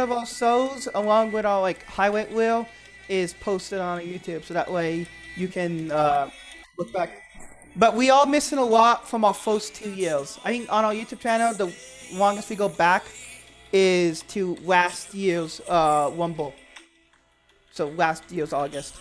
of our shows, along with our like highlight reel, is posted on YouTube, so that way you can look back. But we are missing a lot from our first 2 years. I think on our YouTube channel, the longest we go back is to last year's Rumble. So last year's August.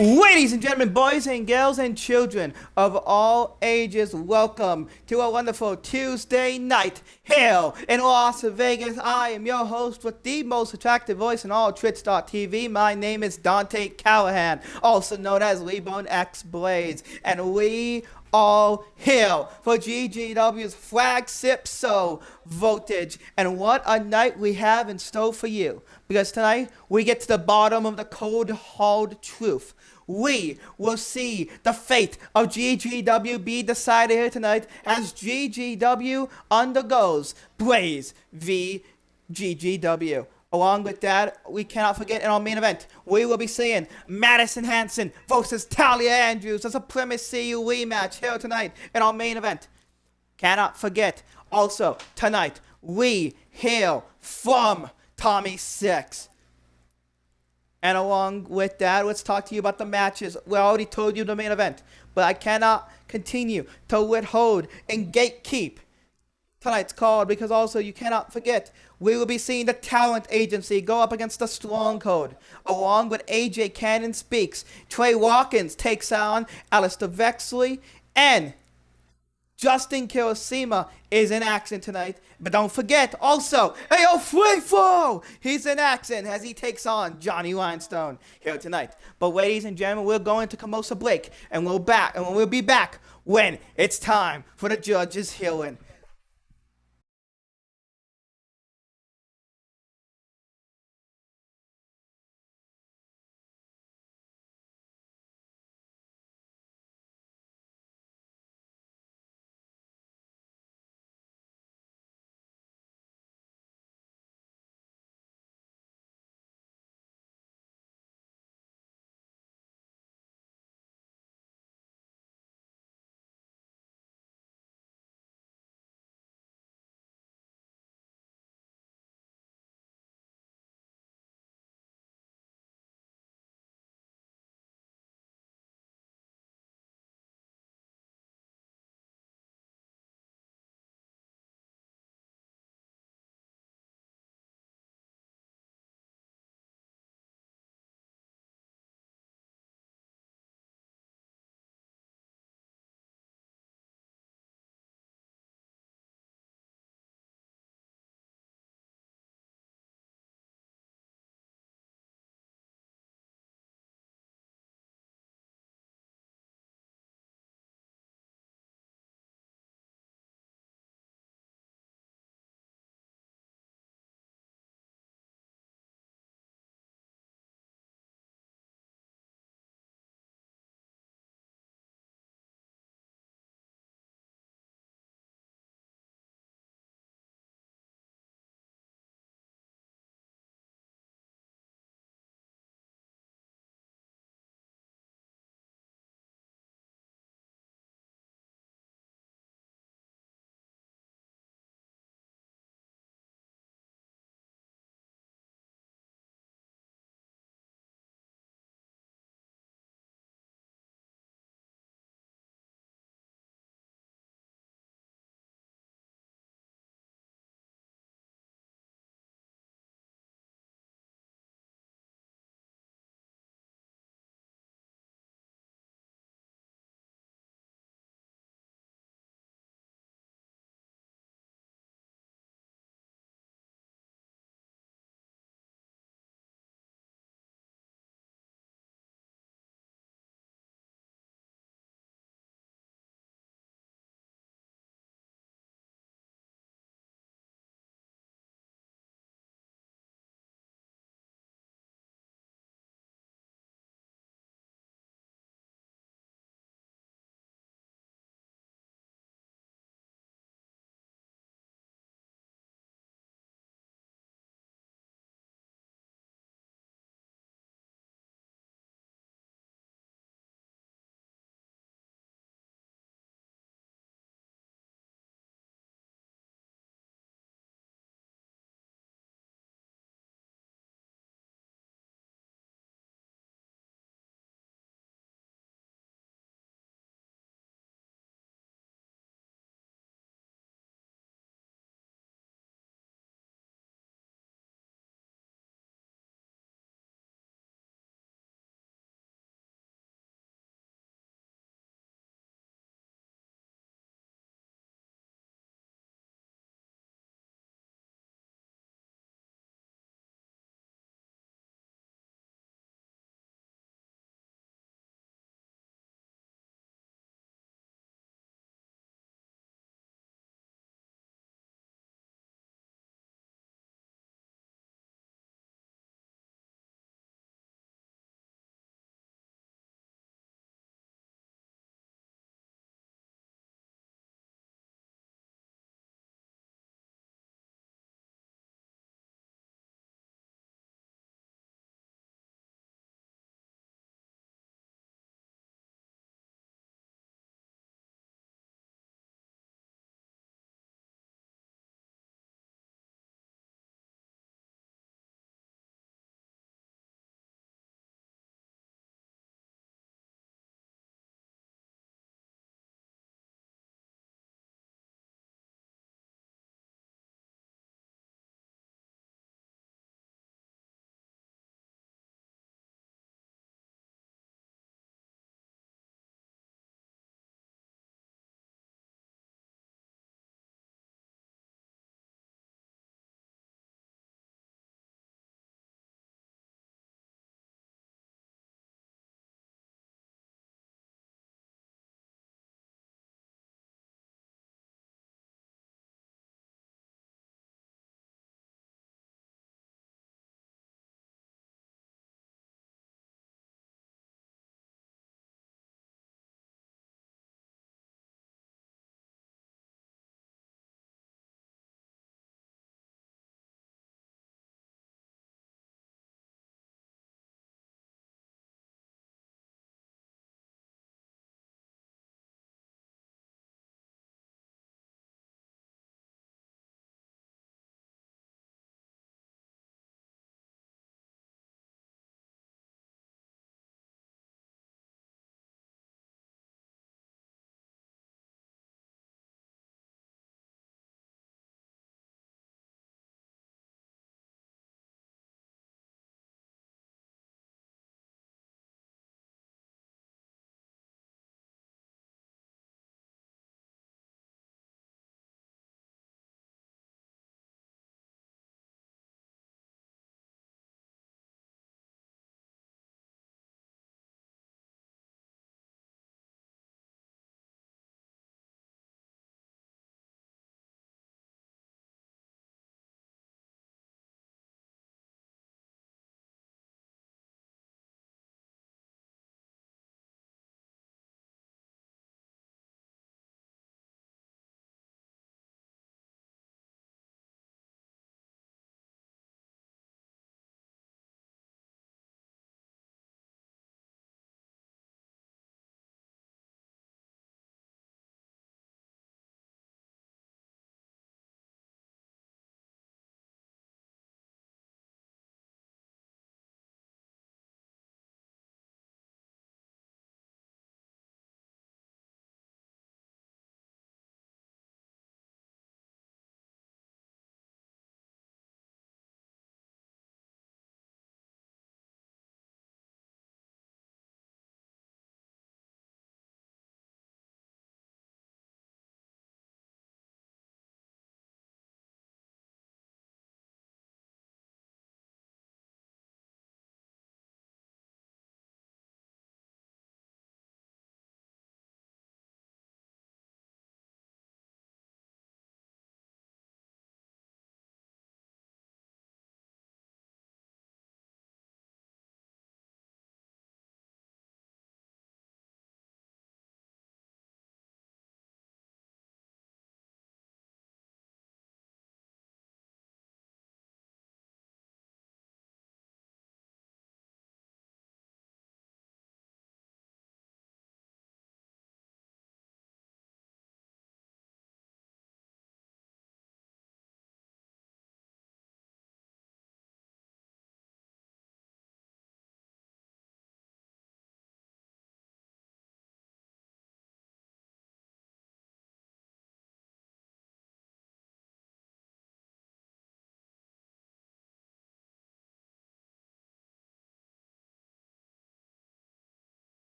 Ladies and gentlemen, boys and girls and children of all ages, welcome to a wonderful Tuesday night here in Las Vegas. I am your host with the most attractive voice in all Twitch.tv. My name is Dante Callahan, also known as Lebone X Blaze, and we all here for GGW's flagship show, Voltage. And what a night we have in store for you, because tonight we get to the bottom of the cold, hard truth. We will see the fate of GGW be decided here tonight as GGW undergoes Blaze v GGW. Along with that, we cannot forget in our main event, we will be seeing Madison Hansen versus Talia Andrews as a Primacy rematch here tonight in our main event. Cannot forget, also, tonight, we hail from Tommy 6. And along with that, let's talk to you about the matches. We already told you the main event, but I cannot continue to withhold and gatekeep tonight's card, because also you cannot forget we will be seeing the Talent Agency go up against the Stronghold. Along with AJ Cannon Speaks, Trey Watkins takes on Alistair Vexley, and Justin Kirosima is in action tonight. But don't forget, also, Ayo Freefall! He's in action as he takes on Johnny Limestone here tonight. But ladies and gentlemen, we're going to commercial break, and we'll be back when it's time for the judges' hearing.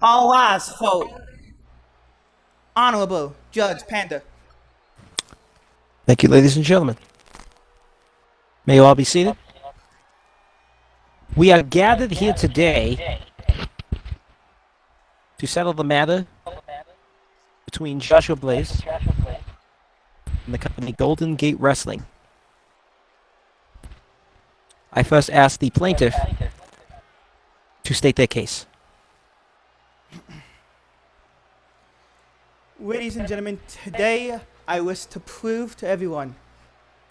All eyes, vote. Honorable Judge Panda. Thank you, ladies and gentlemen. May you all be seated. We are gathered here today to settle the matter between Joshua Blaze and the company Golden Gate Wrestling. I first ask the plaintiff to state their case. Ladies and gentlemen, today I wish to prove to everyone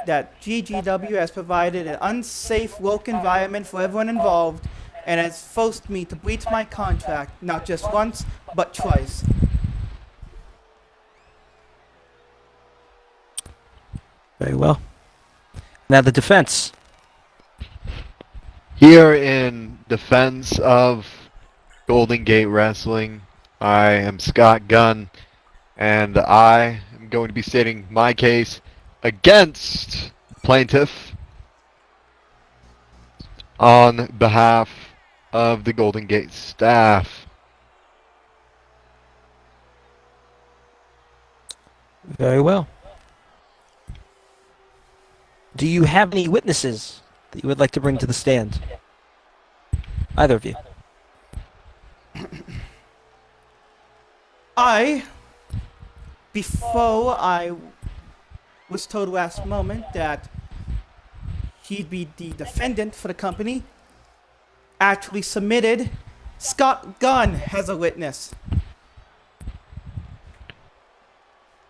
that GGW has provided an unsafe work environment for everyone involved and has forced me to breach my contract not just once, but twice. Very well. Now the defense. Here in defense of Golden Gate Wrestling, I am Scott Gunn, and I am going to be stating my case against plaintiff on behalf of the Golden Gate staff. Very well. Do you have any witnesses that you would like to bring to the stand? Either of you. Before I was told last moment that he'd be the defendant for the company, actually submitted Scott Gunn as a witness.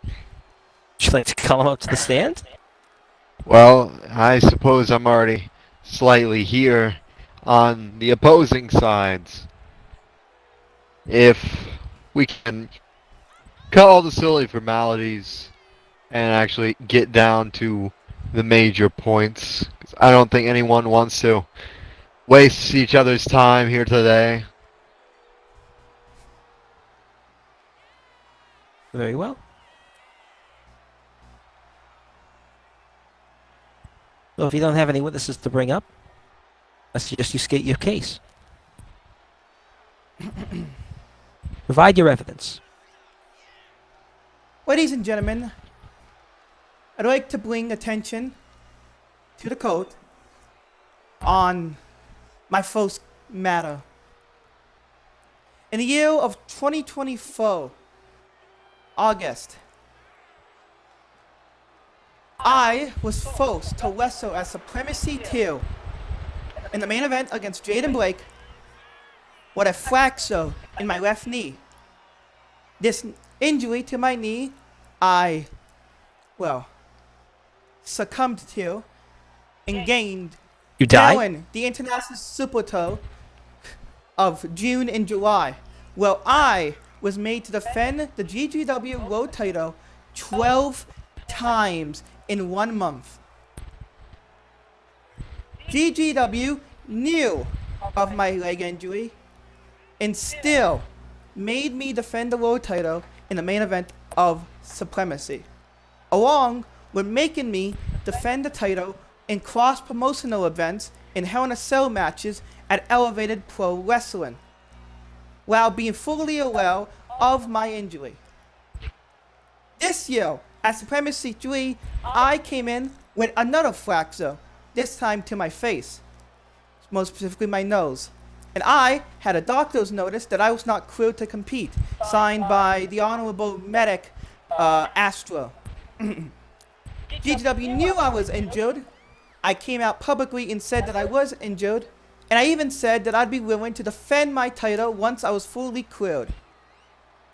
Would you like to call him up to the stand? Well, I suppose I'm already slightly here on the opposing sides. If we can cut all the silly formalities and actually get down to the major points, 'cause I don't think anyone wants to waste each other's time here today. Very well. Well, if you don't have any witnesses to bring up, I suggest you state your case. Provide your evidence. Ladies and gentlemen, I'd like to bring attention to the court on my first matter. In the year of 2024, August, I was forced to wrestle at Supremacy 2 in the main event against Jaden Blake with a fracture in my left knee. This injury to my knee, succumbed to and gained You died? during the International Super Tour of June and July. Well, I was made to defend the GGW World title 12 times in 1 month. GGW knew of my leg injury and still made me defend the world title in the main event of Supremacy, along with making me defend the title in cross-promotional events in Hell in a Cell matches at Elevated Pro Wrestling, while being fully aware of my injury. This year, at Supremacy 3, I came in with another fracture, this time to my face, more specifically my nose. And I had a doctor's notice that I was not cleared to compete, signed by the Honorable Medic Astro. GGW knew I was injured. I came out publicly and said that I was injured, and I even said that I'd be willing to defend my title once I was fully cleared.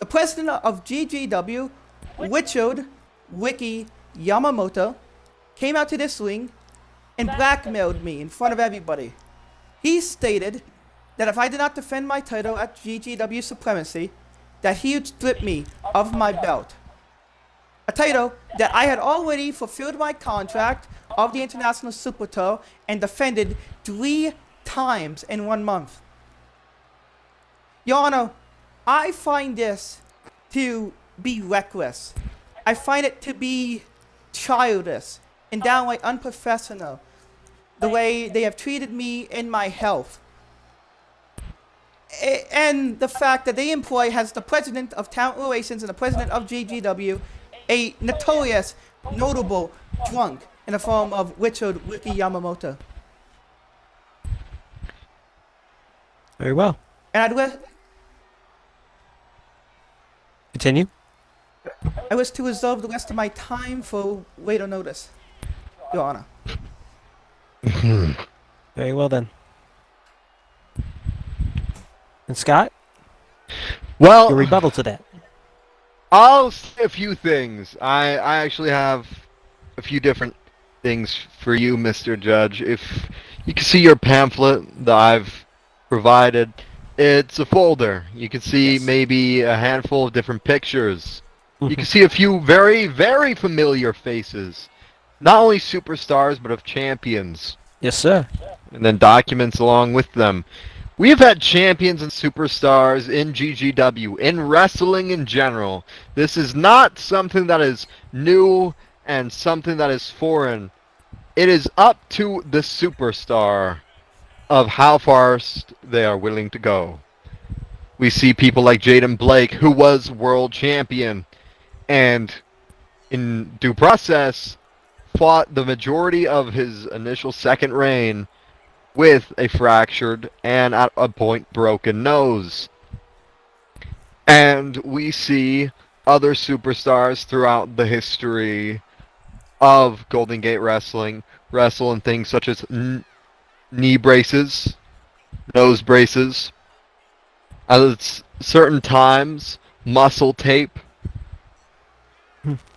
The president of GGW, Richard Wiki Yamamoto, came out to this ring and blackmailed me in front of everybody. He stated that if I did not defend my title at GGW Supremacy, that he would strip me of my belt. A title that I had already fulfilled my contract of the International Super Tour and defended 3 times in 1 month. Your Honor, I find this to be reckless. I find it to be childish and downright unprofessional. The way they have treated me in my health. And the fact that they employ has the president of talent relations and the president of GGW, a notorious, notable drunk in the form of Richard Ricky Yamamoto. Very well. And Continue. I wish to reserve the rest of my time for later notice, Your Honor. Very well then. And Scott, your Well, rebuttal to that. I'll say a few things. I actually have a few different things for you, Mr. Judge. If you can see your pamphlet that I've provided, it's a folder. You can see maybe a handful of different pictures. You can see a few very, very familiar faces. Not only superstars, but of champions. Yes, sir. And then documents along with them. We have had champions and superstars in GGW, in wrestling in general. This is not something that is new and something that is foreign. It is up to the superstar of how far they are willing to go. We see people like Jaden Blake, who was world champion, and in due process, fought the majority of his initial second reign with a fractured and at a point broken nose. And we see other superstars throughout the history of Golden Gate Wrestling wrestle in things such as knee braces, nose braces, at certain times muscle tape.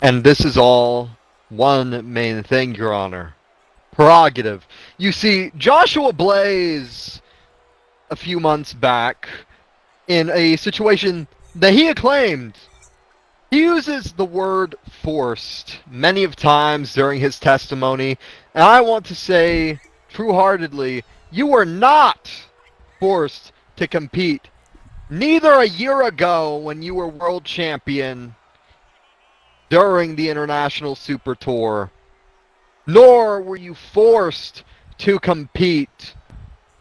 And this is all one main thing, Your Honor. Prerogative. You see, Joshua Blaze, a few months back, in a situation that he acclaimed, he uses the word forced many of times during his testimony, and I want to say, true-heartedly, you were not forced to compete. Neither a year ago when you were world champion during the International Super Tour, nor were you forced to compete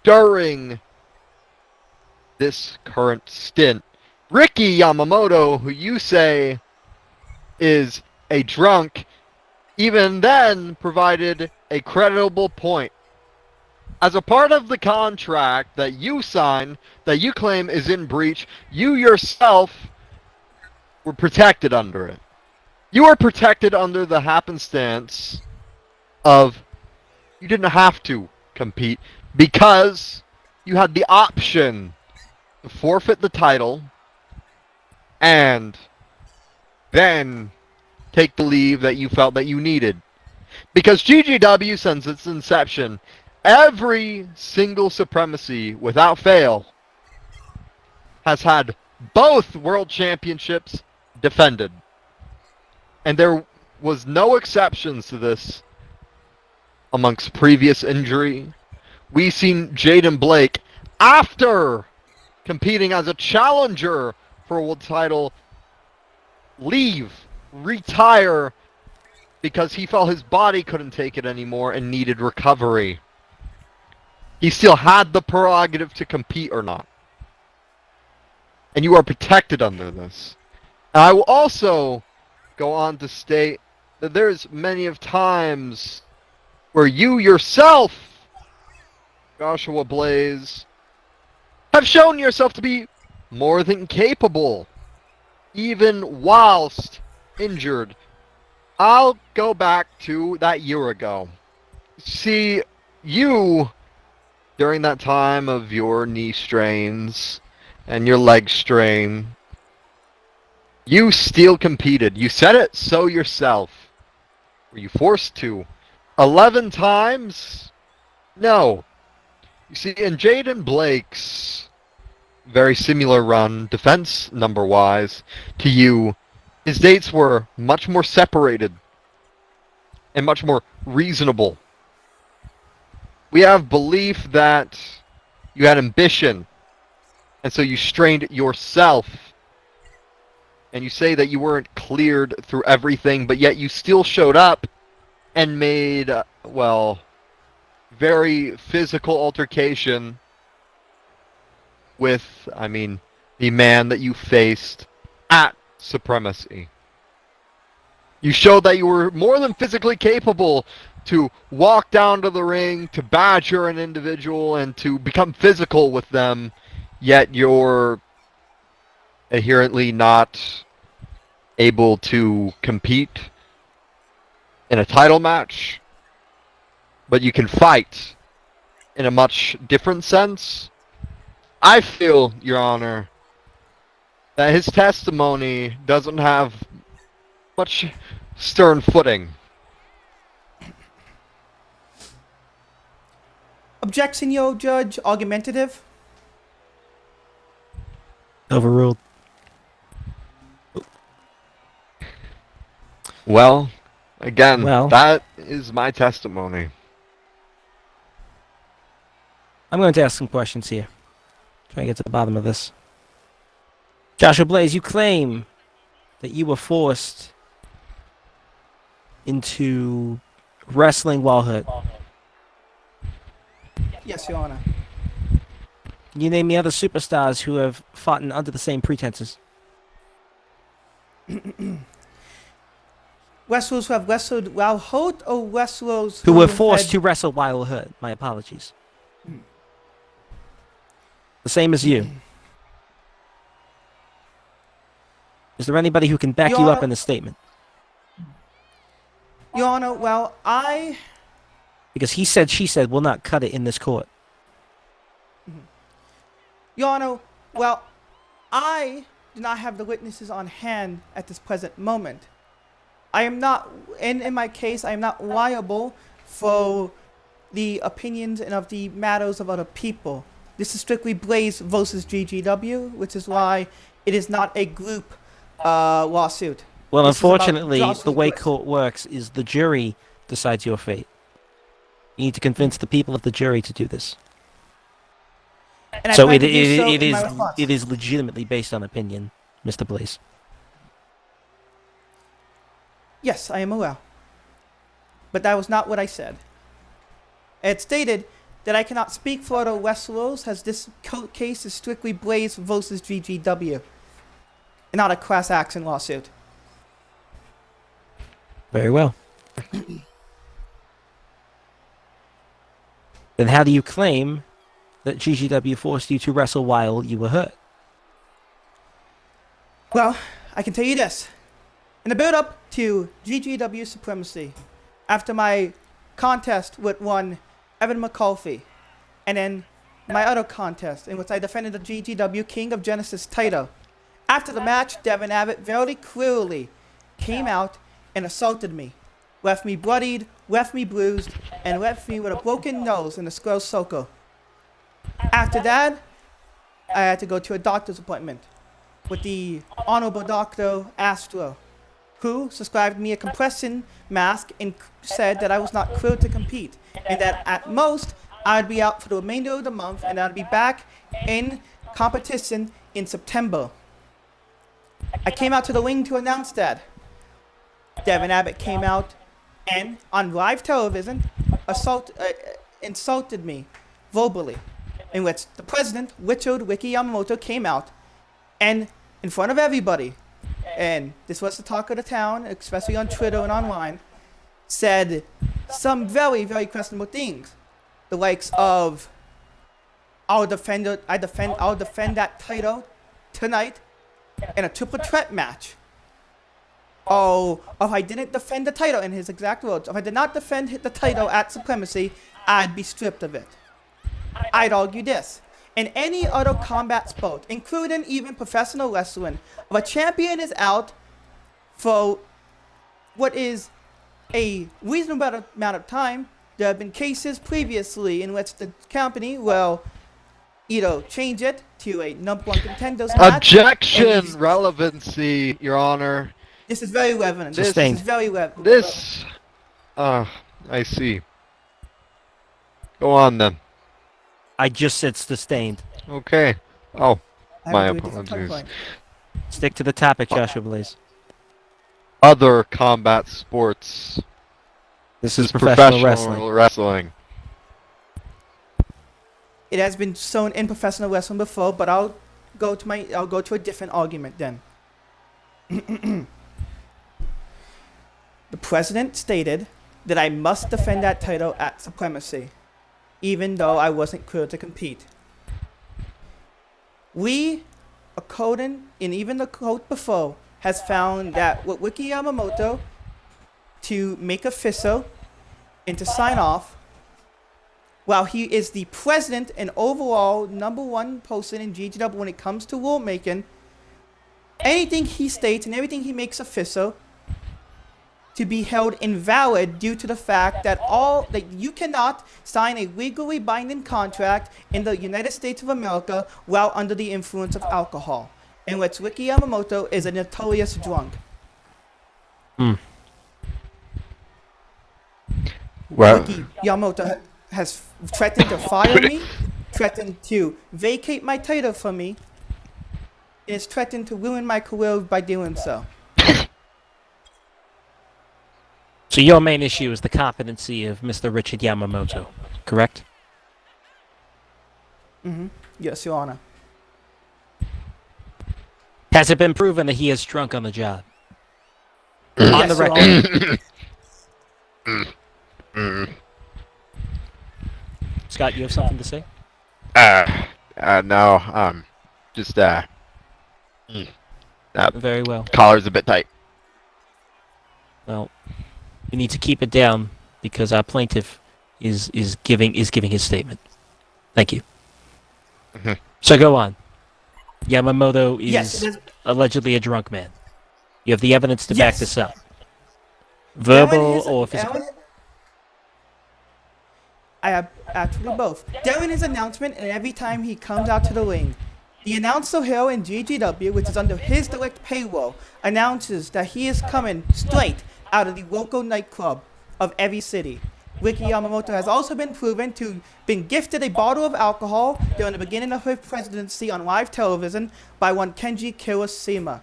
during this current stint. Ricky Yamamoto, who you say is a drunk, even then provided a credible point. As a part of the contract that you sign, that you claim is in breach, you yourself were protected under it. You are protected under the happenstance of you didn't have to compete because you had the option to forfeit the title and then take the leave that you felt that you needed. Because GGW, since its inception, every single supremacy without fail has had both world championships defended. And there was no exceptions to this amongst previous injury. We've seen Jaden Blake, after competing as a challenger for a world title, leave, retire, because he felt his body couldn't take it anymore and needed recovery. He still had the prerogative to compete or not. And you are protected under this. And I will also go on to state that there's many of times where you yourself, Joshua Blaze, have shown yourself to be more than capable, even whilst injured. I'll go back to that year ago. See, you, during that time of your knee strains and your leg strain, you still competed. You said it so yourself. Were you forced to? 11 times? No. You see, in Jaden Blake's very similar run, defense number-wise, to you, his dates were much more separated and much more reasonable. We have belief that you had ambition And so you strained yourself. And you say that you weren't cleared through everything, but yet you still showed up and made, well, very physical altercation with, I mean, the man that you faced at Supremacy. You showed that you were more than physically capable to walk down to the ring, to badger an individual, and to become physical with them, yet you're inherently not able to compete in a title match, but you can fight in a much different sense. I feel, Your Honor, that his testimony doesn't have much stern footing. Objection, yo, Judge. Argumentative. Overruled. Well, again, Well. that is my testimony. I'm going to ask some questions here. Try and get to the bottom of this. Joshua Blaze, you claim that you were forced into wrestling while hurt. Yes, Your Honor. Can you name the other superstars who have fought under the same pretenses? Wrestlers who have wrestled while hurt, or wrestlers Who were forced to wrestle while hurt. My apologies. The same as you. Is there anybody who can back Your you up Honor- in this statement? Your Honor, well, Because he said, she said, will not cut it in this court. Your Honor, well, I do not have the witnesses on hand at this present moment. I am not, in my case, I am not liable for the opinions and of the matters of other people. This is strictly Blaze versus GGW, which is why it is not a group lawsuit. Well, This is about unfortunately, Joshua the way Blaze. court works is the jury decides your fate. You need to convince the people of the jury to do this. And I So plan it to do so in my is response. it is legitimately based on opinion, Mr. Blaze. Yes, I am aware. But that was not what I said. It stated that I cannot speak for other wrestlers, as this case is strictly Blaze versus GGW, and not a class action lawsuit. Very well. Then how do you claim that GGW forced you to wrestle while you were hurt? Well, I can tell you this. In the build-up to GGW Supremacy, after my contest with one Evan McAuliffe, and then my other contest in which I defended the GGW King of Genesis title, after the match, Devin Abbott very clearly came out and assaulted me, left me bloodied, left me bruised, and left me with a broken nose in a square circle. After that, I had to go to a doctor's appointment with the Honorable Dr. Astro, who subscribed me a compression mask and said that I was not cleared to compete, and that at most I'd be out for the remainder of the month, and I'd be back in competition in September. I came out to the ring to announce that. Devin Abbott came out and on live television insulted me verbally, in which the president, Richard Wiki Yamamoto, came out and in front of everybody, and this was the talk of the town, especially on Twitter and online, said some very, very questionable things. The likes of, I'll defend that title tonight in a triple threat match. Oh, if I didn't defend the title, in his exact words, if I did not defend the title at Supremacy, I'd be stripped of it. I'd argue this. In any other combat sport, including even professional wrestling, if a champion is out for what is a reasonable amount of time, there have been cases previously in which the company will either change it to a number one contenders match. Objection! Relevancy, Your Honor. This is very relevant. This Sustained. is very relevant. This... I see. Go on then. I just said sustained. Okay. Oh, I My would do a different talking apologies. point. Stick to the topic, Joshua Blaze. Other combat sports. This This is is professional wrestling. wrestling. It has been shown in professional wrestling before, but I'll go to a different argument then. The president stated that I must defend that title at Supremacy, even though I wasn't cleared to compete. We, according, and even the court before, has found that with Wiki Yamamoto to make official and to sign off, while he is the president and overall number one person in GGW when it comes to rulemaking, anything he states and everything he makes official to be held invalid due to the fact that you cannot sign a legally binding contract in the United States of America while under the influence of alcohol, in which Wiki Yamamoto is a notorious drunk. Well, Wiki Yamamoto has threatened to fire me, threatened to vacate my title from me, and has threatened to ruin my career by doing so. So your main issue is the competency of Mr. Richard Yamamoto, correct? Yes, Your Honor. Has it been proven that he is drunk on the job? On Yes, the Your record. Honor. Scott, you have something to say? no, just, Very well. collar's a bit tight. Well, you need to keep it down because our plaintiff is giving his statement. Thank you. So go on. Yamamoto is Yes, it is. allegedly a drunk man. You have the evidence to back Yes. this up. Verbal During his- or physical? I have actually both. During his announcement and every time he comes out to the ring, the announcer here in GGW, which is under his direct payroll, announces that he is coming straight out of the local nightclub of every city. Wiki Yamamoto has also been proven to been gifted a bottle of alcohol during the beginning of his presidency on live television by one Kenji Kirishima.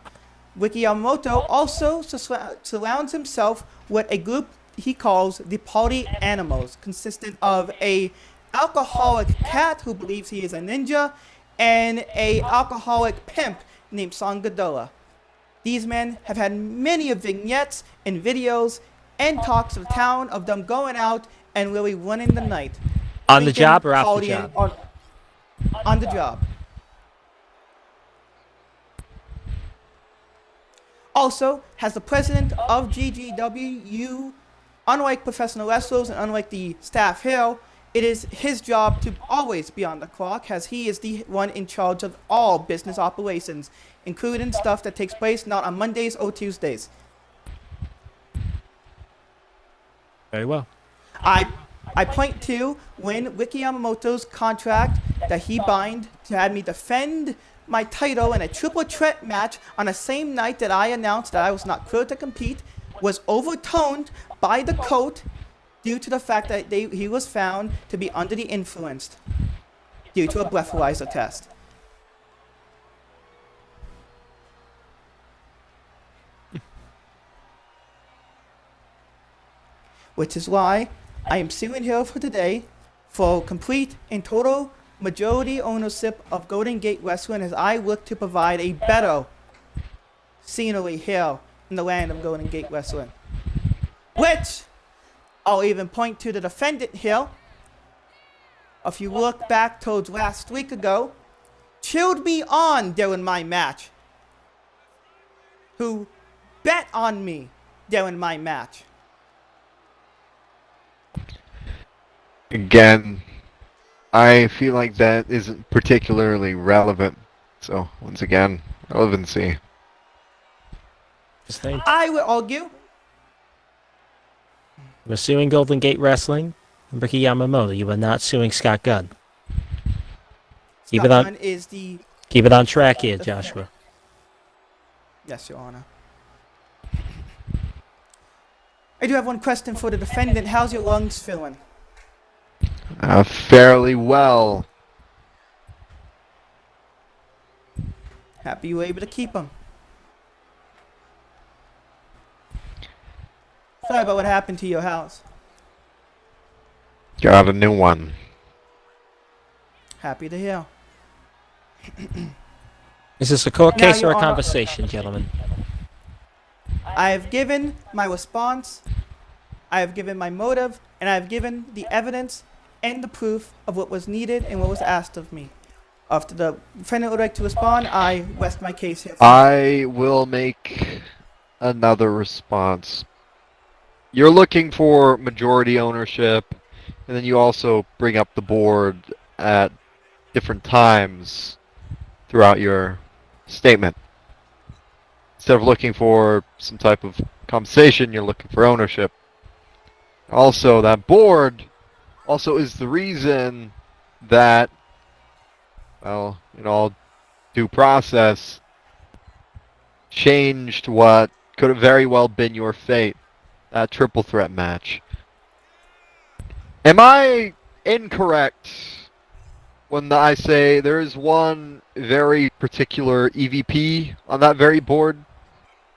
Wiki Yamamoto also surrounds himself with a group he calls the Party Animals, consisting of a alcoholic cat who believes he is a ninja and a alcoholic pimp named Sangadola. These men have had many vignettes and videos and talks of the town of them going out and really running the night. On the Drinking, job or off the partying, job? On the job. Also, as the president of GGW, unlike professional wrestlers and unlike the staff here, it is his job to always be on the clock, as he is the one in charge of all business operations, including stuff that takes place not on Mondays or Tuesdays. Very well. I point to when Wiki Yamamoto's contract that he bind to have me defend my title in a triple threat match on the same night that I announced that I was not cleared to compete was overturned by the court due to the fact that he was found to be under the influence due to a breathalyzer test. Which is why I am suing here for today for complete and total majority ownership of Golden Gate Wrestling, as I look to provide a better scenery here in the land of Golden Gate Wrestling. Which I'll even point to the defendant here. If you look back towards last week ago, cheered me on during my match, who bet on me during my match. Again, I feel like that isn't particularly relevant. So, once again, relevancy. Just think. I would argue We're suing Golden Gate Wrestling and Ricky Yamamoto. You are not suing Scott Gunn. Keep it on. Scotland is the... Keep it on track here, Joshua. Yes, Your Honor. I do have one question for the defendant. How's your lungs feeling? Fairly well. Happy you were able to keep him. Sorry about what happened to your house. Got a new one. Happy to hear. Is this a court Now, case or Your a Honor, conversation, gentlemen? I have given my response, I have given my motive, and I have given the evidence and the proof of what was needed and what was asked of me. After the defendant would like to respond, I rest my case here. I will make another response. You're looking for majority ownership, and then you also bring up the board at different times throughout your statement. Instead of looking for some type of compensation, you're looking for ownership. Also, that board also is the reason that, well, in all due process, changed what could have very well been your fate. That triple threat match. Am I incorrect when I say there is one very particular EVP on that very board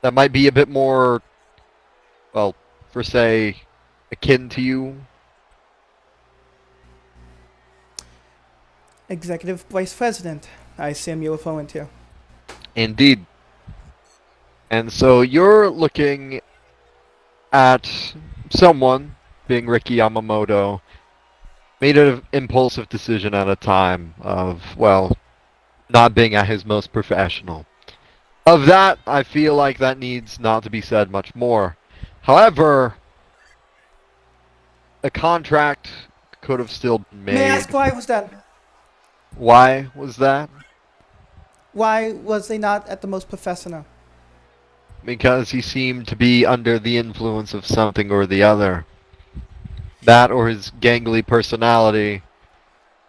that might be a bit more, well, for say, akin to you? Executive Vice President, I assume you're referring to. Indeed. And so you're looking at someone, being Ricky Yamamoto, made an impulsive decision at a time of, well, not being at his most professional. Of that, I feel like that needs not to be said much more. However, a contract could have still been made. May I ask why it was done? Why was that? Why was they not at the most professional? Because he seemed to be under the influence of something or the other. That or his gangly personality,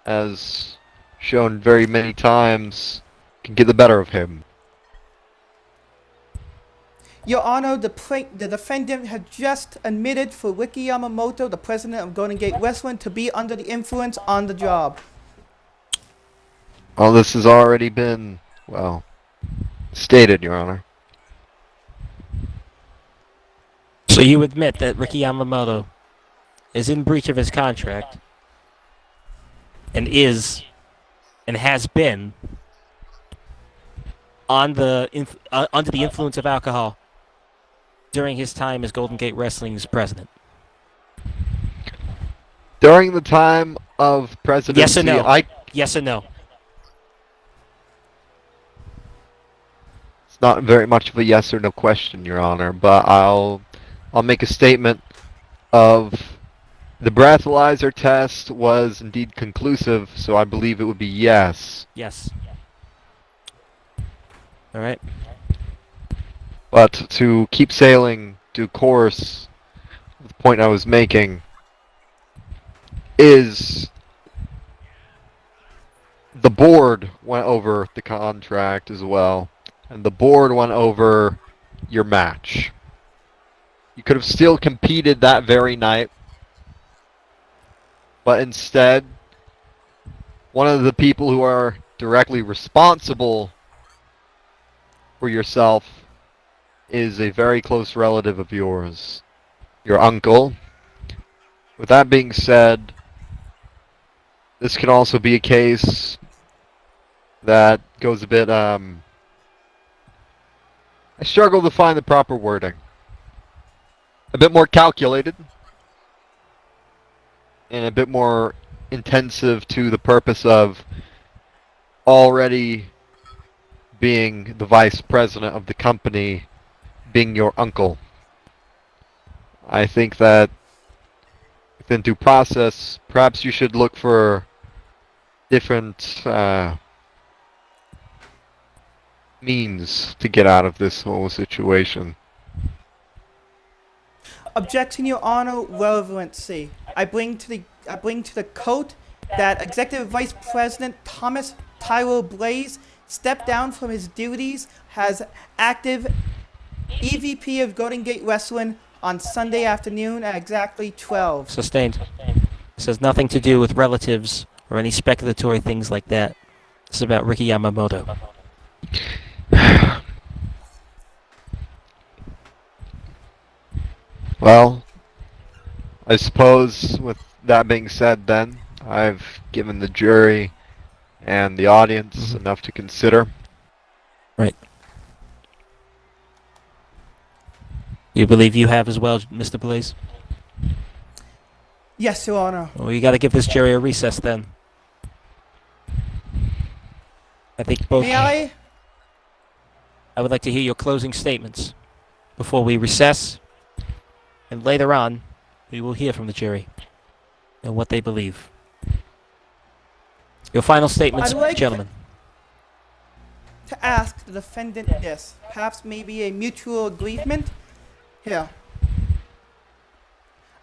as shown very many times, can get the better of him. Your Honor, the defendant had just admitted for Ricky Yamamoto, the president of Golden Gate Wrestling, to be under the influence on the job. All this has already been, well, stated, Your Honor. So you admit that Ricky Yamamoto is in breach of his contract and has been under the influence of alcohol during his time as Golden Gate Wrestling's president? During the time of presidency, Yes or no? Yes or no? It's not very much of a yes or no question, Your Honor, but I'll make a statement of the breathalyzer test was indeed conclusive, so I believe it would be yes. Yes. All right. But to keep sailing due course, the point I was making is the board went over the contract as well, and the board went over your match. You could have still competed that very night, but instead, one of the people who are directly responsible for yourself is a very close relative of yours, your uncle. With that being said, this can also be a case that goes a bit, I struggle to find the proper wording. A bit more calculated, and a bit more intensive to the purpose of already being the vice president of the company, being your uncle. I think that within due process, perhaps you should look for different means to get out of this whole situation. Objection, Your Honor, relevancy. I bring to the court that Executive Vice President Thomas Tyler Blaze stepped down from his duties as active EVP of Golden Gate Wrestling on Sunday afternoon at exactly 12. Sustained. This has nothing to do with relatives or any speculatory things like that. This is about Ricky Yamamoto. Well, I suppose with that being said, then I've given the jury and the audience enough to consider. Right. You believe you have as well, Mr. Blaze? Yes, Your Honor. Well, you got to give this jury a recess then. I think both. May I? I would like to hear your closing statements before we recess, and later on, we will hear from the jury and what they believe. Your final statements, I'd like gentlemen. to ask the defendant this. Perhaps maybe a mutual agreement? Here.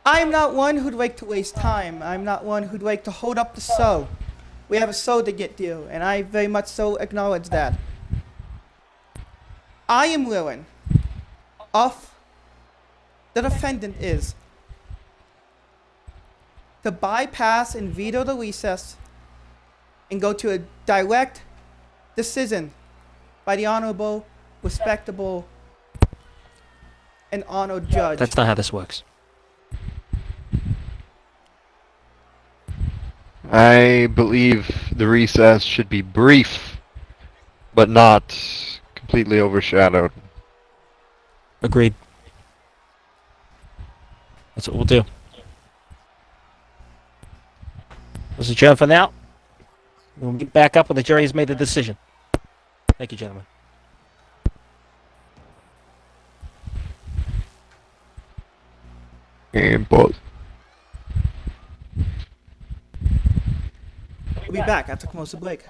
I'm not one who'd like to waste time. I'm not one who'd like to hold up the show. We have a show to get to, and I very much so acknowledge that. I am willing, if the defendant is, to bypass and veto the recess and go to a direct decision by the honorable, respectable, and honored judge. That's not how this works. I believe the recess should be brief, but not completely overshadowed. Agreed. That's what we'll do. Let's adjourn for now. We'll get back up when the jury has made the decision. Thank you, gentlemen. And pause. We'll be back after commercial break.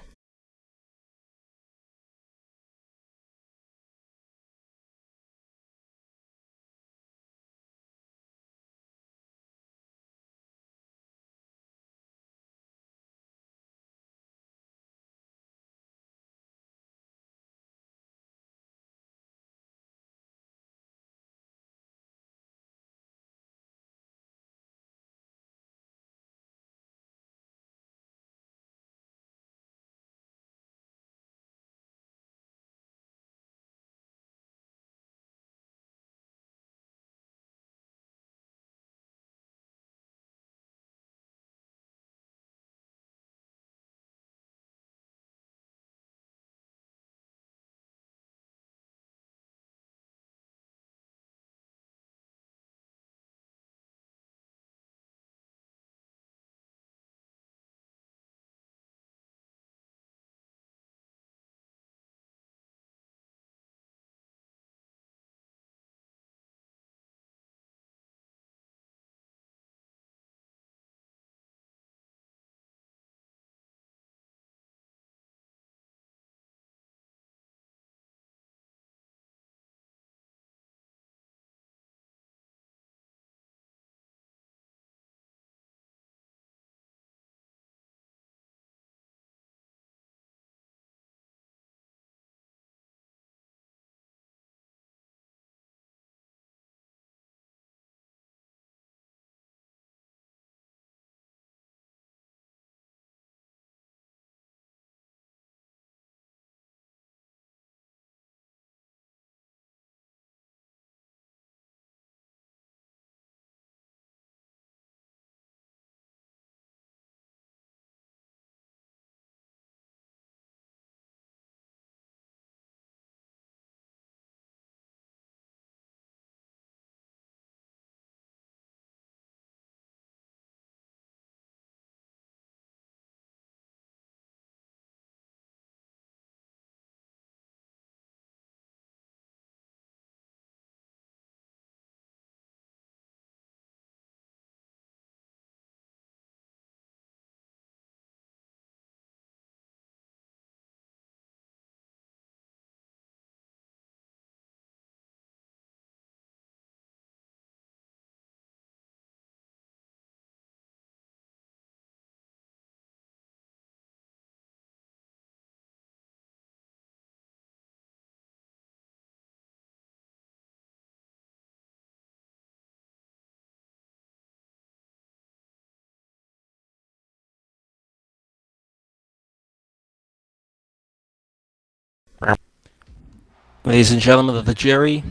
Ladies and gentlemen of the jury,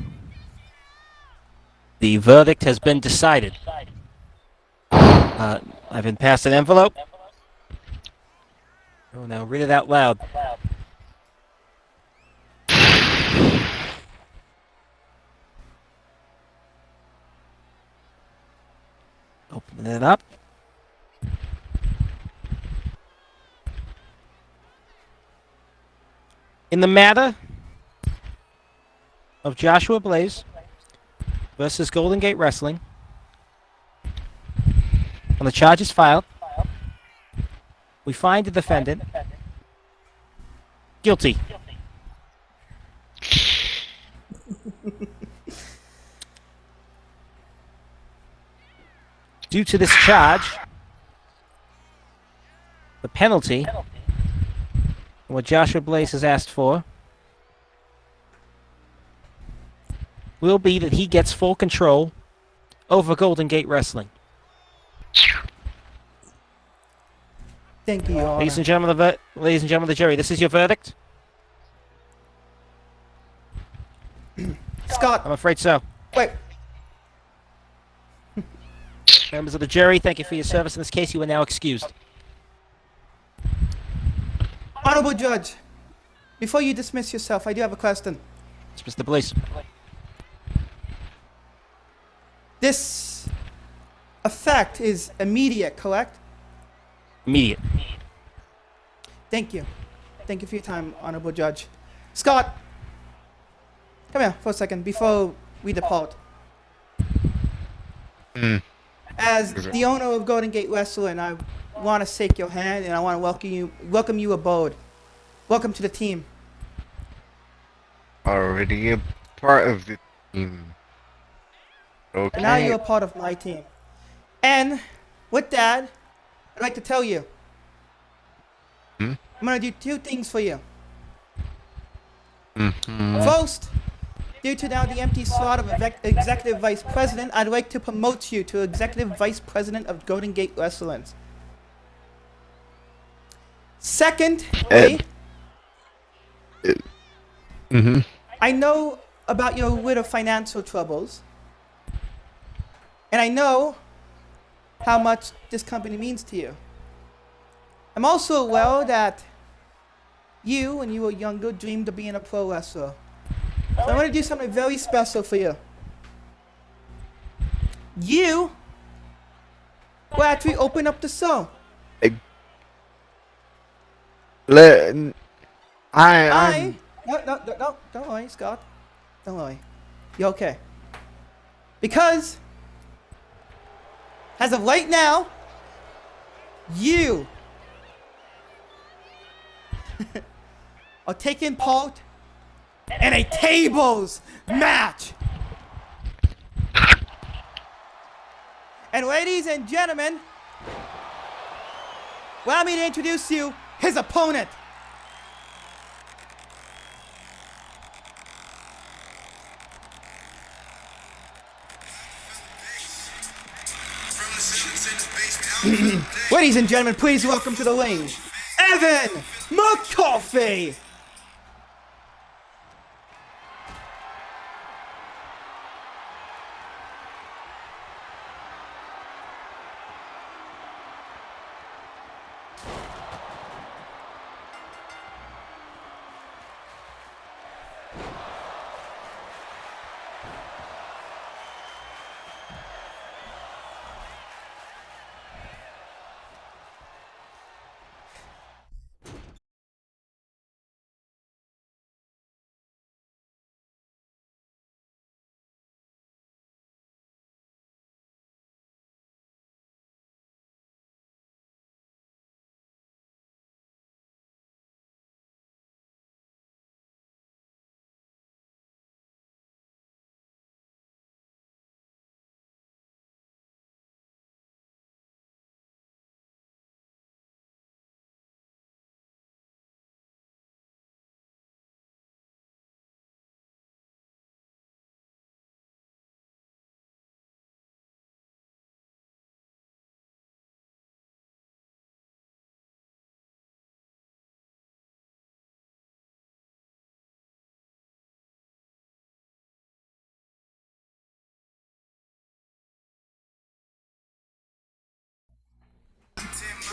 the verdict has been decided. I've been passed an envelope. Oh, now read it out loud. Open it up. In the matter of Joshua Blaze versus Golden Gate Wrestling, on the charges filed, we find the defendant guilty. Due to this charge, the penalty, what Joshua Blaze has asked for, will be that he gets full control over Golden Gate Wrestling. Thank you, Your Honor. Ladies and gentlemen of the jury, this is your verdict? Scott, I'm afraid so. wait. Members of the jury, thank you for your service in this case. You are now excused. Honorable Judge, before you dismiss yourself, I do have a question. It's Mr. Blaze. This effect is immediate, correct? Immediate. Thank you. Thank you for your time, Honorable Judge. Scott, come here for a second before we depart. As the owner of Golden Gate Wrestling, I want to shake your hand and I want to welcome you aboard. Welcome to the team. Already a part of the team. Okay. And now you're a part of my team. And with that, I'd like to tell you, I'm going to do two things for you. First, due to now the empty slot of Executive Vice President, I'd like to promote you to Executive Vice President of Golden Gate Wrestling. Secondly, I know about your little financial troubles, and I know how much this company means to you. I'm also aware that you, when you were younger, dreamed of being a pro wrestler. So I'm going to do something very special for you. You will actually open up the show. No, don't worry, Scott. Don't worry. You're okay. Because, as of right now, you are taking part in a tables match. And ladies and gentlemen, allow me to introduce you his opponent. Ladies and gentlemen, please welcome to the ring, Evan McCarthy.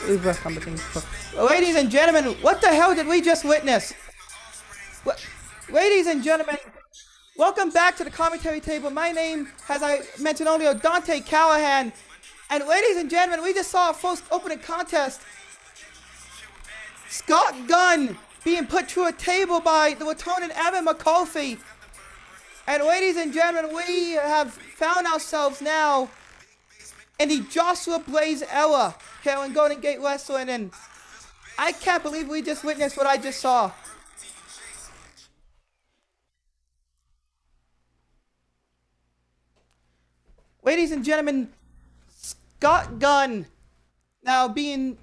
reverse competition. Ladies and gentlemen, what the hell did we just witness? Ladies and gentlemen, welcome back to the commentary table. My name, as I mentioned earlier, Dante Callahan. And ladies and gentlemen, we just saw a first opening contest. Scott Gunn being put through a table by the returning Evan McCarthy. And ladies and gentlemen, we have found ourselves now in the Joshua Blaze era here in Golden Gate Wrestling. And I can't believe we just witnessed what I just saw. Ladies and gentlemen, Scott Gunn now being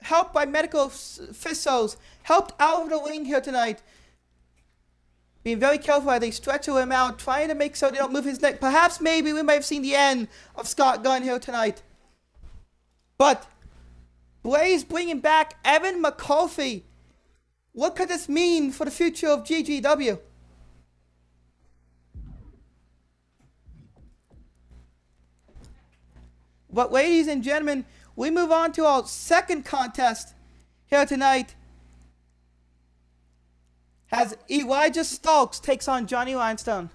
helped by medical officials, helped out of the ring here tonight. Being very careful as they stretcher him out, trying to make sure they don't move his neck. Perhaps maybe we might have seen the end of Scott Gunn here tonight. But Blaze bringing back Evan McCarthy. What could this mean for the future of GGW? But ladies and gentlemen, we move on to our second contest here tonight. As Elijah Stokes takes on Johnny Rhinestone.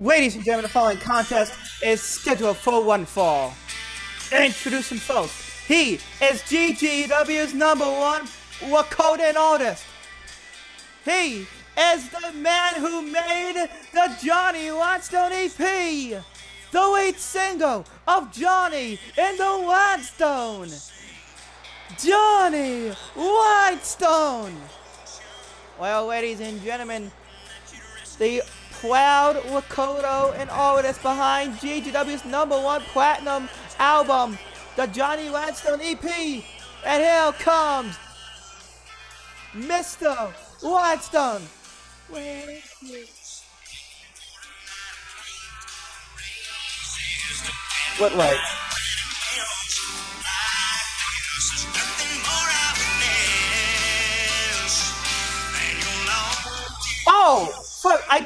Ladies and gentlemen, the following contest is scheduled for one fall. Introducing first, he is GGW's #1 Wakodan artist. He is the man who made the Johnny Limestone EP, the lead single of Johnny and the Limestone. Johnny Limestone. Well, ladies and gentlemen, the proud Lakota and artist behind GGW's #1 platinum album, the Johnny Limestone EP. And here comes Mr. Limestone. What light? Oh, fuck! I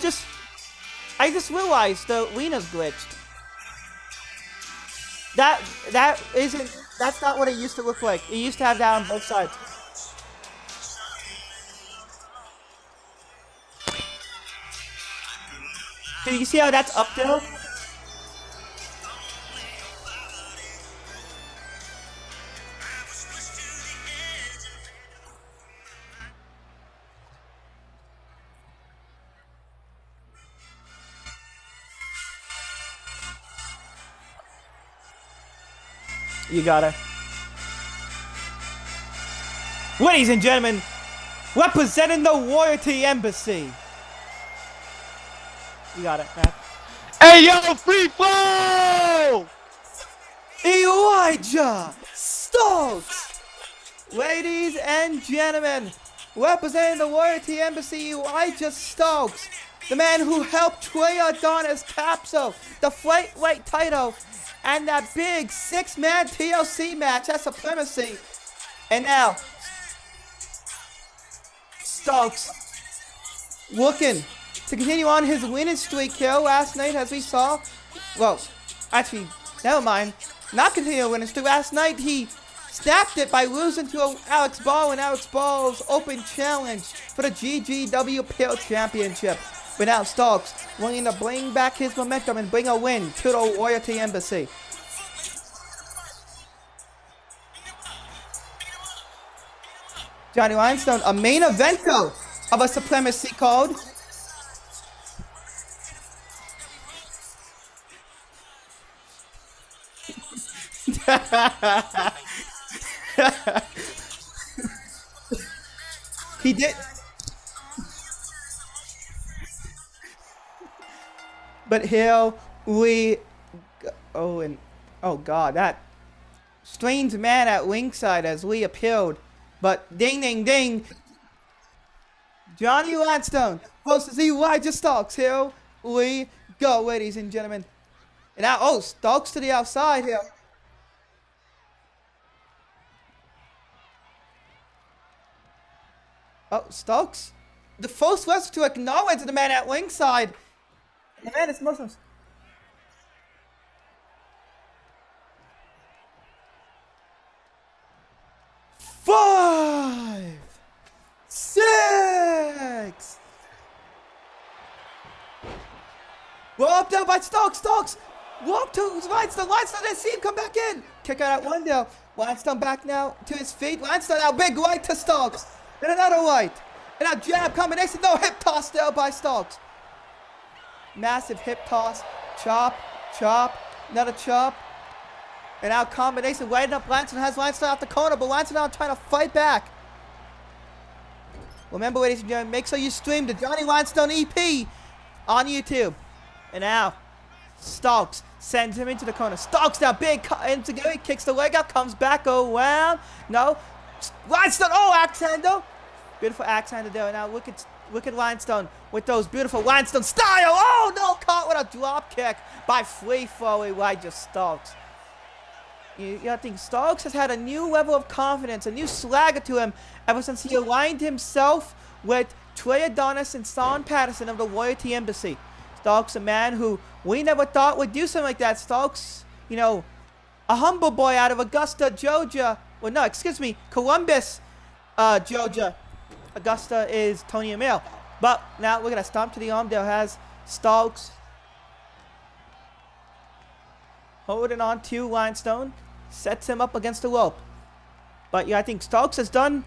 just realized the arena's glitched. That's not what it used to look like. It used to have that on both sides. Can you see how that's up there? You got it. Ladies and gentlemen, representing the Royalty Embassy. You got it, Matt. Hey yo, free flow! Elijah Stokes! Ladies and gentlemen, representing the Royalty Embassy, Elijah Stokes. The man who helped Trey Adonis capture the flyweight title and that big 6-man TLC match at Supremacy. And now, Stokes looking to continue on his winning streak here last night, as we saw. Well, actually, never mind. Not continue winning streak. Last night he snapped it by losing to Alex Ball in Alex Ball's open challenge for the GGW Pale Championship. But now Stokes wanting to bring back his momentum and bring a win to the Royalty Embassy. Johnny Limestone, a main eventer of a Supremacy card. He did. But here we go. Oh god, that strange man at ringside as we appealed. But ding ding ding, Johnny Limestone versus Elijah Stokes. Here we go, ladies and gentlemen. And now, Stokes to the outside here. Oh, Stokes, the first wrestler to acknowledge the man at ringside. The man is Muslims. Five, 6. Well, up there by Stokes. Stokes. Well, up to Limestone. Limestone didn't see him come back in. Kick out at one there. Limestone back now to his feet. Limestone now big right to Stokes. Then another right. And now jab combination. No, hip toss there by Stokes. Massive hip toss. Chop. Chop. Another chop. And now combination right up. Limestone has Limestone out the corner, but Limestone now trying to fight back. Remember, ladies and gentlemen, make sure you stream the Johnny Limestone EP on YouTube. And now, Stokes sends him into the corner. Stokes now big into he kicks the leg out, comes back around. No. Limestone, axe handle. Beautiful axe handle there. Now look at Limestone with those beautiful Limestone style. Oh, no, caught with a drop kick by free flow Elijah Stokes. I think Stokes has had a new level of confidence, a new swagger to him ever since he aligned himself with Trey Adonis and Sean Patterson of the Royalty Embassy. Stokes, a man who we never thought would do something like that. Stokes, a humble boy out of Augusta, Georgia. Well, no, excuse me, Columbus, Georgia. Augusta is Tony Emile. But now we're going to stomp to the arm. There has Stokes holding on to Limestone, sets him up against the rope. But yeah, I think Stokes has done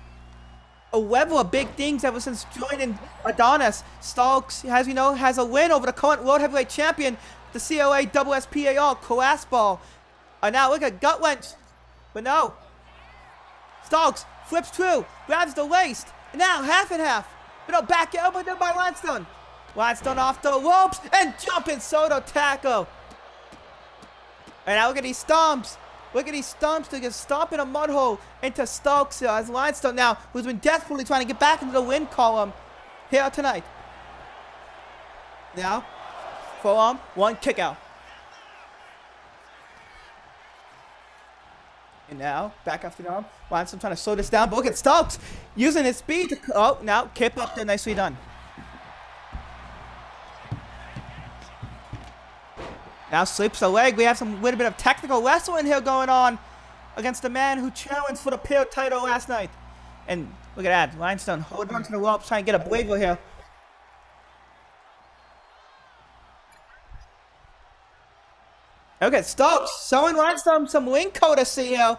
a web of big things ever since joining Adonis. Stokes, as we know, has a win over the current World Heavyweight Champion, the COA WSPAR Coasball. And now look at gut wrench. But no. Stokes flips through, grabs the waist, and now half and half. But no, back elbow done by Limestone. Limestone off the ropes and jumping Soto tackle. And now look at these stomps. Look at these stomps to get stomping a mud hole into Stokes as Limestone now, who's been desperately trying to get back into the win column here tonight. Now, forearm, one kick out. And now, back after the arm. Limestone trying to slow this down, but look at Stokes using his speed to, oh, now, kip up there, nicely done. Now slips a leg. We have some little bit of technical wrestling here going on against the man who challenged for the pair title last night. And look at that. Limestone holding onto the ropes, trying to get a waiver here. Okay, Stokes showing Limestone some wing courtesy here.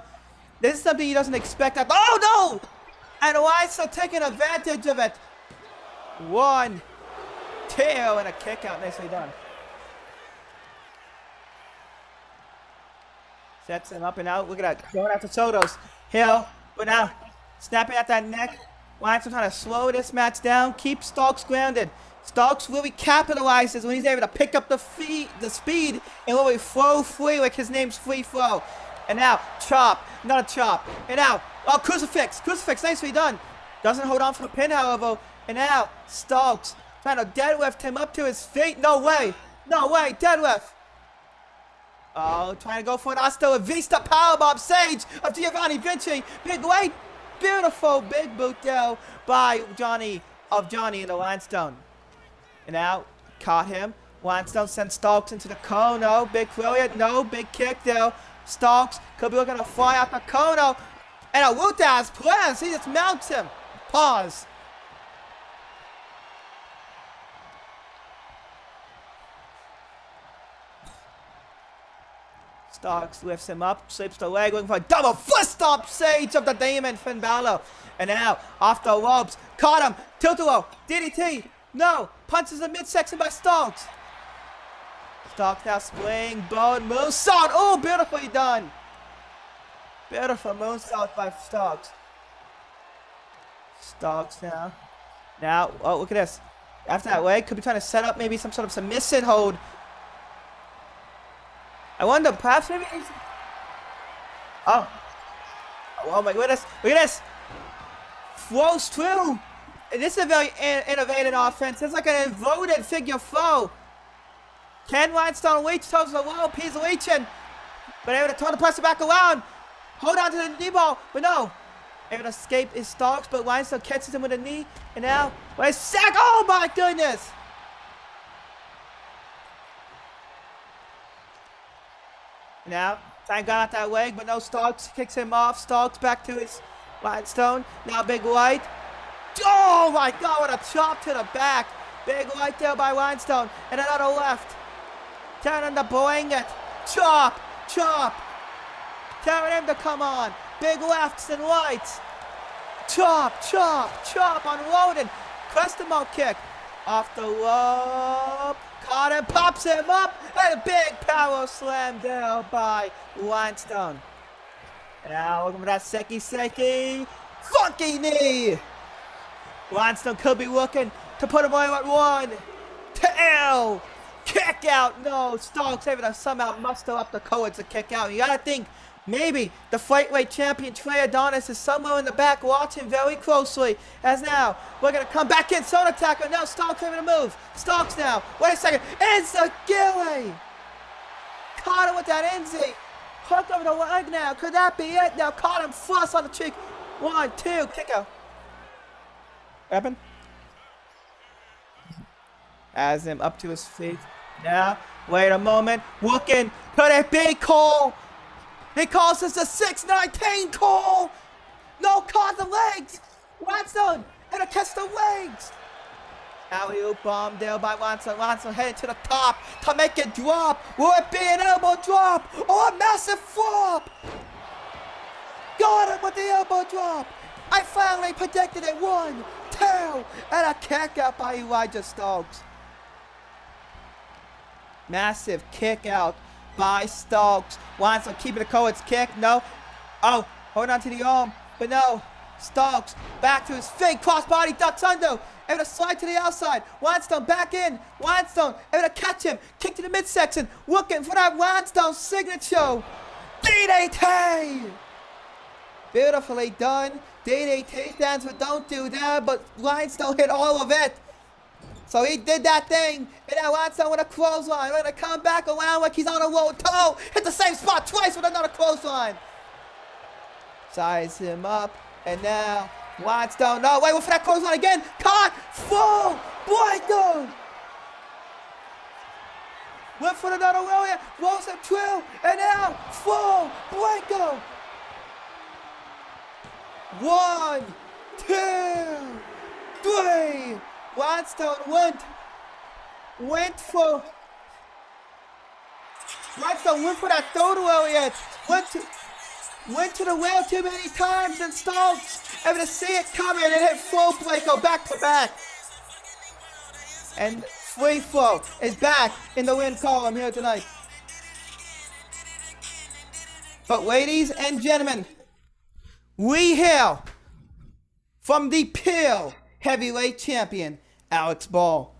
This is something he doesn't expect. Oh, no! And Limestone taking advantage of it. 1, 2, and a kick out. Nicely done. Sets him up and out. Look at that. Going after Soto's. Hill. But now, snapping at that neck. Limestone trying to slow this match down. Keep Stokes grounded. Stokes really capitalizes when he's able to pick up the speed and really flow free like his name's Free Flow. And now, chop. Another chop. And now, oh, crucifix. Crucifix. Nicely done. Doesn't hold on for the pin, however. And now, Stokes trying to deadlift him up to his feet. No way. No way. Deadlift. Oh, trying to go for an Hasta Vista powerbomb Sage of Giovanni Vinci. Big weight. Beautiful big boot there by Johnny in the Limestone. And now, caught him. Limestone sends Stokes into the Kono. Big brilliant. No, big kick there. Stokes could be looking to fly out the Kono. And a Wuta has plans. He just mounts him. Pause. Stokes lifts him up, slips the leg, looking for a double foot stomp Sage of the Demon Finn Balor. And now, off the ropes, caught him, tilt-a-row, DDT, no, punches the midsection by Stokes. Stokes now spring, bone, moonsault, oh, beautifully done. Beautiful moonsault by Stokes. Stokes now, oh, look at this. After that leg, could be trying to set up maybe some sort of submission hold. I wonder, perhaps maybe he's... Oh. Oh my goodness. Look at this. Flows through. And this is a very innovative offense. It's like an inverted figure four. Can Limestone reach towards the rope? He's reaching. But able to turn the pressure back around. Hold on to the knee ball. But no. Able to escape his Stokes. But Limestone catches him with a knee. And now, with a sack. Oh my goodness. Now, thank God that leg, but no, Stokes kicks him off. Stokes back to his Limestone. Now big right. Oh my God, what a chop to the back. Big right there by Limestone. And another left. Telling him to bring it. Chop, chop. Telling him to come on. Big lefts and rights. Chop, chop, chop, unloaded. Crestimo kick. Off the rope. Caught him, pops him up, and a big power slam down by Limestone. Now looking for that Seki funky knee. Limestone could be looking to put him away at 1, 2, kick out. No, Stokes able to somehow muster up the courage to kick out. You gotta think maybe the flyweight champion Trey Adonis is somewhere in the back watching very closely. As now, we're going to come back in. Soda tackle. Now Stokes able to move. Stokes now. Wait a second. Enziguri. Caught him with that Enzi. Hook over the leg now. Could that be it? Now caught him flush on the cheek. 1, 2. Kick out. Weapon. As him up to his feet. Now, wait a moment. Looking. Put a big call. He calls this a 619 call. No, caught the legs. Watson, and a catch the legs. Alley-oop bomb there by Watson. Watson heading to the top to make it drop. Will it be an elbow drop or a massive flop? Got him with the elbow drop. I finally predicted it. 1, 2, and a kick out by Elijah Stokes. Massive kick out by Stokes. Watson keeping the Cohen's kick. No. Oh, hold on to the arm. But no. Stokes back to his fake crossbody ducks under. Able to slide to the outside. Weinstein back in. Weinstein able to catch him. Kick to the midsection. Looking for that Weinstein signature. DDT! Beautifully done. DDT stands for don't do that, but Weinstein hit all of it. So he did that thing, and now Weinstein with a clothesline. We're going to come back around like he's on a low toe. Hit the same spot twice with another clothesline. Size him up, and now Weinstein. No, wait for that clothesline again. Caught, full, breaker. Went for another warrior, rolls him through, and now full breaker. 1, 2, 3. Weinstein went for that third warrior. Went to the well too many times and Stokes able to see it coming and hit full breaker back to back. And Free Flow is back in the win column here tonight. But ladies and gentlemen, we hail from the Pale Heavyweight Champion, Alex Ball.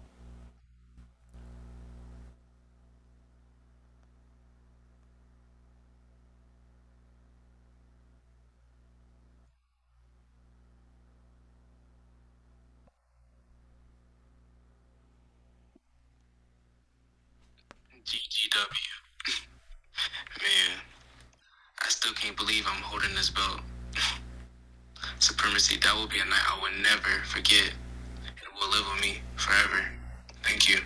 GGW. Man, I still can't believe I'm holding this belt. Supremacy, that will be a night I will never forget. It will live with me forever. Thank you.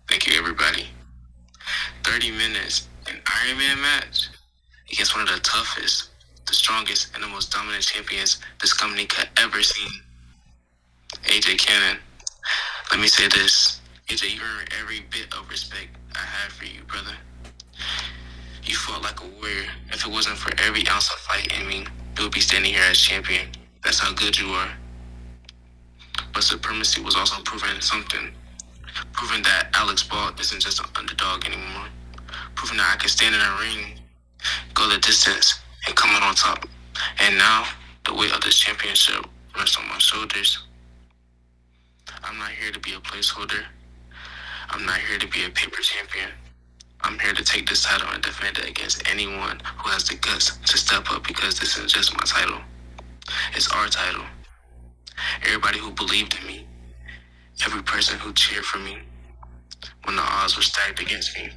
Thank you, everybody. 30 minutes, an Iron Man match against one of the toughest, the strongest, and the most dominant champions this company could ever see. AJ Cannon. Let me say this. AJ, you earned every bit of respect I had for you, brother. You fought like a warrior. If it wasn't for every ounce of fight in me, you would be standing here as champion. That's how good you are. But Supremacy was also proving something. Proving that Alex Ball isn't just an underdog anymore. Proving that I can stand in a ring, go the distance, and come out on top. And now, the weight of this championship rests on my shoulders. I'm not here to be a placeholder. I'm not here to be a paper champion. I'm here to take this title and defend it against anyone who has the guts to step up, because this isn't just my title. It's our title. Everybody who believed in me, every person who cheered for me when the odds were stacked against me,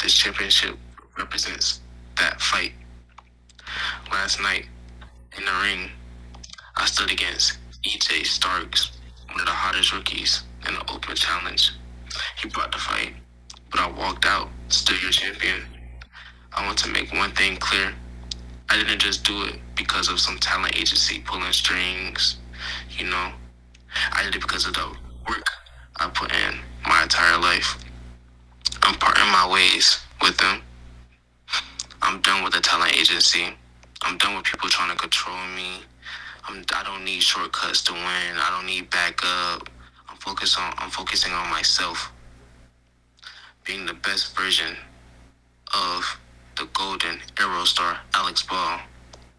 this championship represents that fight. Last night, in the ring, I stood against EJ Starks, one of the hottest rookies in the Open Challenge. He brought the fight, but I walked out, still your champion. I want to make one thing clear. I didn't just do it because of some talent agency pulling strings, you know. I did it because of the work I put in my entire life. I'm parting my ways with them. I'm done with the talent agency. I'm done with people trying to control me. I don't need shortcuts to win. I don't need backup. I'm focusing on myself. Being the best version of the golden arrow star, Alex Ball,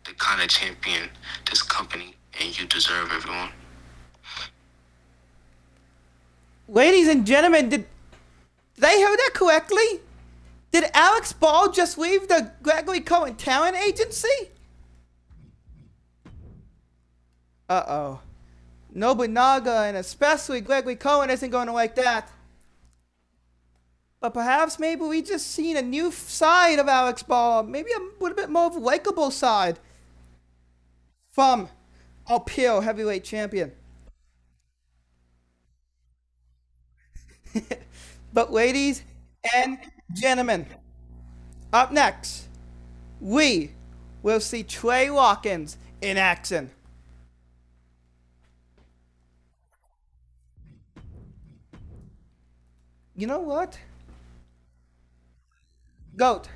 the kind of champion this company and you deserve, everyone. Ladies and gentlemen, did I hear that correctly? Did Alex Ball just leave the Gregory Cohen talent agency? Uh-oh. Nobunaga and especially Gregory Cohen isn't going to like that. But perhaps maybe we just seen a new side of Alex Ball. Maybe a little bit more of a likable side from our Pale Heavyweight Champion. But ladies and gentlemen, up next, we will see Trey Watkins in action. You know what? Goat.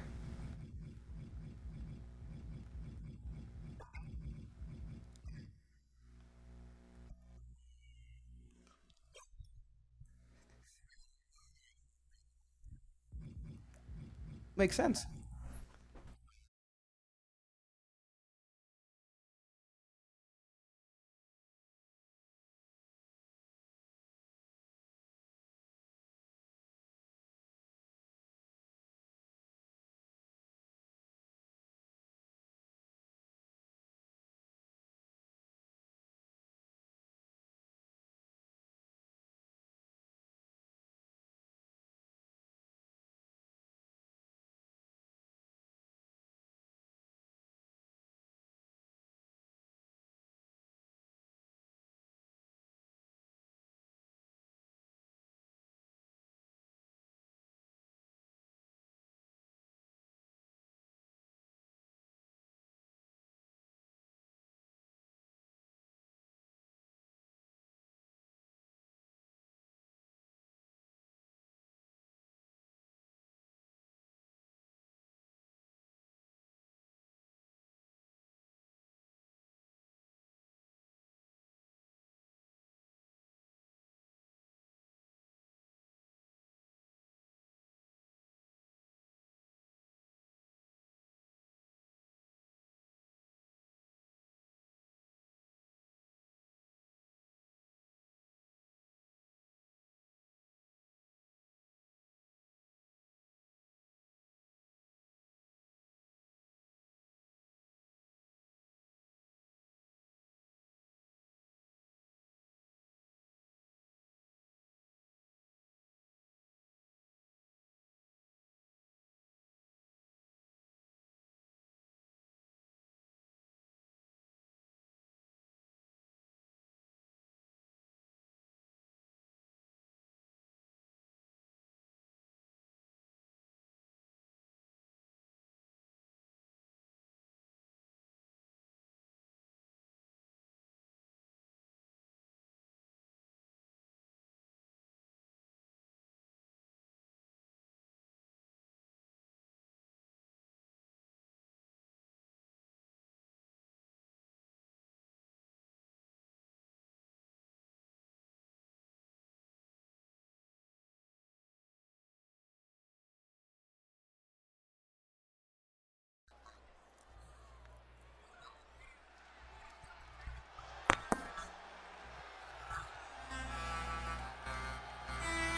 Makes sense.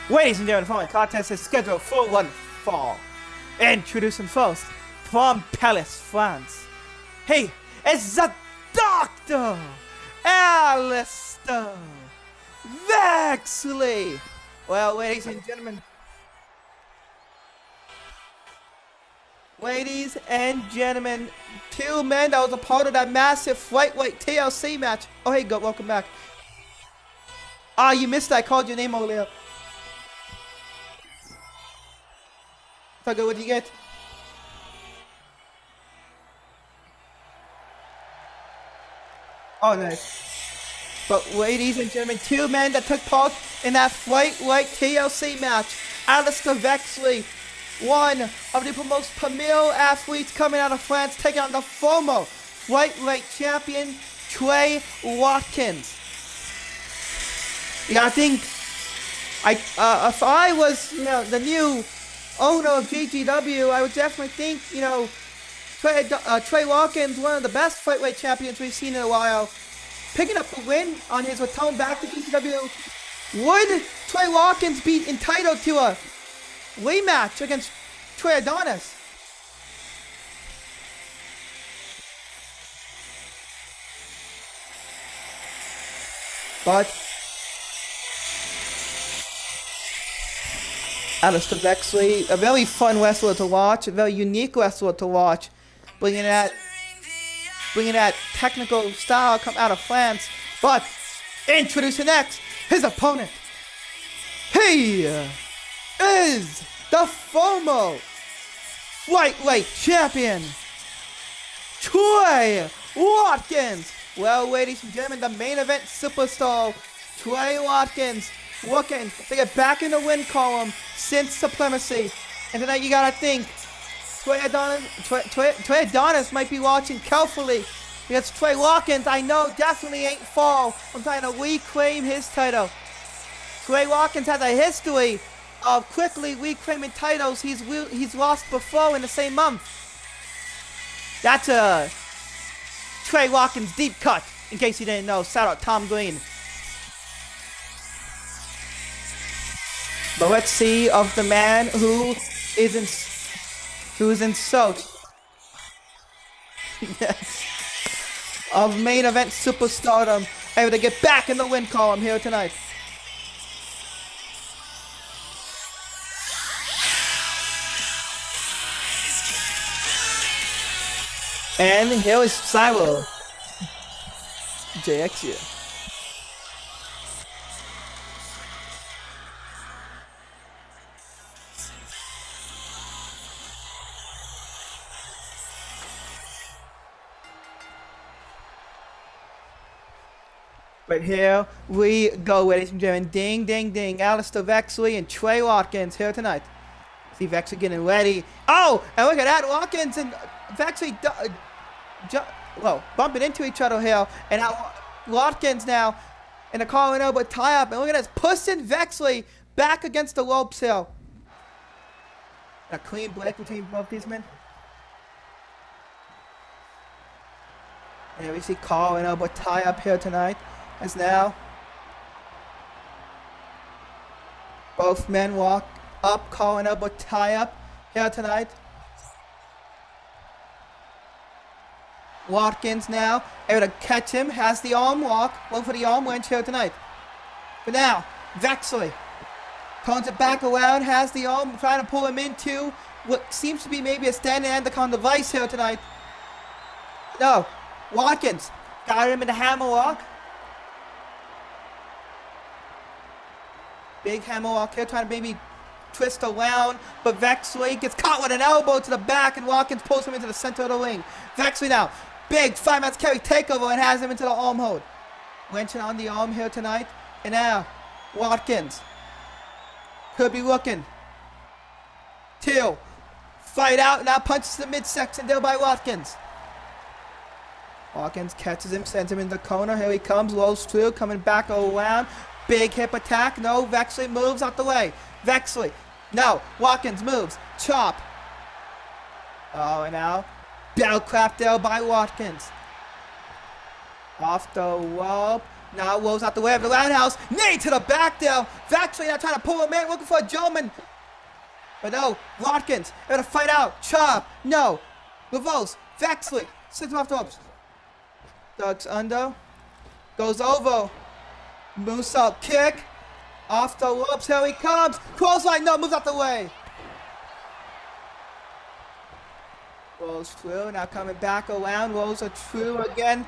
Ladies and gentlemen, the following contest is scheduled for one fall. Introducing first, from Paris, France. Hey, it's the Doctor Alistair Vexley. Well, ladies and gentlemen, two men that was a part of that massive flyweight TLC match. Oh, hey, go, welcome back. Ah, you missed that. I called your name earlier. Tugger, what do you get? Oh, nice. But ladies and gentlemen, two men that took part in that flyweight TLC match. Alistair Vexley, one of the most premier athletes coming out of France, taking on the former flyweight champion, Trey Watkins. Yeah, I think if I was, the new owner of GGW, I would definitely think, Trey Watkins, one of the best flyweight champions we've seen in a while, picking up the win on his return back to GGW. Would Trey Watkins be entitled to a rematch against Trey Adonis? But Alistair Vexley, a very fun wrestler to watch, a very unique wrestler to watch, bringing that technical style come out of France. But introducing next, his opponent. He is the former flyweight champion, Trey Watkins. Well, ladies and gentlemen, the main event superstar, Trey Watkins, looking to get back in the win column since supremacy. And tonight you gotta think, Trey Adonis might be watching carefully because Trey Watkins, I know, definitely ain't fall from trying to reclaim his title. Trey Watkins has a history of quickly reclaiming titles he's lost before in the same month. That's a Trey Watkins deep cut, in case you didn't know. Shout out Tom Green. But let's see of the man who is in search of main event superstardom, able to get back in the win column here tonight. And here is Cyber JX here. But here we go, ladies and gentlemen. Ding, ding, ding. Alistair Vexley and Trey Watkins here tonight. See Vexley getting ready. Oh, and look at that. Watkins and Vexley bumping into each other here. And now Watkins now in a calling elbow tie up. And look at this. Pushing Vexley back against the ropes here. A clean break between both these men. And we see calling elbow tie up here tonight. As now both men walk up, calling elbow tie up here tonight. Watkins now able to catch him, has the arm walk, going for the arm wrench here tonight. But now Vexley turns it back around, has the arm, trying to pull him into what seems to be maybe a standing anaconda device here tonight. No, Watkins got him in the hammerlock. Big hammerlock here, trying to maybe twist around, but Vexley gets caught with an elbow to the back, and Watkins pulls him into the center of the ring. Vexley now, big 5-man carry takeover, and has him into the arm hold. Wrenching on the arm here tonight, and now Watkins could be looking to fight out. Now punches the midsection there by Watkins. Watkins catches him, sends him in the corner. Here he comes, rolls through, coming back around. Big hip attack. No, Vexley moves out the way. Vexley. No, Watkins moves. Chop. Oh, and now bell clap there by Watkins. Off the rope. Now rolls out the way of the roundhouse. Knee to the back there. Vexley now trying to pull him in, looking for a German. But no, Watkins able to fight out. Chop. No. Reverse. Vexley sits him off the ropes. Ducks under. Goes over. Moose up, kick, off the ropes, here he comes, clothesline, no, moves out the way. Rolls through, now coming back around, rolls are through again.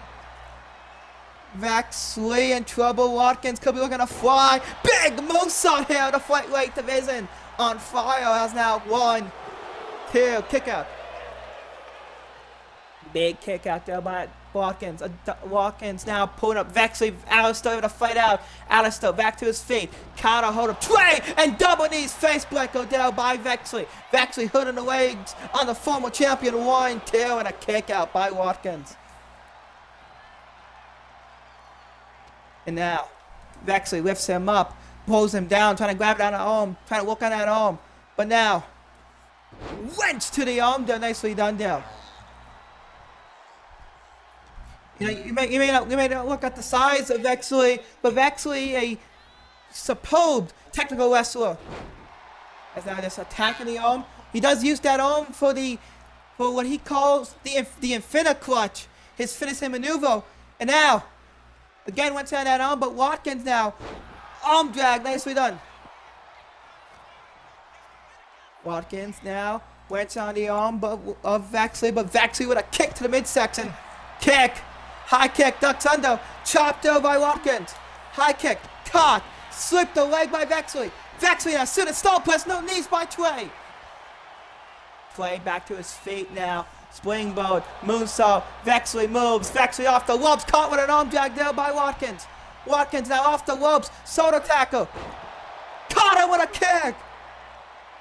Vexley in trouble, Watkins could be looking to fly. Big moonsault here, the flyweight division on fire, has now 1, 2, kick out. Big kick out there by Watkins. Watkins now pulling up Vexley. Alistair able to fight out. Alistair back to his feet. Counter hold up. Trey and double knees. Face breaker down by Vexley. Vexley hooding the legs on the former champion. 1, 2, and a kick out by Watkins. And now Vexley lifts him up, pulls him down, trying to grab it on the arm, trying to work on that arm. But now wrench to the arm. There, nicely done there. You know, you may not look at the size of Vexley, but Vexley, a superb technical wrestler. As now just attacking the arm. He does use that arm for what he calls the Infinite Clutch, his finishing maneuver. And now, again went down that arm, but Watkins now, arm drag, nicely done. Watkins now went on the arm of Vexley, but Vexley with a kick to the midsection. Kick. High kick, ducks under, chopped over by Watkins. High kick, caught, slipped the leg by Vexley. Vexley now, suited stall press, no knees by Trey. Trey back to his feet now. Springboard, moonsault, Vexley moves. Vexley off the ropes, caught with an arm drag there by Watkins. Watkins now off the ropes, soda tackle. what a kick!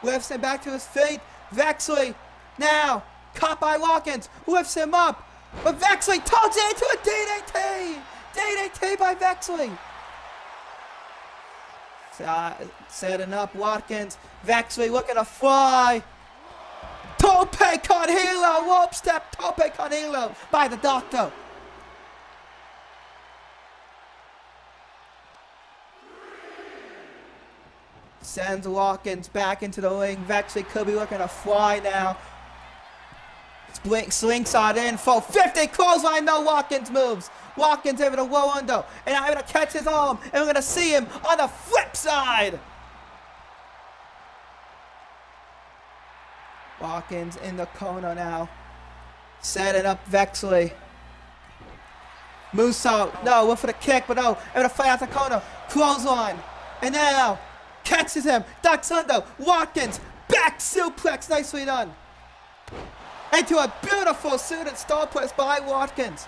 Lifts him back to his feet. Vexley now caught by Watkins. Lifts him up. But Vexley turns it into a DDT! DDT by Vexley. Setting up Watkins. Vexley looking to fly. Tope con hilo. Rope step. Tope con hilo by the doctor. Sends Watkins back into the ring. Vexley could be looking to fly now. Slingshot in, 450, clothesline, no Watkins moves. Watkins able to roll under, and I'm able to catch his arm, and we're going to see him on the flip side. Watkins in the corner now. Setting up Vexley. Musso, no, went for the kick, but no, able to fight out the corner. Clothesline, and now catches him, ducks under. Watkins, back suplex, nicely done. Into a beautiful suited star press by Watkins.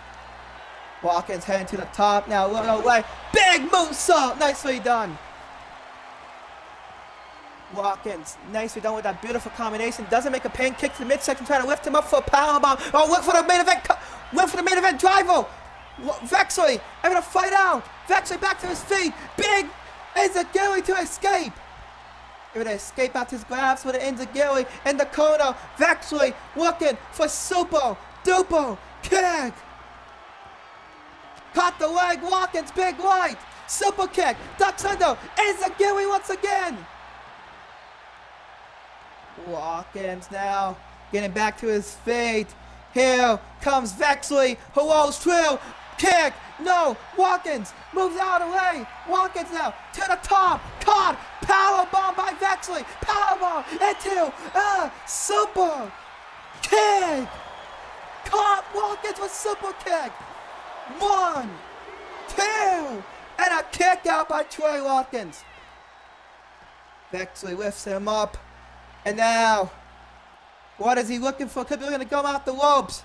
Watkins heading to the top now, running away. Big moonsault, nicely done. Watkins, nicely done with that beautiful combination. Doesn't make a pin, kick to the midsection, trying to lift him up for a powerbomb. Oh, went for the main event driver. Vexley, able to fight out. Vexley back to his feet. Big Enziguri to escape. Able to escape out his grabs with an Enziguri in the corner. Vexley looking for super duper kick. Caught the leg, Watkins, big right. Super kick, ducks under. Enziguri once again. Watkins now getting back to his feet. Here comes Vexley, who rolls through. Kick, no, Watkins moves out of the way. Watkins now to the top, caught, powerbomb by Vexley, powerbomb into a super kick. Caught Watkins with super kick. 1, 2, and a kick out by Trey Watkins. Vexley lifts him up, and now, what is he looking for? Could be looking to go out the ropes.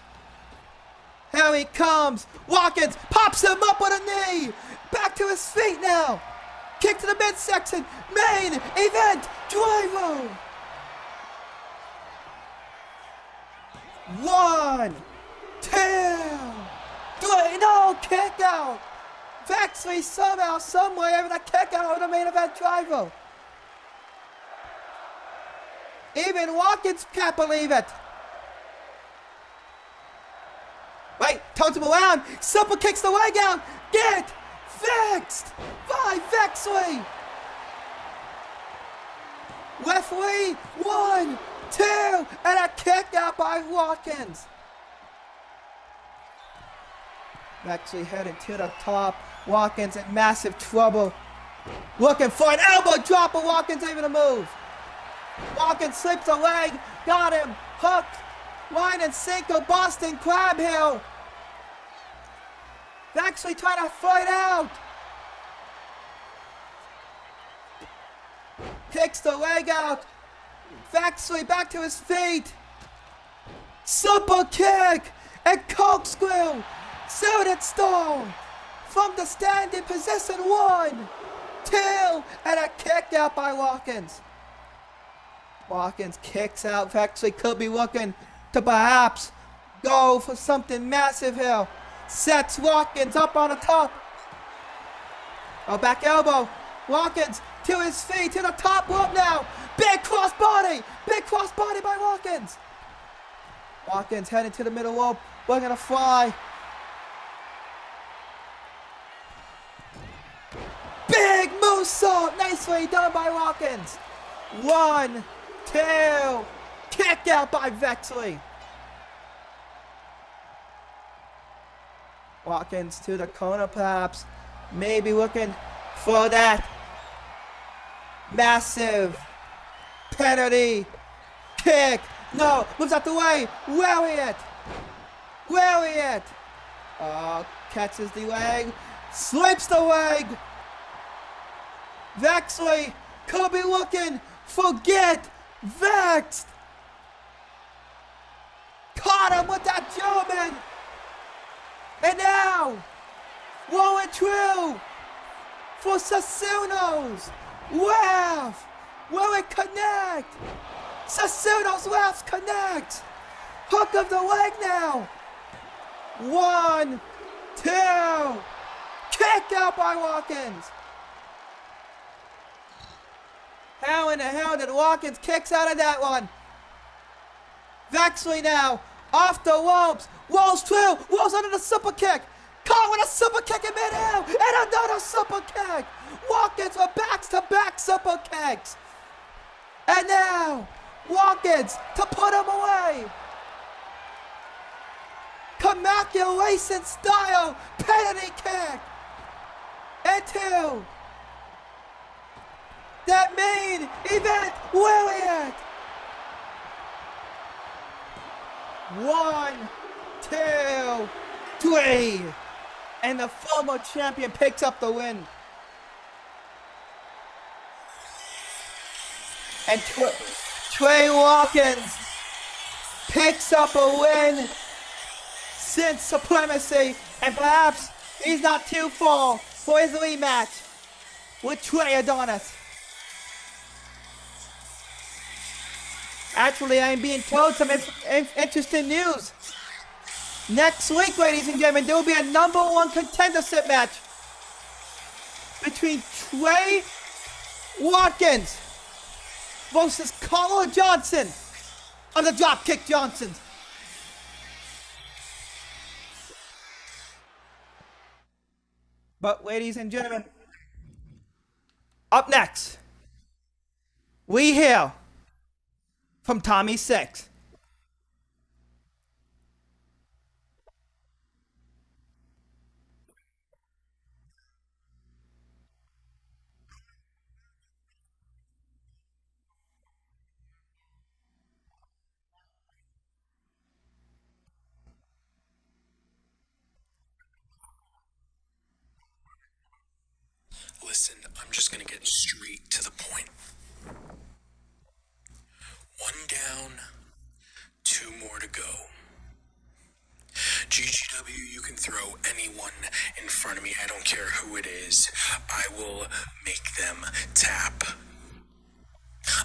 Here he comes. Watkins pops him up with a knee. Back to his feet now. Kick to the midsection. Main event driver. 1, 2, 3. No, kick out. Vexley somehow, someway able to kick out with the main event driver. Even Watkins can't believe it. Wait, turns him around. Super kicks the leg out. Get fixed by Vexley. Referee, 1, 2, and a kick out by Watkins. Vexley heading to the top. Watkins in massive trouble. Looking for an elbow drop, but Watkins able to move. Watkins slips a leg. Got him. Hooked. Line and sinker, Boston Crab Hill. Vexley trying to fight out. Kicks the leg out. Vexley back to his feet. Super kick and corkscrew. Suited stone from the standing position. 1, 2, and a kick out by Watkins. Watkins kicks out. Vexley could be looking to perhaps go for something massive here. Sets Watkins up on the top. Oh, back elbow. Watkins to his feet, to the top rope now. Big crossbody. Big crossbody by Watkins. Watkins heading to the middle rope. We're going to fly. Big moonsault. Nicely done by Watkins. 1, 2. Kick out by Vexley. Watkins to the corner perhaps. Maybe looking for that massive penalty kick. No, moves out the way. Lariat. Lariat. Oh, catches the leg. Slips the leg. Vexley could be looking for get vexed. Caught him with that German. And now, rolling through for Sassuno's Laugh Will it connect? Sassuno's last connect. Hook of the leg now. 1, 2. Kick out by Watkins. How in the hell did Watkins kicks out of that one? Vexley now. Off the ropes. Walls through. Walls under the super kick. Caught with a super kick in midair. And another super kick. Watkins with backs-to-back super kicks. And now, Watkins to put him away. Commaculation style penalty kick. And 2. That main event Williams. 1, 2, 3. And the former champion picks up the win. And Trey Watkins picks up a win since Supremacy, and perhaps he's not too far for his rematch with Trey Adonis. Actually, I'm being told some interesting news. Next week, ladies and gentlemen, there will be a #1 contendership match between Trey Watkins versus Carl Johnson of the Dropkick Johnsons. But ladies and gentlemen, up next, we hear from Tommy 6. Listen, I'm just gonna get straight to the point. 1 down, 2 more to go. GGW, you can throw anyone in front of me. I don't care who it is. I will make them tap.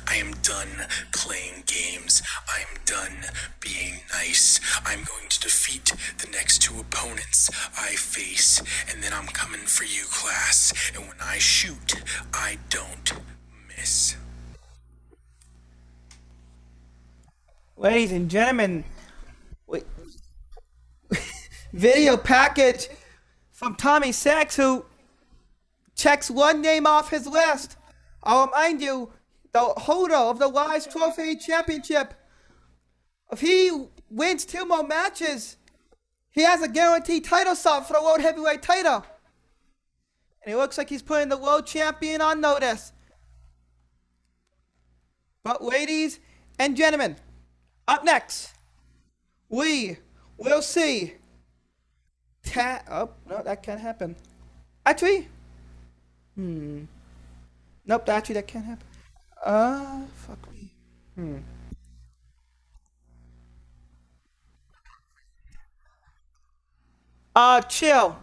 I am done playing games. I'm done being nice. I'm going to defeat the next 2 opponents I face, and then I'm coming for you, class. And when I shoot, I don't miss. Ladies and gentlemen, video package from Tommy Sachs, who checks one name off his list. I'll remind you, the holder of the Wise Trophy Championship. If he wins 2 more matches, he has a guaranteed title shot for the World Heavyweight title. And it looks like he's putting the world champion on notice. But ladies and gentlemen, up next, we will see oh, no, that can't happen. Actually, nope, actually that can't happen. Fuck me. Chill.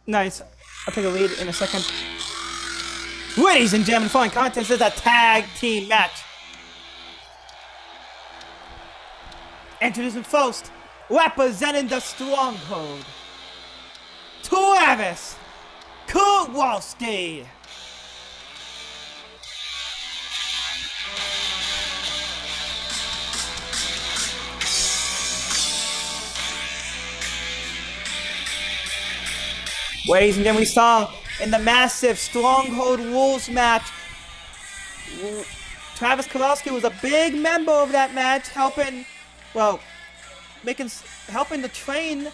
Nice. I'll take a lead in a second. Ladies and gentlemen, following contest is a tag team match. Introducing first, representing the Stronghold, Travis Kowalski. Ladies and gentlemen, we saw in the massive Stronghold Rules match, Travis Kowalski was a big member of that match, helping to train.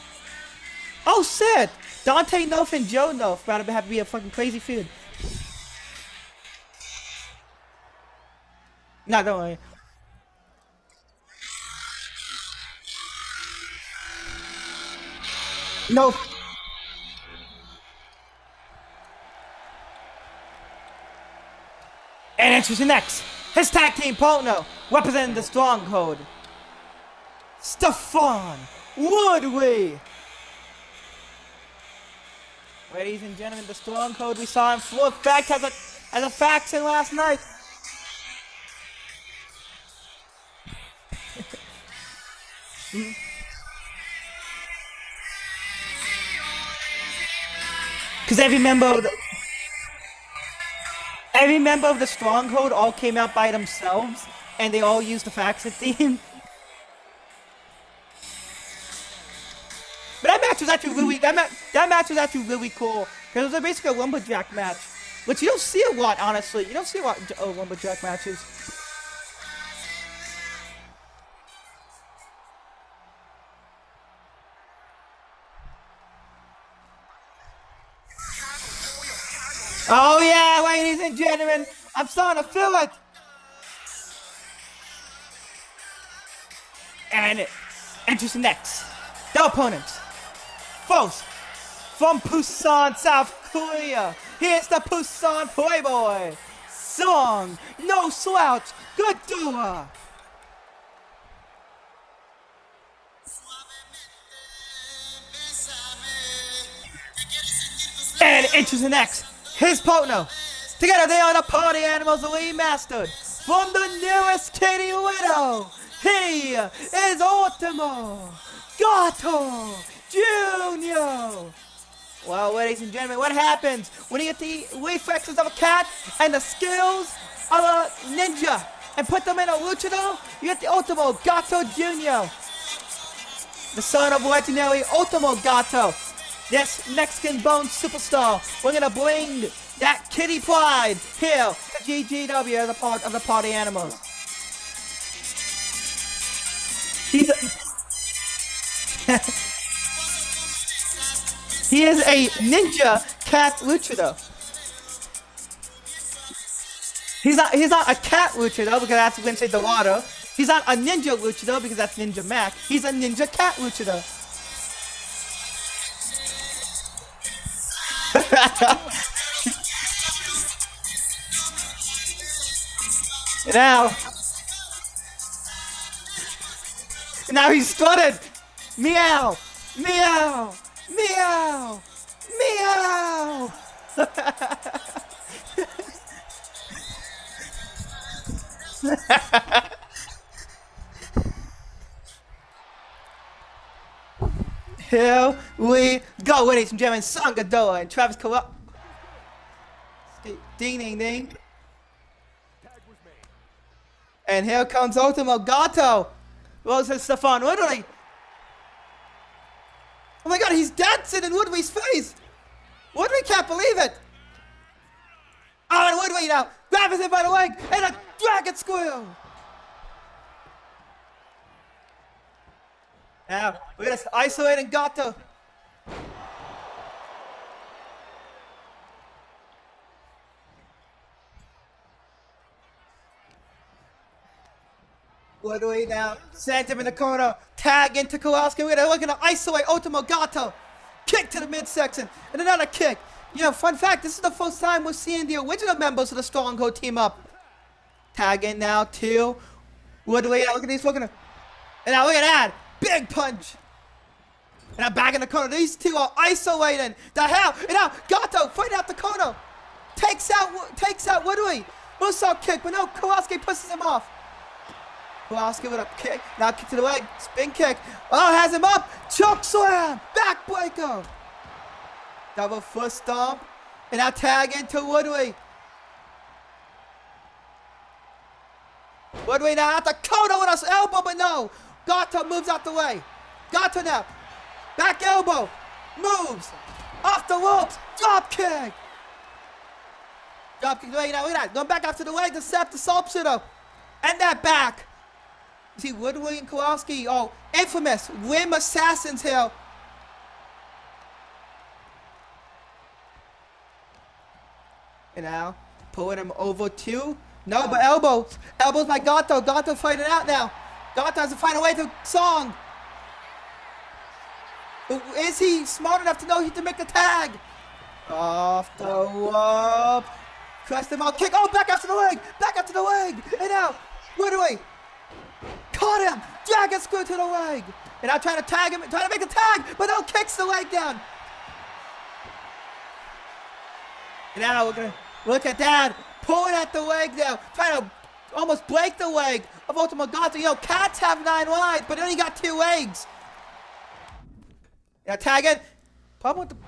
Oh shit! Dante Noth and Joe Noth about to have to be a fucking crazy feud. No, don't worry. No. And introducing next, his tag team partner, representing the Stronghold, Stefan Woodley. Ladies and gentlemen, the Stronghold we saw in full effect as a faction last night. Because every member of the Stronghold all came out by themselves, and they all used the faction theme. But that match was actually really cool, because it was basically a lumberjack match, which you don't see a lot, honestly. You don't see a lot of lumberjack matches. Oh yeah, ladies and gentlemen, I'm starting to feel it. And introducing next, the opponents. First, from Busan, South Korea, here's the Busan Playboy, Song No Slouch Gadua. And introducing next, his partner. Together they are the Party Animals Remastered. From the nearest Kitty Widow, he is Ultimo Gato Jr. Well, ladies and gentlemen, what happens when you get the reflexes of a cat and the skills of a ninja and put them in a luchador? You get the Ultimo Gato Jr., the son of legendary Ultimo Gato. This Mexican bone superstar. We're gonna bring that kitty pride here to GGW as a part of the Party Animals. He is a ninja cat luchador. He's not a cat luchador because that's Lindsay Dorado. He's not a ninja luchador because that's Ninja Mac. He's a ninja cat luchador. Now he's strutted. Meow, meow, meow, meow. Here we go, ladies and gentlemen. Sangadoa and Travis Kowalski. Ding, ding, ding. And here comes Ultimo Gato. Well, says Stefan Woodley. Oh my god, he's dancing in Woodley's face. Woodley can't believe it. Oh, and Woodley now grabs him by the leg and a dragon squeal. Now, we're gonna isolate Gato. Woodley now sent him in the corner, tag into Kowalski. We're gonna isolate Ultimo Gato. Kick to the midsection, and another kick. You know, fun fact, this is the first time we're seeing the original members of the Stronghold team up. Tag in now, to Woodley. Look at these, and now look at that. Big punch. And I'm back in the corner. These two are isolating. The hell? And now Gato fighting out the corner. Takes out Woodley. Moonsault kick, but no, Kowalski pushes him off. Kowalski with a kick. Now kick to the leg. Spin kick. Oh, has him up. Choke slam. Backbreaker. Double foot stomp. And now tag into Woodley. Woodley now at the corner with his elbow, but no. Gato moves out the way. Gato now. Back elbow. Moves. Off the ropes. Drop kick. Drop kick. Look at that. Going back after the leg to set the sharpshooter. And that back. You see Woodley and Kowalski. Oh, infamous limb assassins here. And now pulling him over to. No, but elbows. Elbows by Gato. Gato fighting out now. Gato has to find a way to Song. Is he smart enough to know he can make the tag? Off the rope. Crest him out. Kick. Oh, back after the leg. Back after the leg. And now, Woodley. Caught him. Dragon screw to the leg. And now trying to tag him. Trying to make the tag. But no, kicks the leg down. And now we're going to look at that. Pulling at the leg now. Trying to almost break the leg of Ultimo Gato. You know, cats have 9 lives, but they only got 2 legs. Now tag it. Problem with the...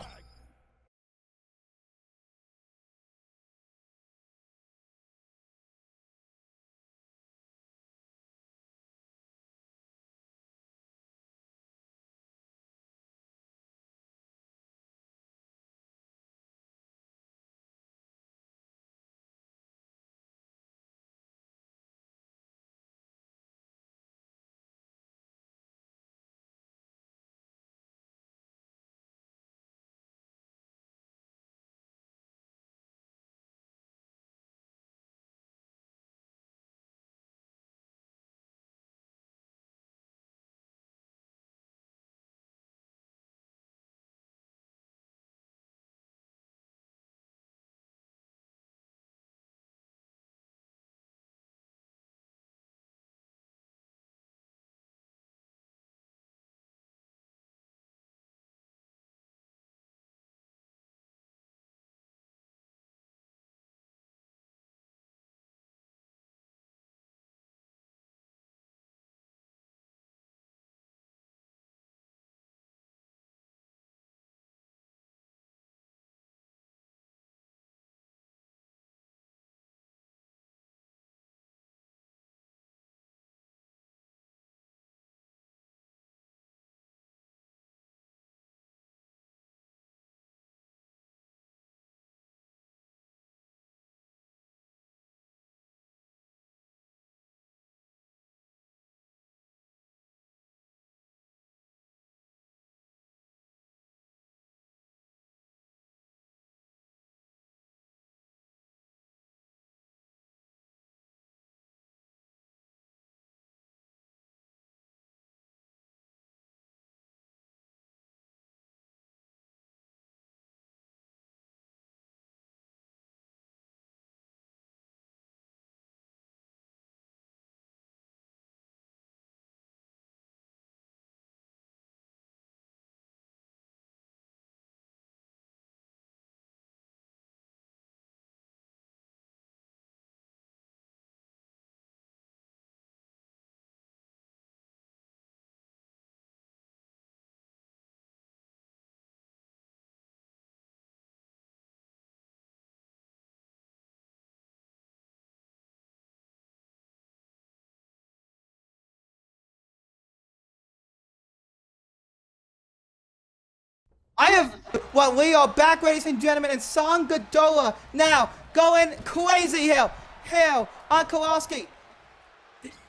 We are back, ladies and gentlemen, and Song Godola now going crazy here. Hell on Kowalski.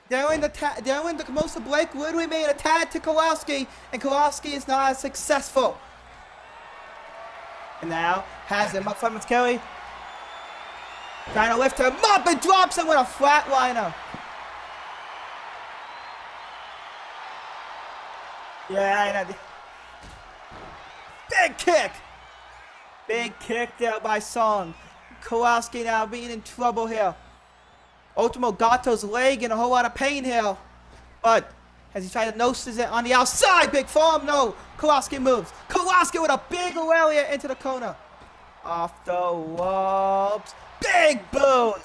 They're in the most of Blake Woodley made a tag to Kowalski, and Kowalski is not as successful. And now has him up front with Kelly. Trying to lift him up and drops him with a flatliner. Yeah, I know. Big kick! Big kick there by Song. Kowalski now being in trouble here. Ultimo Gato's leg in a whole lot of pain here. But as he tries to notices it on the outside. Big form, no. Kowalski moves. Kowalski with a big lariat into the corner. Off the ropes. Big boot.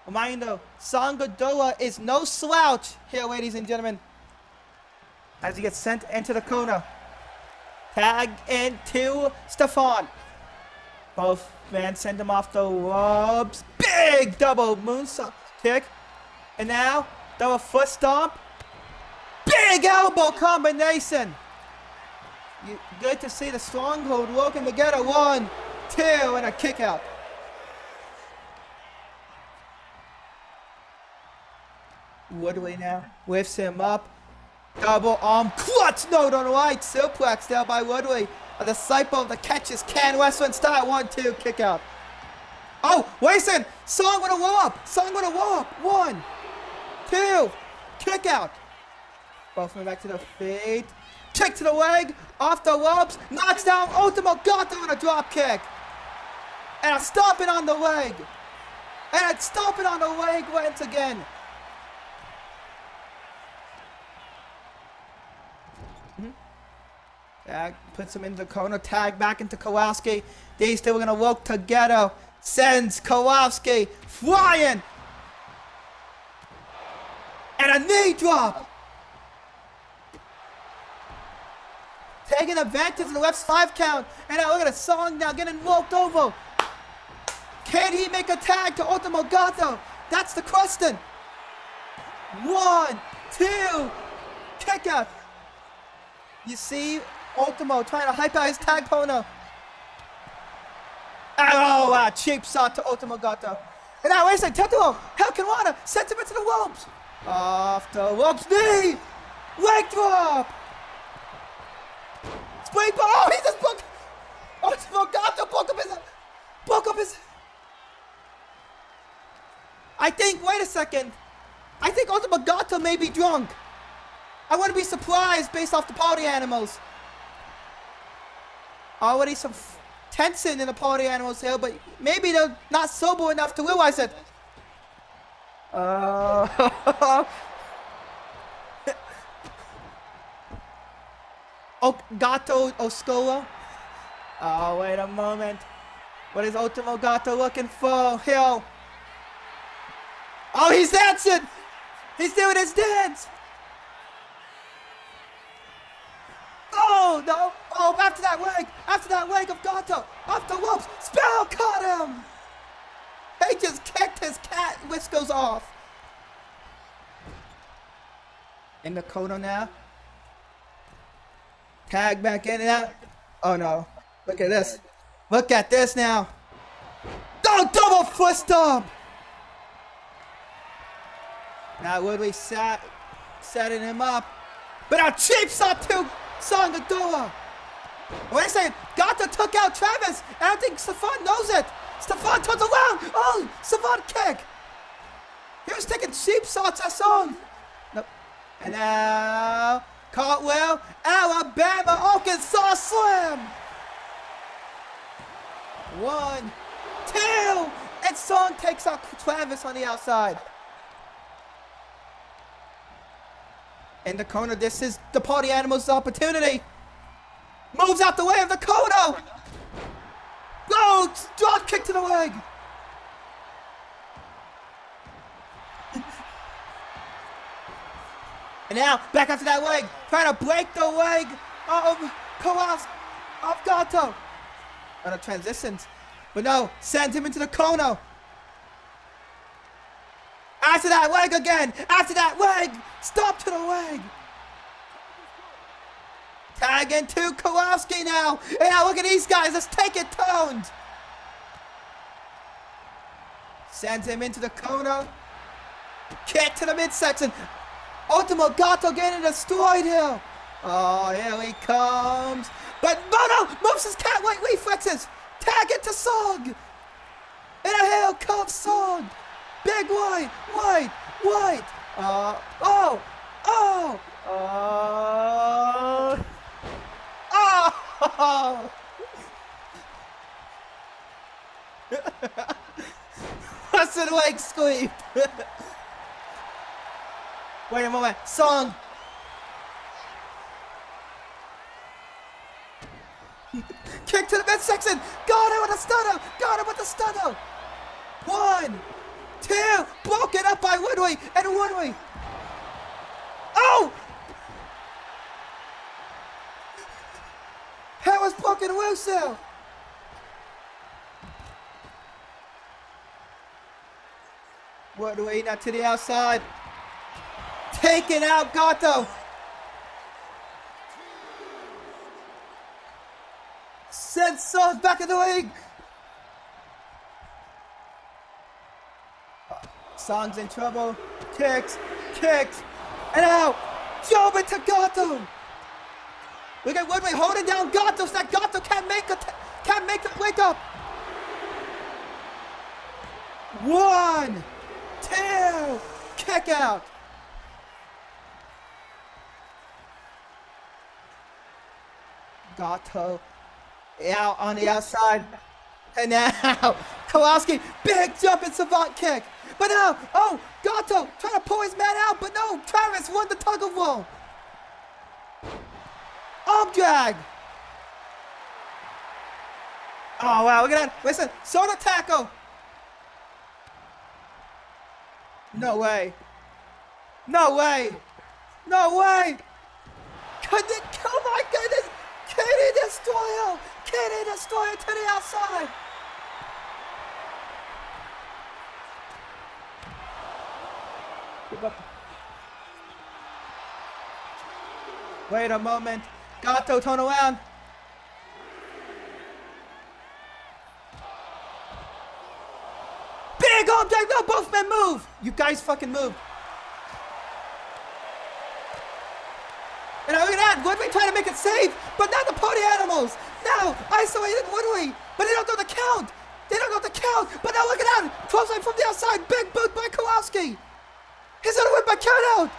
Remind though, Sangadoa is no slouch here, ladies and gentlemen. As he gets sent into the corner. Tag into Stefan. Both men send him off the ropes. Big double moonsault kick. And now, double foot stomp. Big elbow combination. Good to see the stronghold working together. 1, 2, and a kick out. Woodley now lifts him up. Double arm clutch note on the right. Suplex there by Woodley. A disciple of the catches Can Western style. 1, 2, kick out. Oh, wait a second. Song with a warp. Song with a warp. 1, 2, kick out. Both men back to the feet. Kick to the leg. Off the ropes. Knocks down Ultimo Gato on a drop kick. And a stomping on the leg. And a stomping on the leg once again. Tag puts him into the corner. Tag back into Kowalski. These two are going to work together. Sends Kowalski flying. And a knee drop. Taking advantage of the left 5 count. And now look at the Song now getting walked over. Can he make a tag to Ultimo Gato? That's the question. 1, 2, kick out. You see Ultimo trying to hype out his tag corner. Oh, cheap shot to Ultimo Gato. And now, wait a second, Tetsuo, Hurricanrana sends him into the ropes. Off the ropes, knee, leg drop. Spring ball, oh, he just broke. Ultimo Gato broke up his. I think, wait a second. I think Ultimo Gato may be drunk. I wouldn't be surprised based off the party animals. Already some tension in the party animals here, but maybe they're not sober enough to realize it. Gato Oscola. Oh, wait a moment. What is Ultimo Gato looking for? Here. Oh, he's dancing! He's doing his dance! Oh, no! Oh, after that leg of Gato! Off the ropes! Spell caught him! He just kicked his cat whiskers off! In the corner now. Tag back in and out. Oh, no. Look at this. Look at this now. Oh, double foot stomp! Now Woodley setting him up. But a cheap shot to Sangadoa. Wait a second. Gato took out Travis. And I think Stefan knows it. Stefan turns around. Oh, Stefan kick. He was taking cheap shots at Song. Nope. And now Cartwheel. Alabama Arkansas Slam. 1, 2. And Song takes out Travis on the outside. In the corner, this is the party animal's opportunity. Moves out the way of the corner. Oh, drop kick to the leg. And now, back after that leg, trying to break the leg of Kowalski, of Gato. On the transitions. But no, sends him into the corner. After that leg again. After that leg. Stop to the leg. Tag into Kowalski now. And now look at these guys. Let's take it toned. Sends him into the corner. Kick to the midsection. Ultimo Gato getting destroyed here. Oh, here he comes. But Mono moves his cat like reflexes. Tag it to Song. And here comes Song. Big white. Oh. What's the leg sweep? Wait a moment. Song. Kick to the midsection. Got it with a stunner. Got it with a stunner. 1, 2. Broken up by Woodway. And Woodway. Oh! That was broken loose now. Woodway now to the outside. Taking out Gato. Sends Song back in the ring. Song's in trouble. Kicks, and out. Jump into Gato. We got Woodway holding down Gato so that Gato can't make a wake up. 1, 2, kick out. Gato out on the outside. And now, Kowalski, big jumping savant kick. But now, oh, Gato trying to pull his man out, but no, Travis won the tug of war. Arm drag. Oh, wow, look at that. Listen, soda tackle. No way. No way. No way. Oh my goodness. Kitty Destroyer. Kitty Destroyer to the outside. Wait a moment. Gato, turn around. Big object. No, both men move. You guys fucking move. And look at that. Woodway trying to make it safe, but not the party animals. Now, isolated Woodway, but they don't know the count. But now look at that. Clothesline from the outside. Big boot by Kowalski. He's gonna win by count out.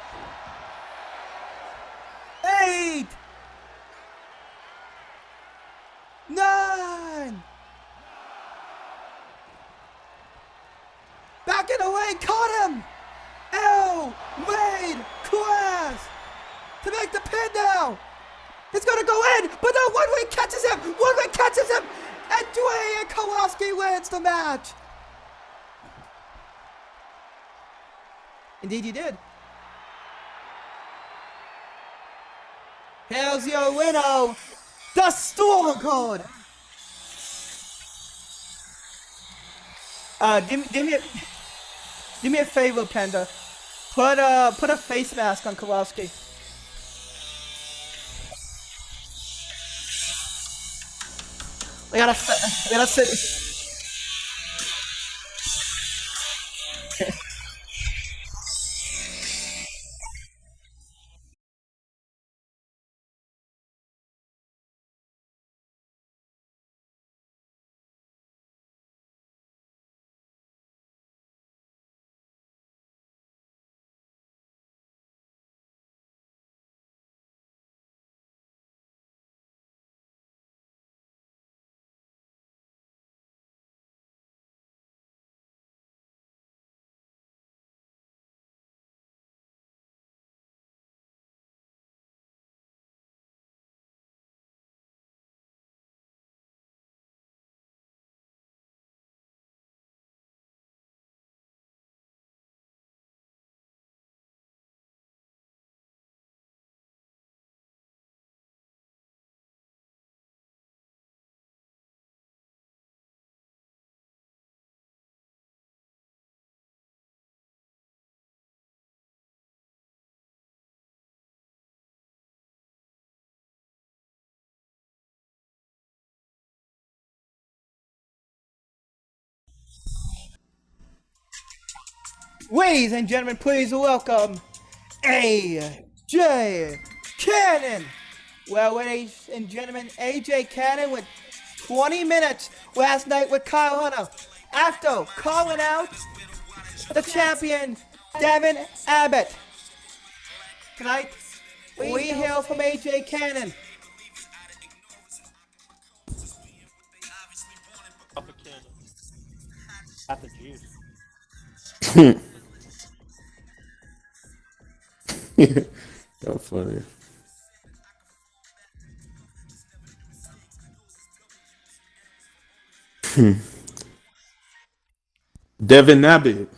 8, 9. Back in the way, caught him. Wade class to make the pin now. It's gonna go in, but no, Woodway catches him. And Dwayne and Kowalski wins the match. Indeed, you did. Here's your winner, the Storm Code. Do me a favor, Panda. Put a face mask on Kowalski. We gotta sit. Ladies and gentlemen, please welcome AJ Cannon. Well, ladies and gentlemen, AJ Cannon with 20 minutes last night with Kyle Hunter after calling out the champion, Devin Abbott. Tonight, we hear from AJ Cannon. Got the juice. That's funny. Devin Abbott.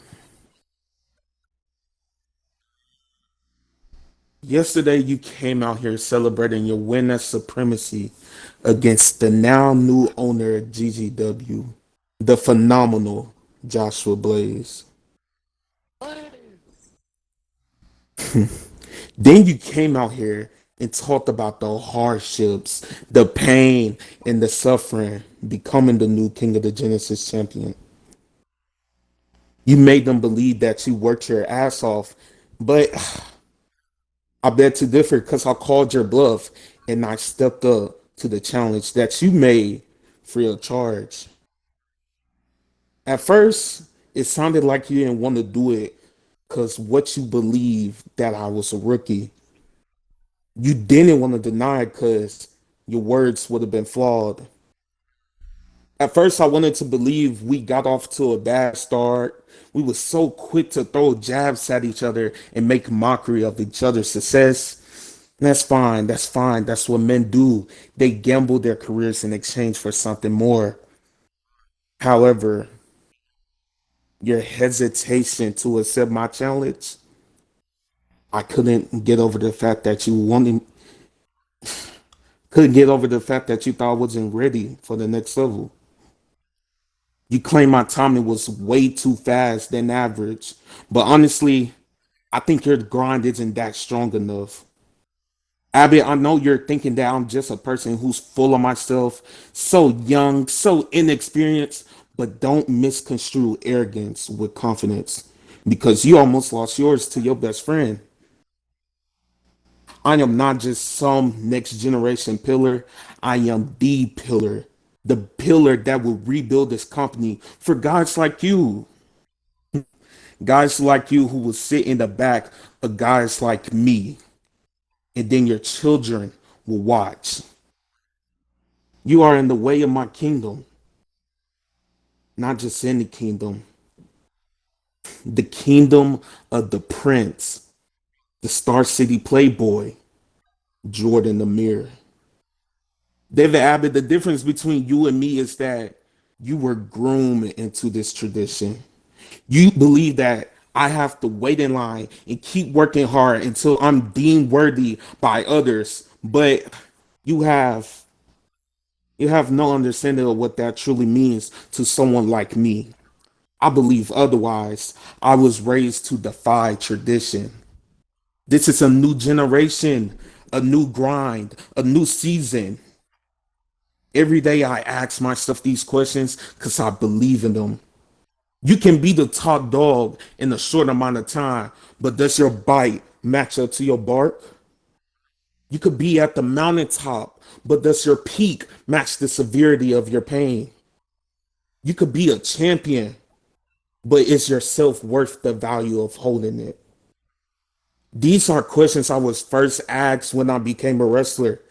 Yesterday, you came out here celebrating your win at supremacy against the now new owner of GGW, the phenomenal Joshua Blaze. Then you came out here and talked about the hardships, the pain, and the suffering becoming the new King of the Genesis champion. You made them believe that you worked your ass off, but I bet to differ because I called your bluff and I stepped up to the challenge that you made free of charge. At first, it sounded like you didn't want to do it because what you believe that I was a rookie. You didn't want to deny it because your words would have been flawed. At first, I wanted to believe we got off to a bad start. We were so quick to throw jabs at each other and make mockery of each other's success. That's fine. That's fine. That's what men do. They gamble their careers in exchange for something more. However, your hesitation to accept my challenge, I couldn't get over the fact that you thought I wasn't ready for the next level. You claim my timing was way too fast than average. But honestly, I think your grind isn't that strong enough. Abby, I know you're thinking that I'm just a person who's full of myself, so young, so inexperienced, but don't misconstrue arrogance with confidence because you almost lost yours to your best friend. I am not just some next generation pillar, I am the pillar. The pillar that will rebuild this company for guys like you. Guys like you who will sit in the back of guys like me. And then your children will watch. You are in the way of my kingdom, not just any kingdom, the kingdom of the prince, the Star City playboy, Jordan Amir. David Abbott, the difference between you and me is that you were groomed into this tradition. You believe that I have to wait in line and keep working hard until I'm deemed worthy by others, but you have you have no understanding of what that truly means to someone like me. I believe otherwise. I was raised to defy tradition. This is a new generation, a new grind, a new season. Every day I ask myself these questions because I believe in them. You can be the top dog in a short amount of time, but does your bite match up to your bark? You could be at the mountaintop, but does your peak match the severity of your pain? You could be a champion, but is your self worth the value of holding it? These are questions I was first asked when I became a wrestler,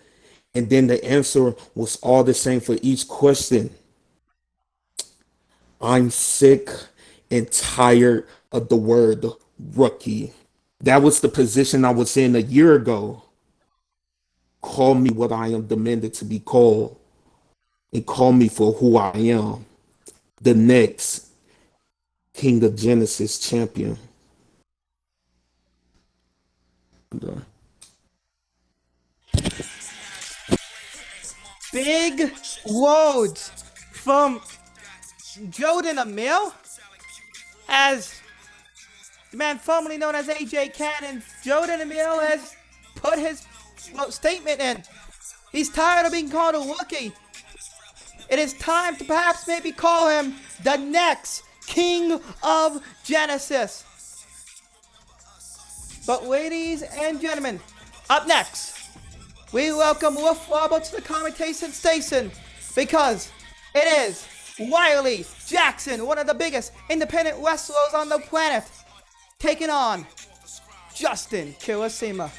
and then the answer was all the same for each question. I'm sick and tired of the word rookie. That was the position I was in a year ago. Call me what I am demanded to be called, and call me for who I am, the next King of Genesis champion. Big words from Jordan Amil as the man formerly known as AJ Cannon. Jordan Amil has put his statement in. He's tired of being called a rookie. It is time to perhaps maybe call him the next King of Genesis. But ladies and gentlemen, up next, we welcome Wolf Wobble to the commentation station because it is Wiley Jackson, one of the biggest independent wrestlers on the planet, taking on Justin Kirasima.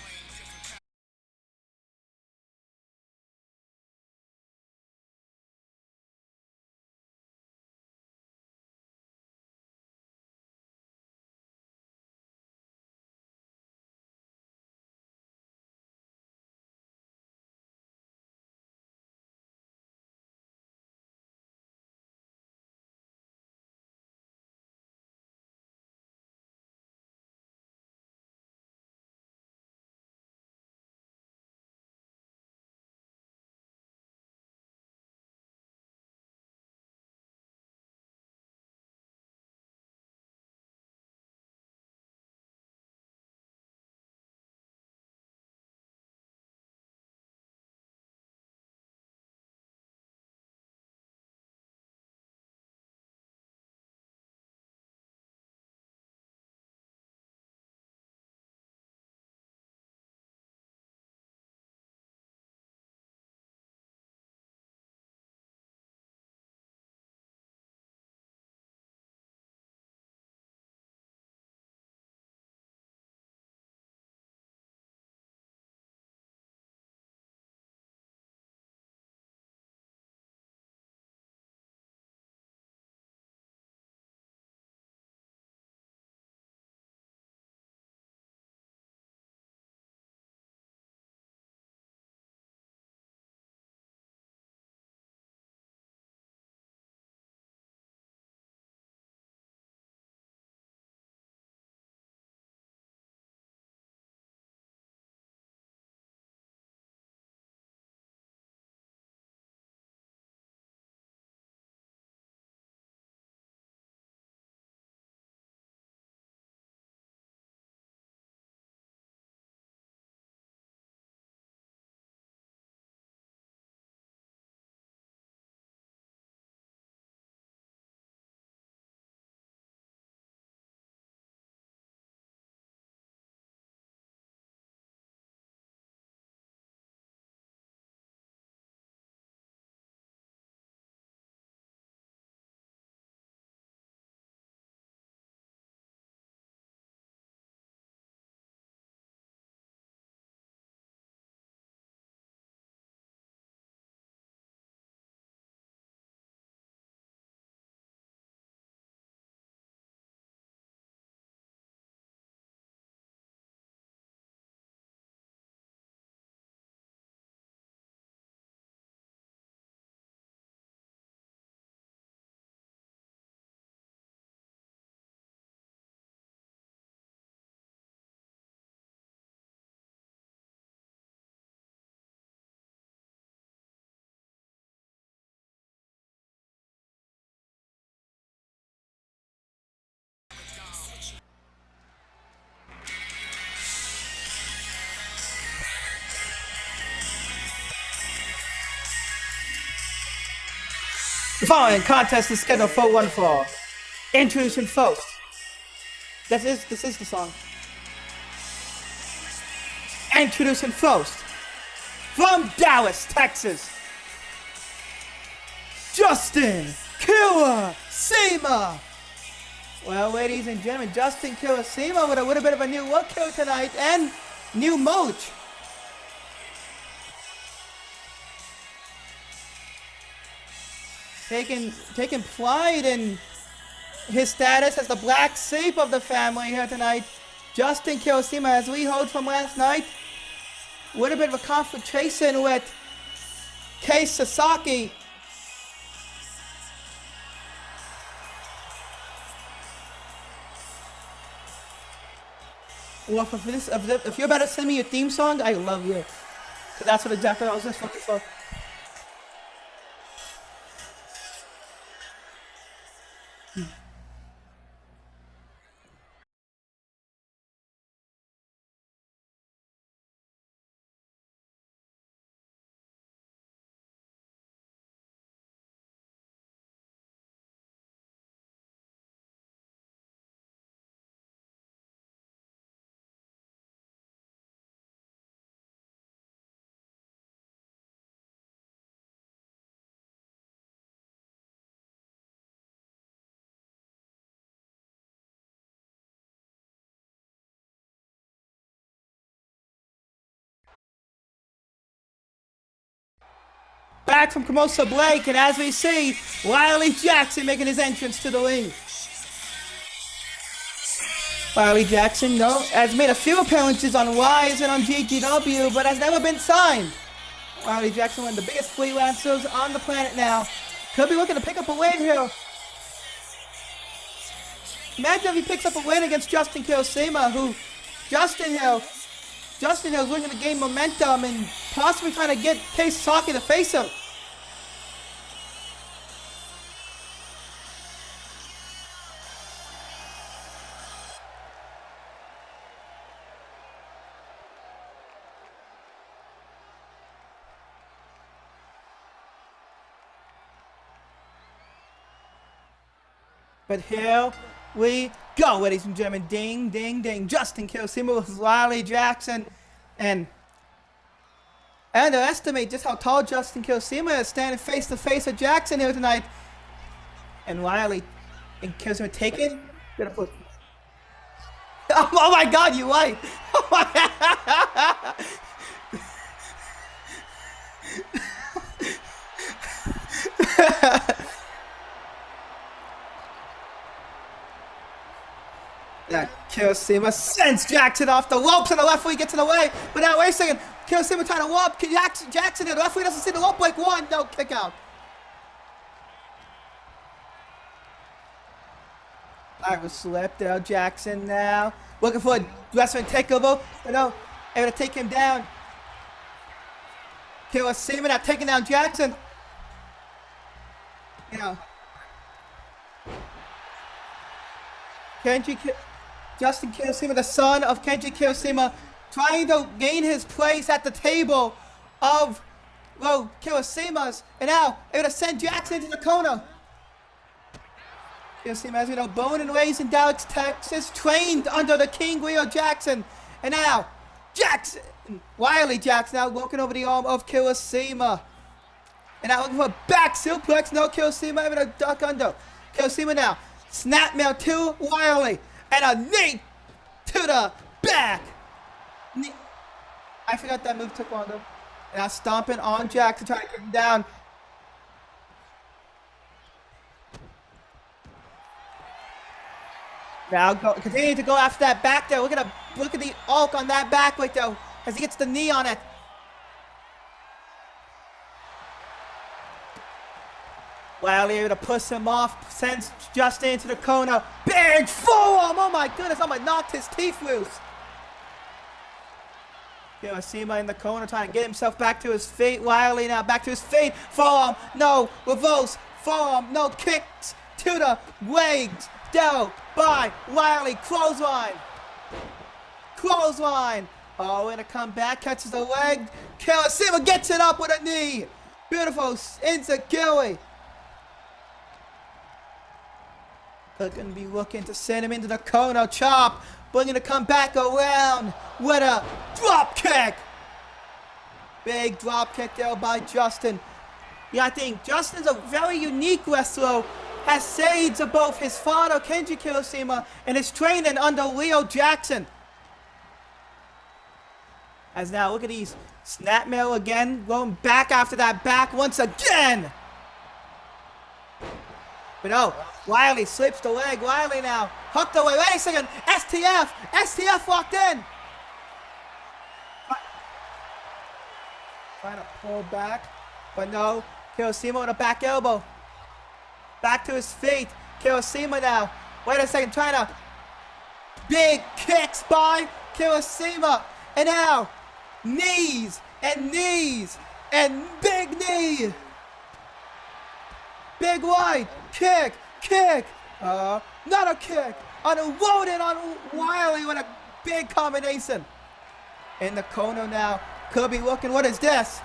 The following contest is scheduled for one fall. Introducing first. This is the song. Introducing first. From Dallas, Texas. Justin Killer Seema. Well, ladies and gentlemen, Justin Killer Seema with a little bit of a new look here tonight and new merch. Taking pride in his status as the black sheep of the family here tonight. Justin Killer Seema, as we heard from last night, with a bit of a confrontation with Case Sasaki. Well, if you're about to send me your theme song, I love you. Cause that's what exactly I was just looking for. Back from commercial break, and as we see, Wiley Jackson making his entrance to the ring. Wiley Jackson, has made a few appearances on Rise and on GGW, but has never been signed. Wiley Jackson, one of the biggest freelancers on the planet now. Could be looking to pick up a win here. Imagine if he picks up a win against Justin Killer Seema, who Justin Hill's looking to gain momentum and possibly trying to get Case Sasaki to face him. But here we go, ladies and gentlemen. Ding, ding, ding. Justin Killer Seema with Wiley Jackson. And I underestimate just how tall Justin Killer Seema is, standing face to face with Jackson here tonight. And Wiley and Killer Seema taken. Gonna put. Oh my God, you white. Oh my Yeah, Killer Seema sends Jackson off the ropes, and the referee gets in the way. But now, wait a second. Killer Seema trying to rope Jackson, and the referee doesn't see the rope like one. No, kick out. I was slipped out. Jackson now looking for a wrestling takeover. But no, able to take him down. Killer Seema now taking down Jackson. Justin Killer Seema, the son of Kenji Killer Seema, trying to gain his place at the table of Killer Seema's, and now able to send Jackson into the corner. Killer Seema, as we know, born and raised in Dallas, Texas, trained under the King Leo Jackson, and now Wiley Jackson now walking over the arm of Killer Seema, and now looking for a back suplex. No, Killer Seema able to duck under. Killer Seema now snap mail to Wiley. And a knee to the back. I forgot that move took longer. Now stomping on Jack to try to get him down. Now continue to go after that back there. Look at the arc on that back right there as he gets the knee on it. Wiley able to push him off, sends Justin into the corner. Big forearm! Oh my goodness, almost knocked his teeth loose. Killer Seema in the corner trying to get himself back to his feet. Wiley now back to his feet. Forearm, no. Reverse, forearm, no. Kicks to the legs. Down by Wiley. Clothesline. Oh, and a comeback, catches the leg. Killer Seema gets it up with a knee. Beautiful insecurity. They're going to be looking to send him into the Kono chop. But going to come back around with a drop kick. Big drop kick there by Justin. Yeah, I think Justin's a very unique wrestler. Has shades of both his father, Kenji Kirishima, and his training under Leo Jackson. As now, look at these. Snapmare again, going back after that back once again. But no, Wiley slips the leg. Wiley now hooked away. Wait a second. STF. STF walked in. Trying to pull back. But no. Kirishima with a back elbow. Back to his feet. Kirishima now. Wait a second. Trying to. Big kicks by Kirishima. And now. Knees. And knees. And big knee. Big wide. Kick. Kick. Not a kick. Unloaded on Wiley with a big combination. In the corner now. Could be looking. What is this?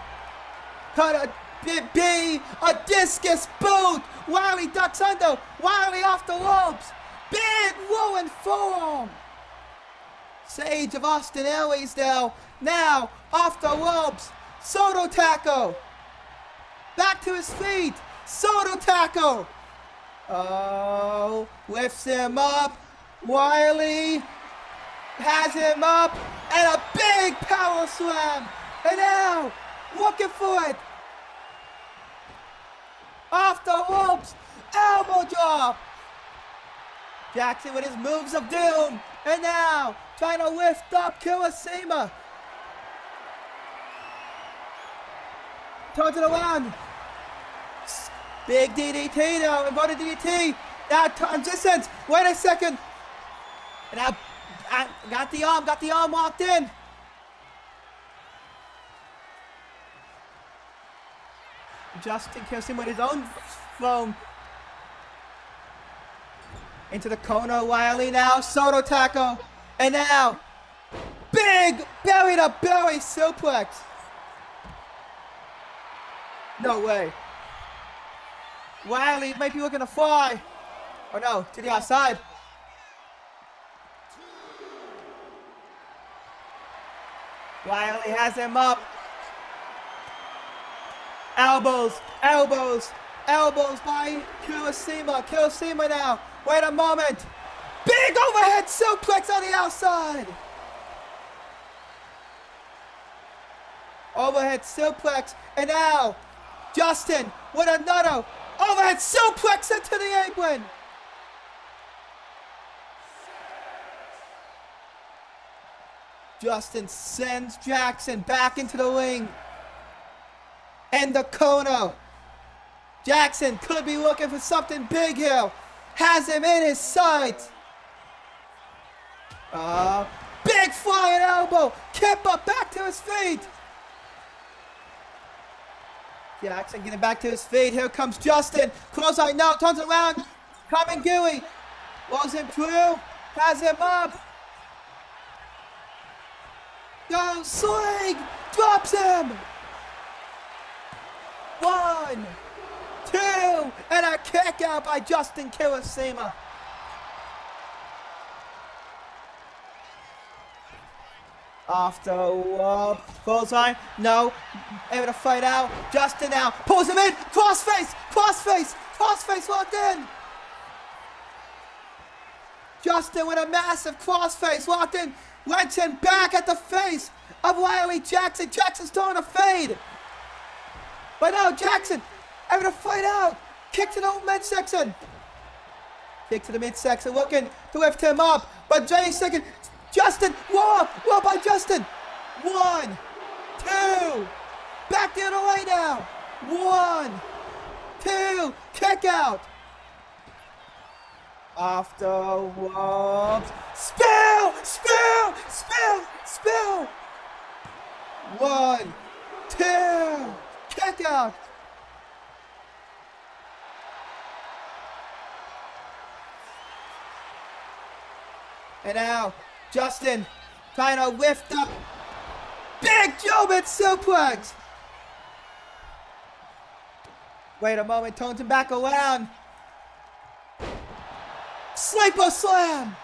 Could it be a discus boot? Wiley ducks under. Wiley off the ropes. Big rolling forearm. Sage of Austin Airways now. Now off the ropes. Soto tackle. Back to his feet. Soto tackle. Oh, lifts him up. Wiley has him up. And a big power slam. And now, looking for it. Off the ropes. Elbow drop. Jackson with his moves of doom. And now, trying to lift up Kirishima. Turns it around. Big DDT now, inverted DDT. Now transitions. Wait a second. And now, got the arm locked in. Justin Kirishima with his own phone. Into the corner, Wiley now, Soto tackle. And now, big belly to belly suplex. No way. Wiley might be looking to fly. Oh no, to the outside. Wiley has him up. Elbows, elbows, elbows by Kirishima. Kirishima now. Wait a moment. Big overhead suplex on the outside. Overhead suplex. And now, Justin with another overhead suplex into the apron. Justin sends Jackson back into the ring. And the corner. Jackson could be looking for something big here. Has him in his sights. Big flying elbow. Kippa back to his feet. Jackson getting back to his feet. Here comes Justin. Close eye now. Turns around. Coming Gooey. Rolls him through. Has him up. Go swing. Drops him. 1, 2, and a kick out by Justin Kirishima. Off the wall. Bullseye. No. Able to fight out. Justin now. Pulls him in. Crossface. Crossface. Crossface locked in. Justin with a massive crossface locked in. Wrenching back at the face of Wiley Jackson. Jackson's throwing a fade. But now Jackson able to fight out. Kick to the midsection. Kick to the midsection. Looking to lift him up. But Jay second. Justin. Whoa by Justin. 1, 2. Back the other way now. 1, 2. Kick out. Off the ropes. Spill. 1, 2. Kick out. And now, Justin trying to lift up. Big Jobin suplex. Wait a moment, turns him back around. Sleeper slam!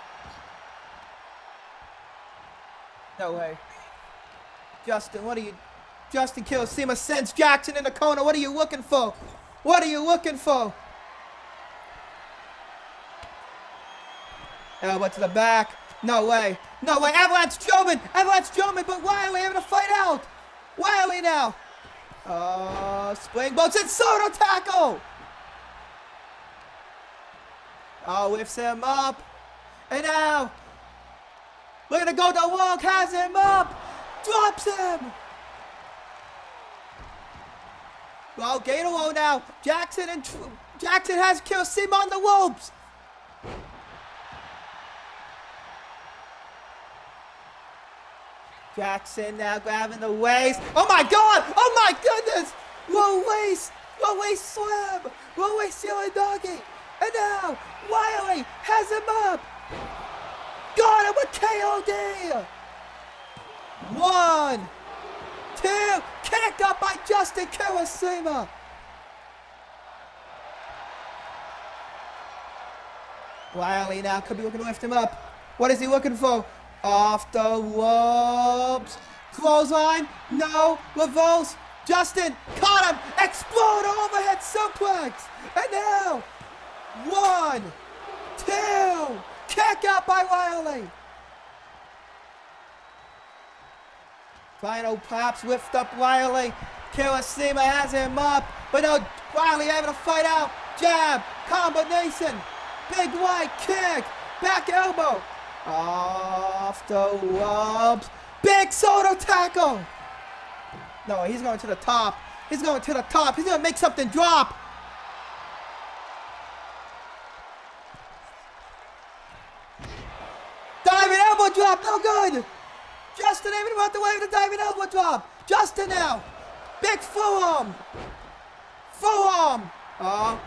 No way. Justin, what are you... Justin Kirosima sends Jackson in the corner. What are you looking for? What are you looking for? Elbow to the back. No way. No way. Avalanche German. Avalanche German. But why are we able to fight out? Why are we now? Springboards and Soto tackle. Oh, lifts him up. And now, we're going to go to Wong. Has him up. Drops him. Well, Gator low now. Jackson has Kirosima on the ropes. Jackson now grabbing the waist. Oh my God! Oh my goodness! Low waist slam. Low waist ceiling doggy. And now Wiley has him up. Got him with KOD. 1, 2, kicked up by Justin Kirosima. Wiley now could be looking to lift him up. What is he looking for? Off the ropes. Clothesline. No. Reverse. Justin caught him. Explode overhead suplex. And now 1, 2. Kick out by Wiley. Final pops. Lift up Wiley. Kirosima has him up. But no. Wiley able to fight out. Jab. Combination. Big white kick. Back elbow. Off the ropes. Big Soto tackle. No, he's going to the top. He's going to the top. He's going to make something drop. Diving elbow drop. No good. Justin even about the way of the diving elbow drop. Justin now. Big forearm. Forearm.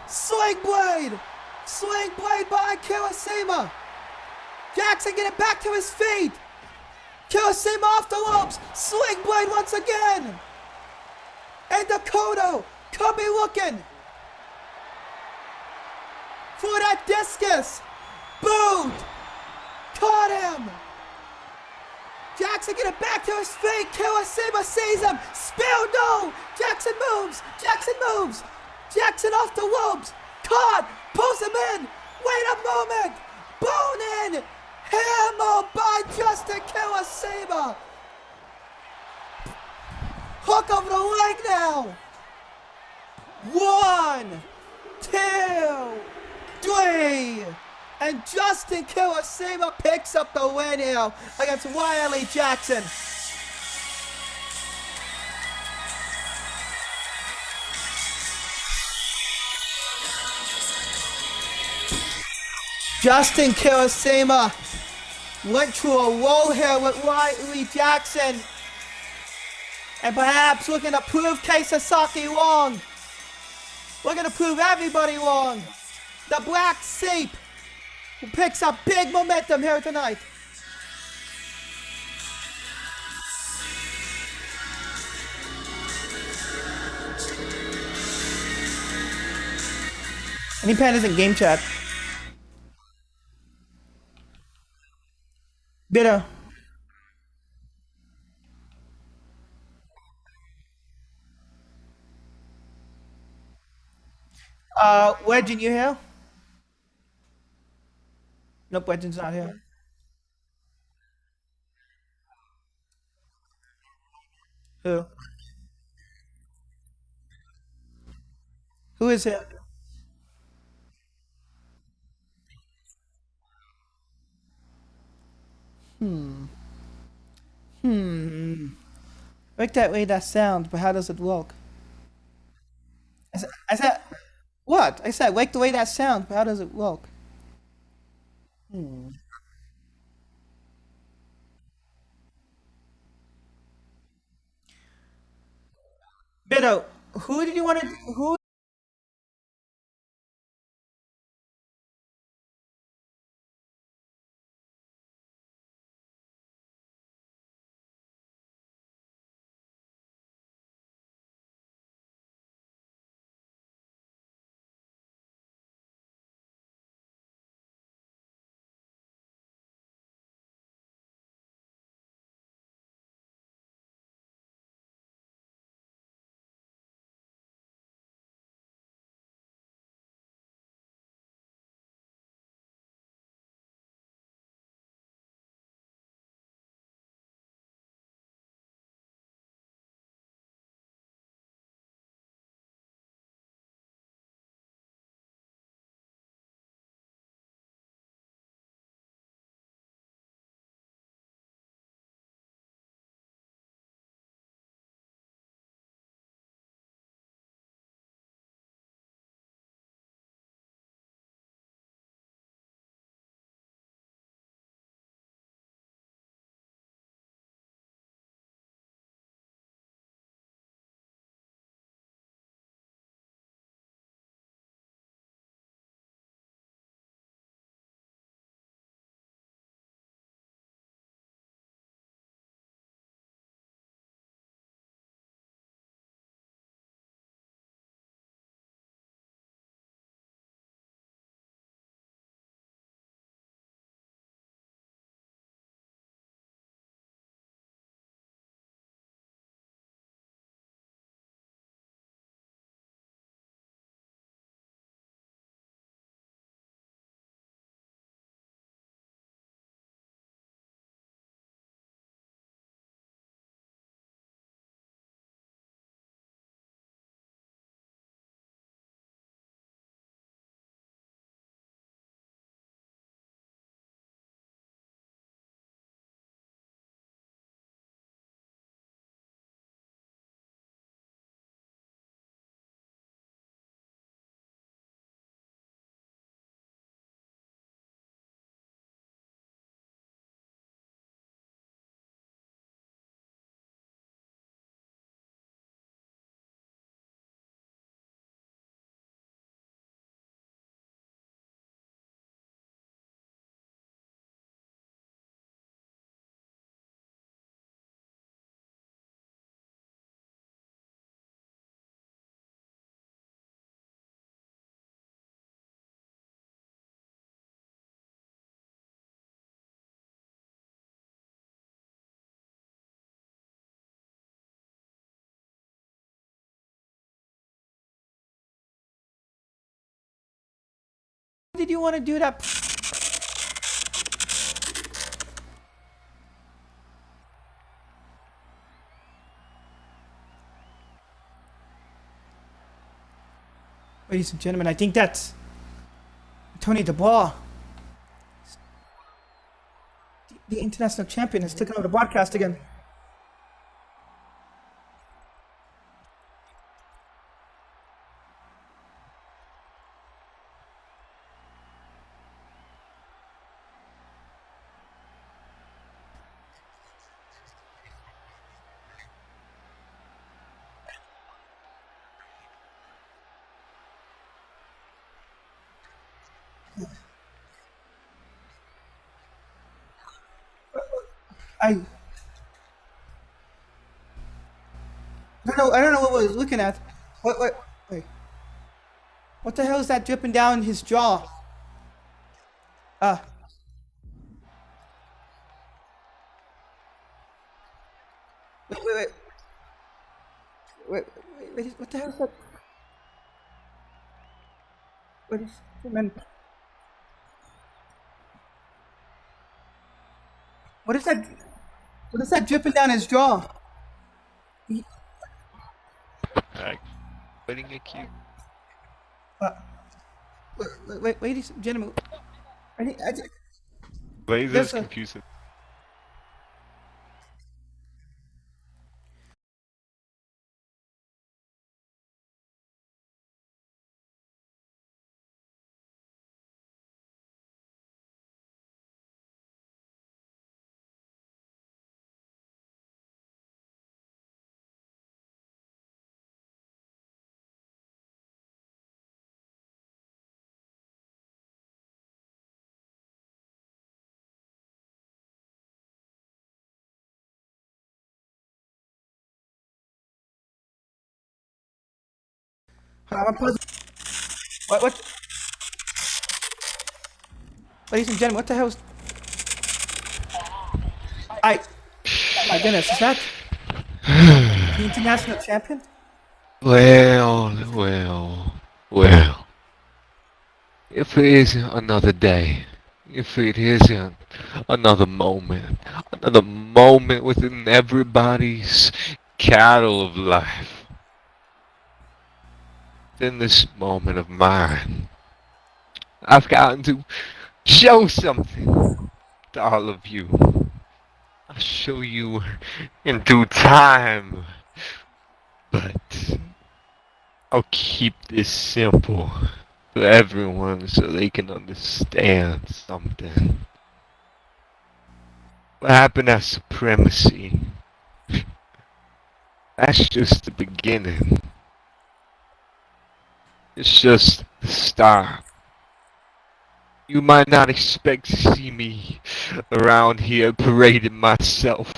Sling blade. Sling blade by Kirosima. Jackson getting back to his feet. Kirosima off the ropes. Sling blade once again. And Dakota could be looking for that discus. Boot. Caught him. Jackson getting back to his feet. Kirosima sees him. Spill no. Jackson moves. Jackson moves. Jackson off the ropes. Caught. Pulls him in. Wait a moment. Bone in. Hammer by Justin Kirosima. Hook over the leg now. 1, 2, 3. And Justin Kirosima picks up the win here against Wiley Jackson. Justin Kirosima went through a roll here with Wiley Jackson. And perhaps looking to prove Kei Sasaki wrong. Looking to prove everybody wrong. The Black Sheep who picks up big momentum here tonight. Any pen isn't game chat. Bitter. Legend, you here? Nope, Legend's not here. Who? Who is here? Like that way that sound, but how does it work? I said, what? I said, like the way that sound, but how does it work? Bitter, who did you want to, who did you want to do that? Ladies and gentlemen, I think that's Tony DeBall. The international champion has taken over the broadcast again. I I don't know what I was looking at. Wait. What the hell is that dripping down his jaw? Uh, wait. What the hell is that? What is, man? What is that? What is that dripping down his jaw? Waiting a cue. Ladies and gentlemen, Lasers there's a, confusing. I'm puzzled. What? Ladies and gentlemen, what the hell is... Oh my goodness, is that the international champion? Well. If it isn't another day, if it isn't another moment within everybody's cattle of life, then this moment of mine, I've gotten to show something to all of you. I'll show you in due time, but I'll keep this simple for everyone so they can understand something. What happened at Supremacy? That's just the beginning. It's just the start. You might not expect to see me around here parading myself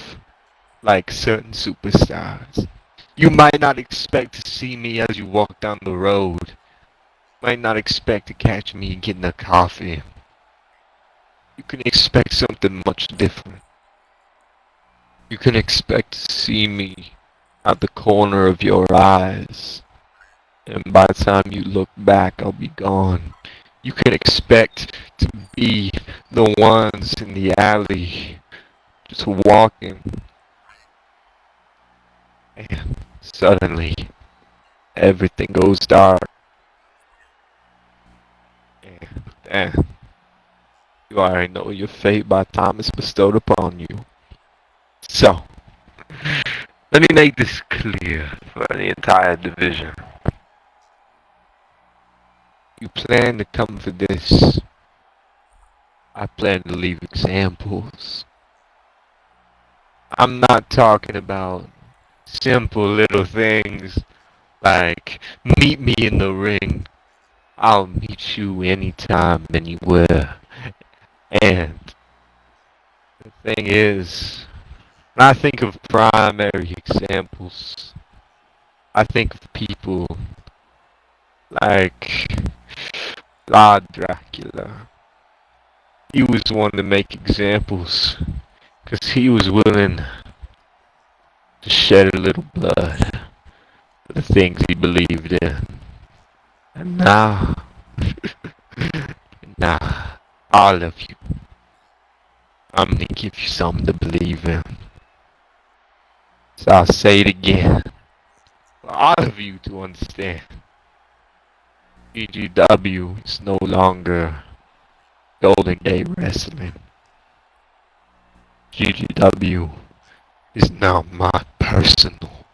like certain superstars. You might not expect to see me as you walk down the road. Might not expect to catch me getting a coffee. You can expect something much different. You can expect to see me at the corner of your eyes. And by the time you look back, I'll be gone. You can expect to be the ones in the alley, just walking. And suddenly, everything goes dark. And then, you already know your fate by the time it's bestowed upon you. So, let me make this clear for the entire division. You plan to come for this. I plan to leave examples. I'm not talking about simple little things like meet me in the ring. I'll meet you anytime, anywhere. And the thing is, when I think of primary examples, I think of people like Lord Dracula. He was one to make examples, because he was willing to shed a little blood for the things he believed in. And now, Now, all of you, I'm gonna give you something to believe in. So I'll say it again. For all of you to understand. GGW is no longer Golden Gate Wrestling. GGW is now my personal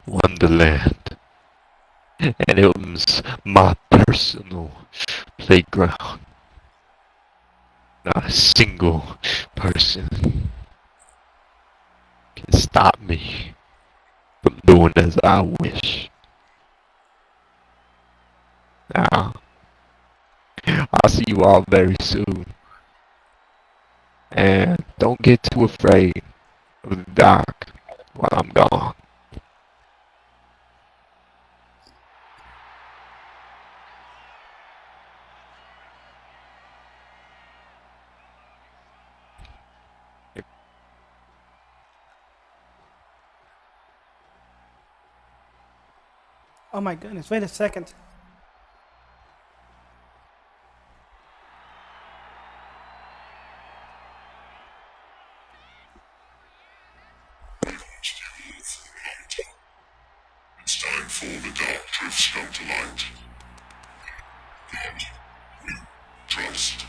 wonderland. And it was my personal playground. Not a single person can stop me from doing as I wish. Now, I'll see you all very soon. And don't get too afraid of the dark while I'm gone. Oh my goodness, wait a second. It's time for the dark truths come to light. Trust.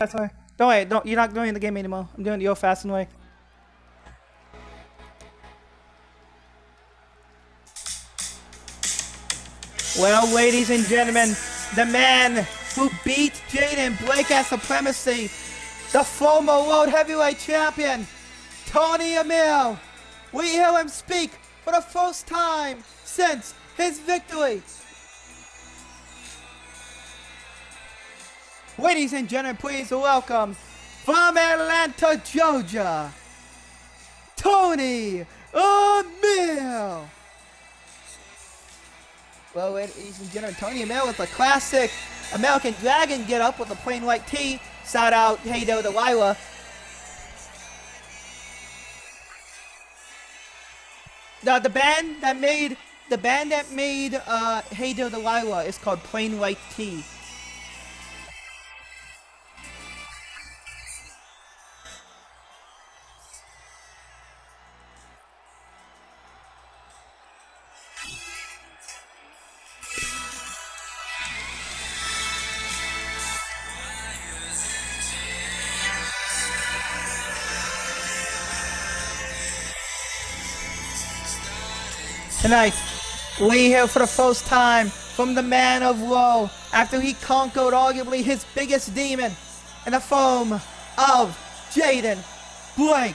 That's why. Don't wait. Don't. You're not doing the game anymore. I'm doing the old-fashioned way. Well, ladies and gentlemen, the man who beat Jaden Blake at supremacy, the former world heavyweight champion, Tony Emil. We hear him speak for the first time since his victory. Ladies and gentlemen, please welcome from Atlanta, Georgia, Tony Emil. Well, ladies and gentlemen, Tony Emil with a classic American Dragon get up with a plain white tee. Shout out Hey There Delilah. The band that made Hey There Delilah is called Plain White Tee. Tonight, we hear for the first time from the man of woe after he conquered arguably his biggest demon in the form of Jaden Blake.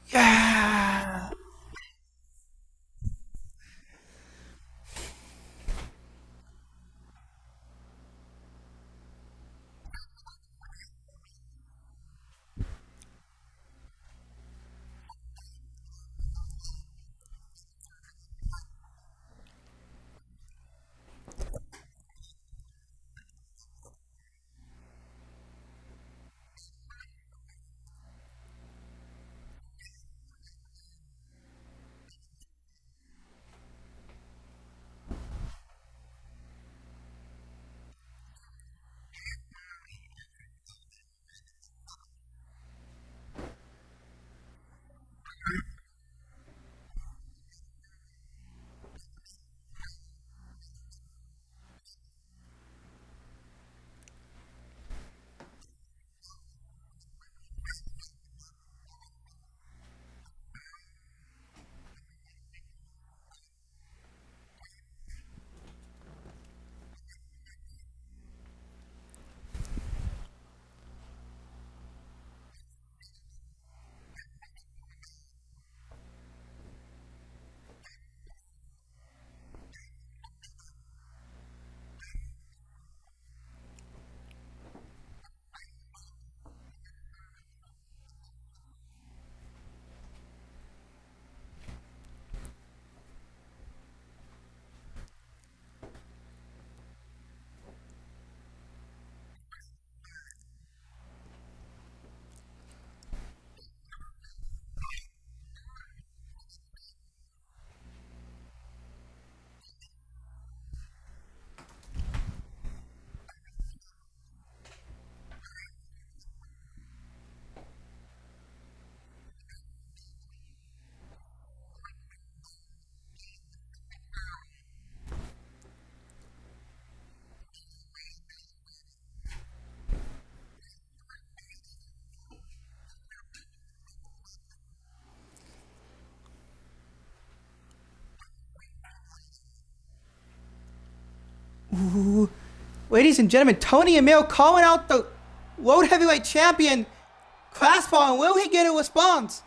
Yeah. Ooh. Ladies and gentlemen, Tony Emil calling out the world heavyweight champion Crossbar. Will he get a response?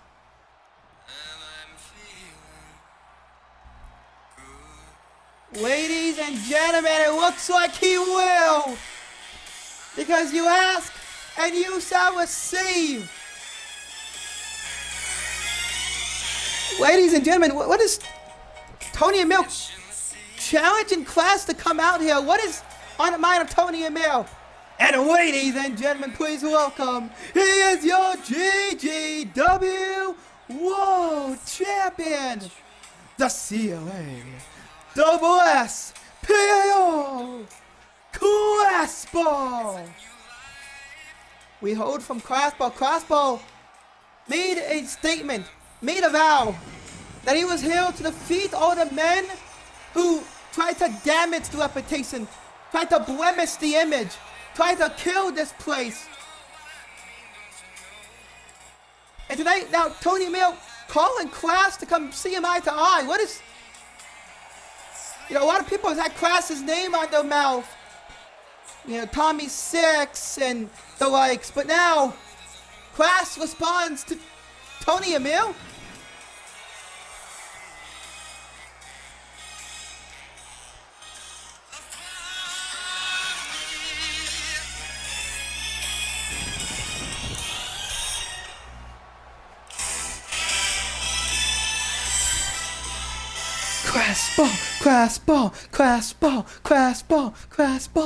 Ladies and gentlemen, it looks like he will. Because you ask and you shall receive. Ladies and gentlemen, what is Tony Emil challenging class to come out here. What is on the mind of Tony Emil? And ladies and gentlemen, please welcome, he is your GGW World Champion, the CLA Double S PAO Classball. We hold from Classball. Classball made a statement, made a vow, that he was here to defeat all the men who tried to damage the reputation, tried to blemish the image, tried to kill this place. And tonight, now, Tony Emil calling Class to come see him eye to eye. What is... You know, a lot of people have had Class's name on their mouth. You know, Tommy Six and the likes. But now, Class responds to Tony Emil. Class ball.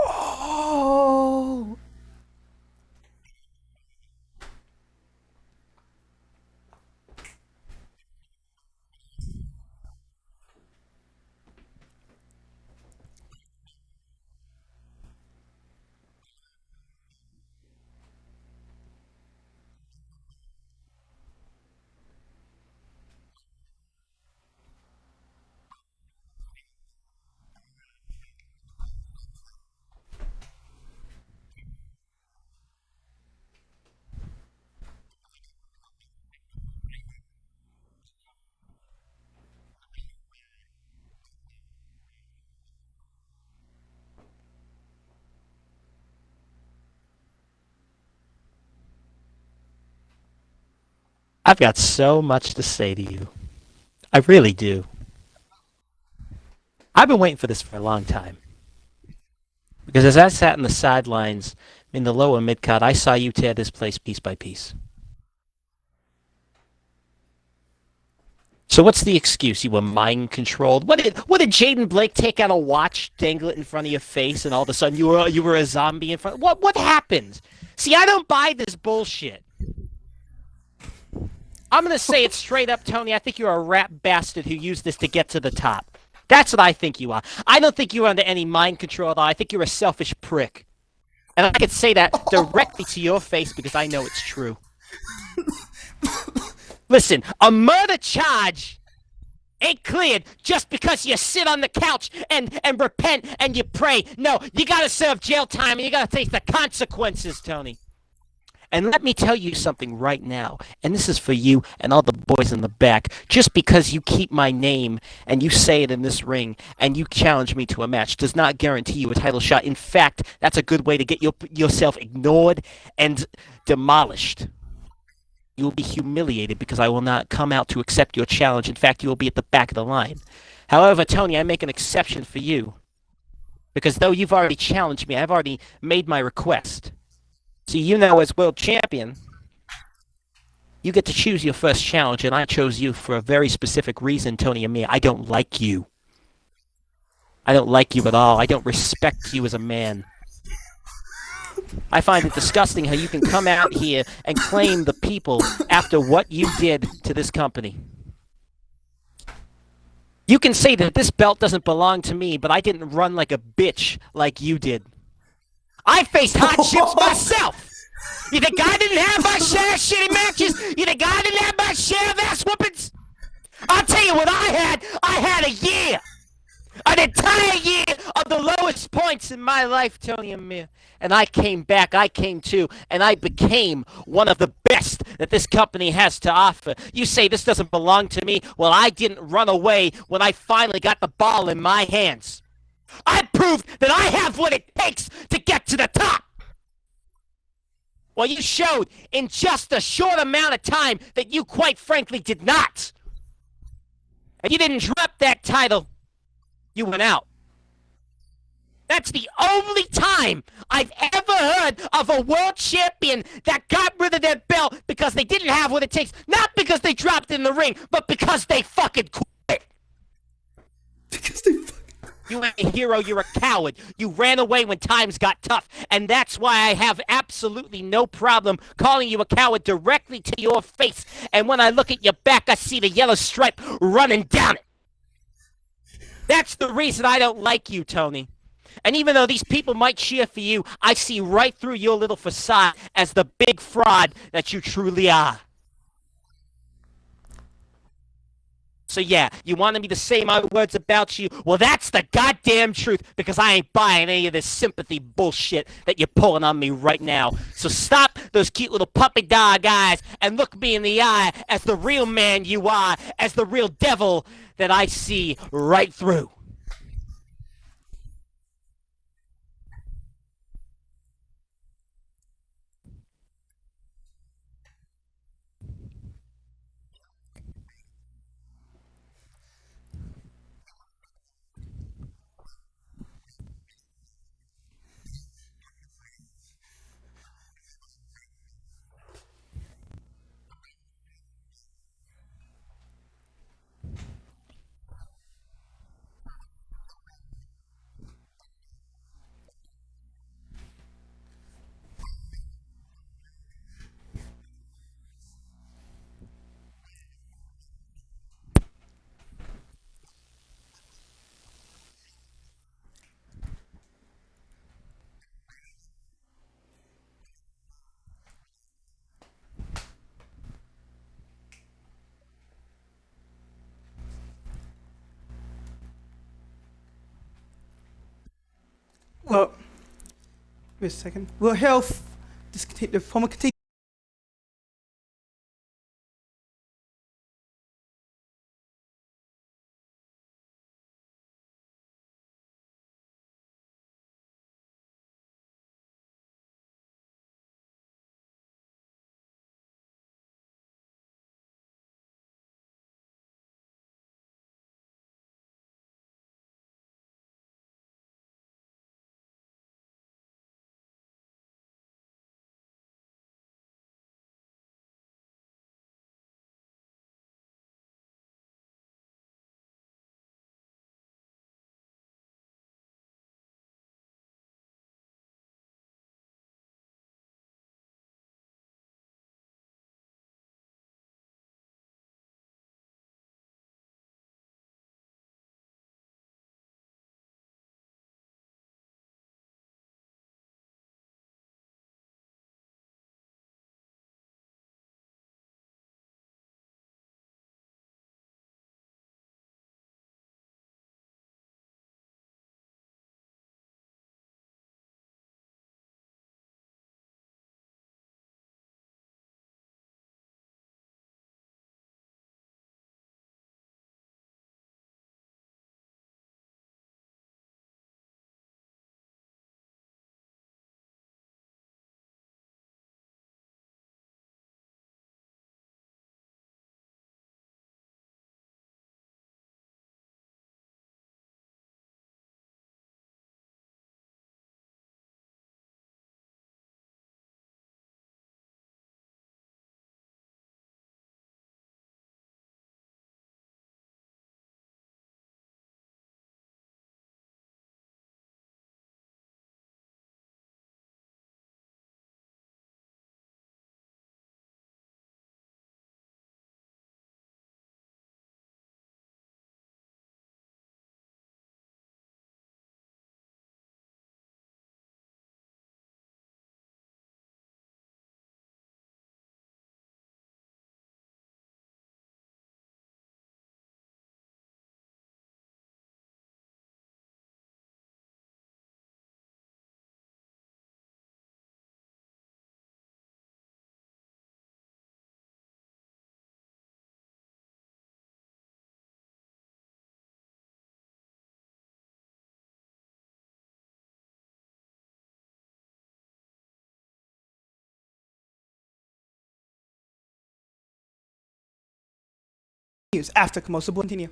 Oh. I've got so much to say to you. I really do. I've been waiting for this for a long time. Because as I sat in the sidelines in the lower mid-card, I saw you tear this place piece by piece. So what's the excuse? You were mind controlled. What did Jaden Blake take out a watch, dangle it in front of your face, and all of a sudden you were a zombie in front? What happened? See, I don't buy this bullshit. I'm gonna say it straight up, Tony. I think you're a rat bastard who used this to get to the top. That's what I think you are. I don't think you're under any mind control at all. I think you're a selfish prick. And I could say that directly to your face because I know it's true. Listen, a murder charge ain't cleared just because you sit on the couch and repent and you pray. No, you gotta serve jail time and you gotta take the consequences, Tony. And let me tell you something right now, and this is for you and all the boys in the back. Just because you keep my name and you say it in this ring and you challenge me to a match does not guarantee you a title shot. In fact, that's a good way to get yourself ignored and demolished. You will be humiliated because I will not come out to accept your challenge. In fact, you will be at the back of the line. However, Tony, I make an exception for you because though you've already challenged me, I've already made my request. See, you now as world champion, you get to choose your first challenge, and I chose you for a very specific reason, Tony Amir. I don't like you. I don't like you at all. I don't respect you as a man. I find it disgusting how you can come out here and claim the people after what you did to this company. You can say that this belt doesn't belong to me, but I didn't run like a bitch like you did. I faced hardships myself. You think I didn't have my share of shitty matches? You think I didn't have my share of ass whoopings? I'll tell you what I had. I had a year. An entire year of the lowest points in my life, Tony Amir. And I came back, I came to, and I became one of the best that this company has to offer. You say this doesn't belong to me? Well, I didn't run away when I finally got the ball in my hands. I proved that I have what it takes to get to the top. Well, you showed in just a short amount of time that you quite frankly did not. And you didn't drop that title. You went out. That's the only time I've ever heard of a world champion that got rid of their belt because they didn't have what it takes. Not because they dropped in the ring, but because they fucking quit. Because they fucking... You ain't a hero, you're a coward. You ran away when times got tough. And that's why I have absolutely no problem calling you a coward directly to your face. And when I look at your back, I see the yellow stripe running down it. That's the reason I don't like you, Tony. And even though these people might cheer for you, I see right through your little facade as the big fraud that you truly are. So yeah, you wanted me to say my words about you? Well, that's the goddamn truth, because I ain't buying any of this sympathy bullshit that you're pulling on me right now. So stop those cute little puppy dog eyes and look me in the eye as the real man you are, as the real devil that I see right through. Well, wait a second. Well, health. The former continue. after commercial. Continue.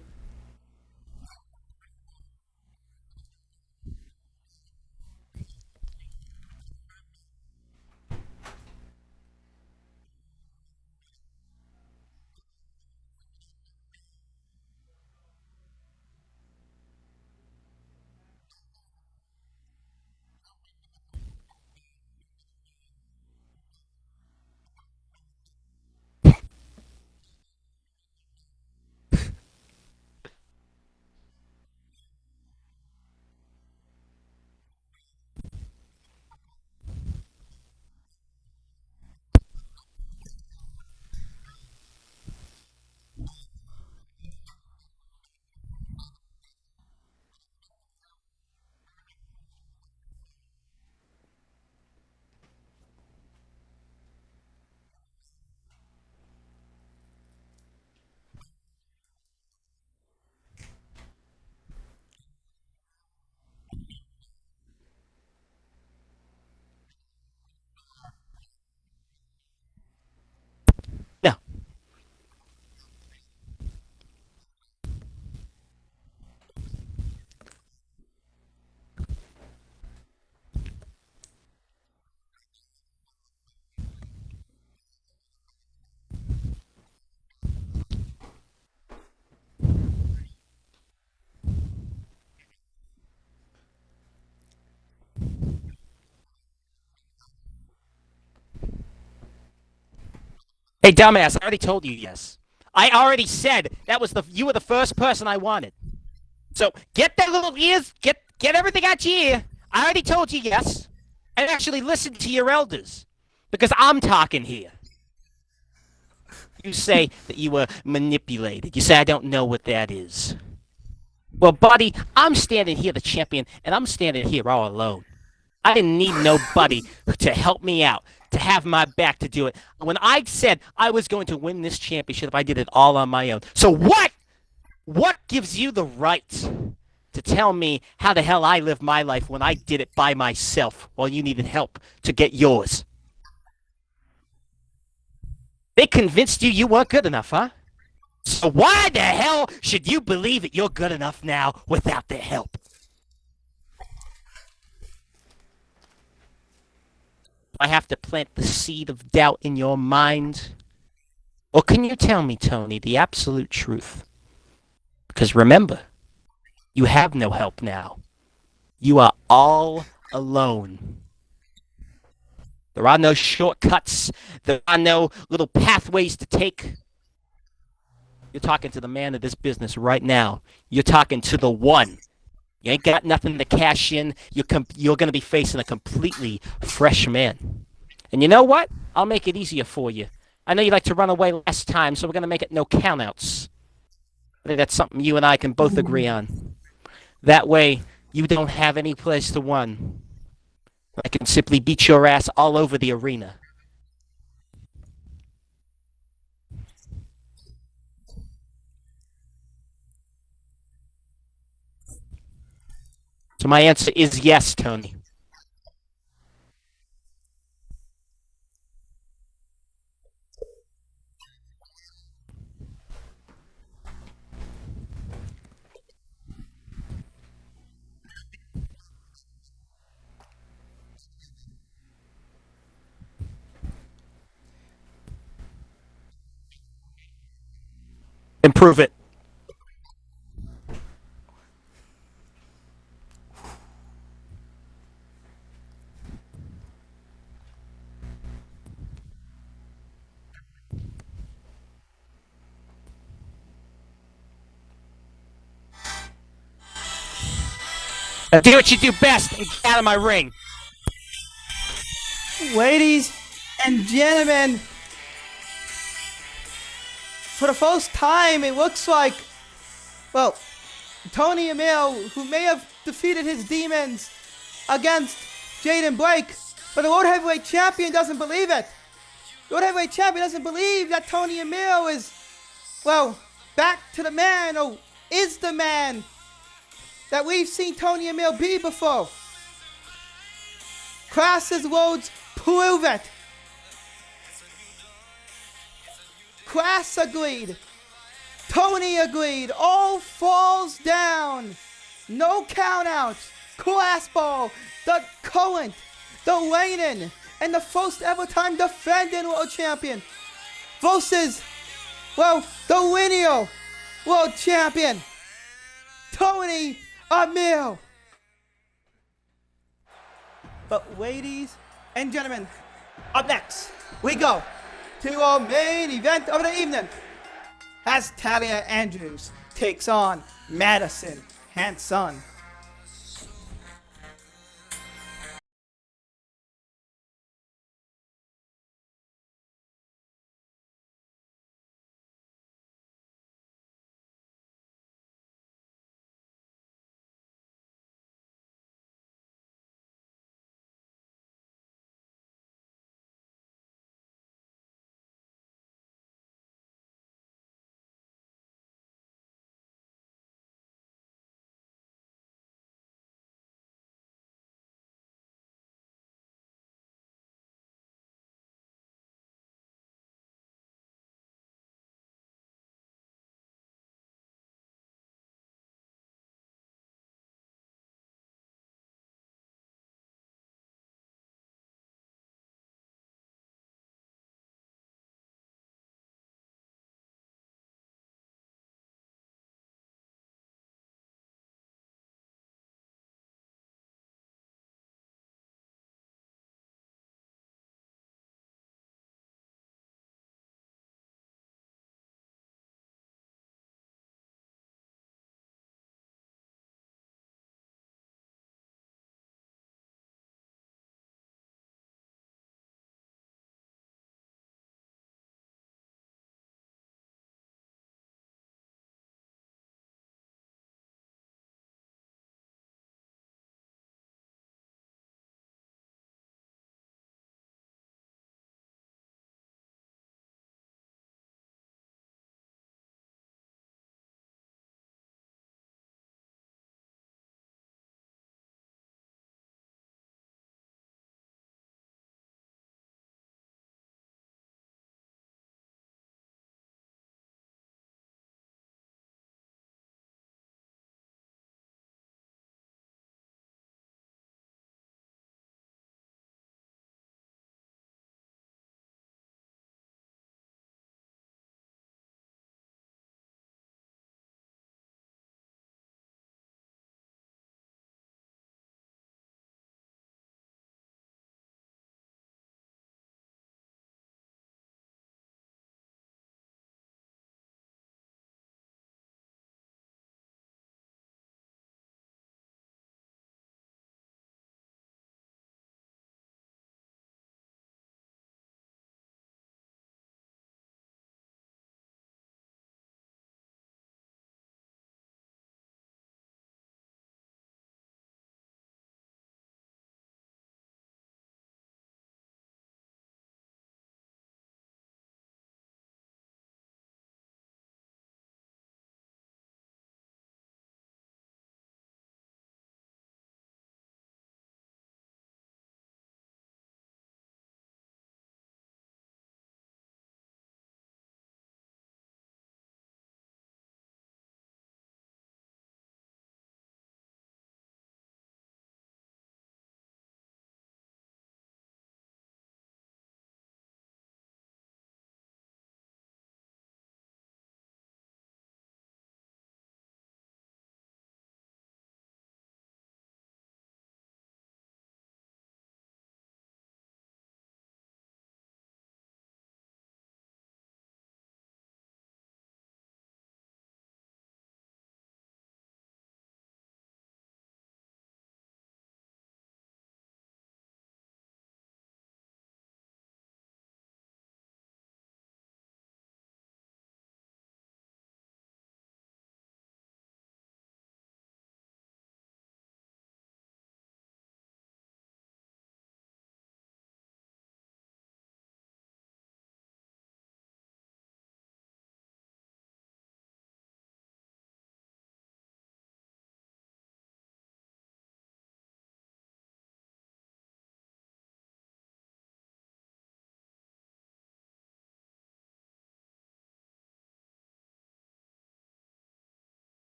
No. Hey, dumbass, I already told you yes. I already said you were the first person I wanted. So get that little ears, get everything out your ear. I already told you yes. And actually listen to your elders. Because I'm talking here. You say that you were manipulated. You say I don't know what that is. Well, buddy, I'm standing here the champion, and I'm standing here all alone. I didn't need nobody to help me out, to have my back to do it. When I said I was going to win this championship, I did it all on my own. So what gives you the right to tell me how the hell I live my life when I did it by myself while you needed help to get yours? They convinced you weren't good enough, huh? So why the hell should you believe that you're good enough now without their help? I have to plant the seed of doubt in your mind? Or can you tell me, Tony, the absolute truth? Because remember, you have no help now. You are all alone. There are no shortcuts. There are no little pathways to take. You're talking to the man of this business right now. You're talking to the one. You ain't got nothing to cash in. You're going to be facing a completely fresh man. And you know what? I'll make it easier for you. I know you like to run away last time, so we're going to make it no countouts. I think that's something you and I can both agree on. That way, you don't have any place to run. I can simply beat your ass all over the arena. So my answer is yes, Tony. Improve it. Do what you do best and get out of my ring. Ladies and gentlemen, for the first time, it looks like, well, Tony Emil, who may have defeated his demons against Jaden Blake, but the World Heavyweight Champion doesn't believe it. The World Heavyweight Champion doesn't believe that Tony Emil is, well, back to the man, or is the man that we've seen Tony Emil be before. Crass's words prove it. Crass agreed Tony agreed. All falls down. No countouts. Class ball. The current, the reigning, and the first ever time defending world champion versus, well, the lineal world champion, Tony Amir. But ladies and gentlemen, up next, we go to our main event of the evening as Talia Andrews takes on Madison Hanson.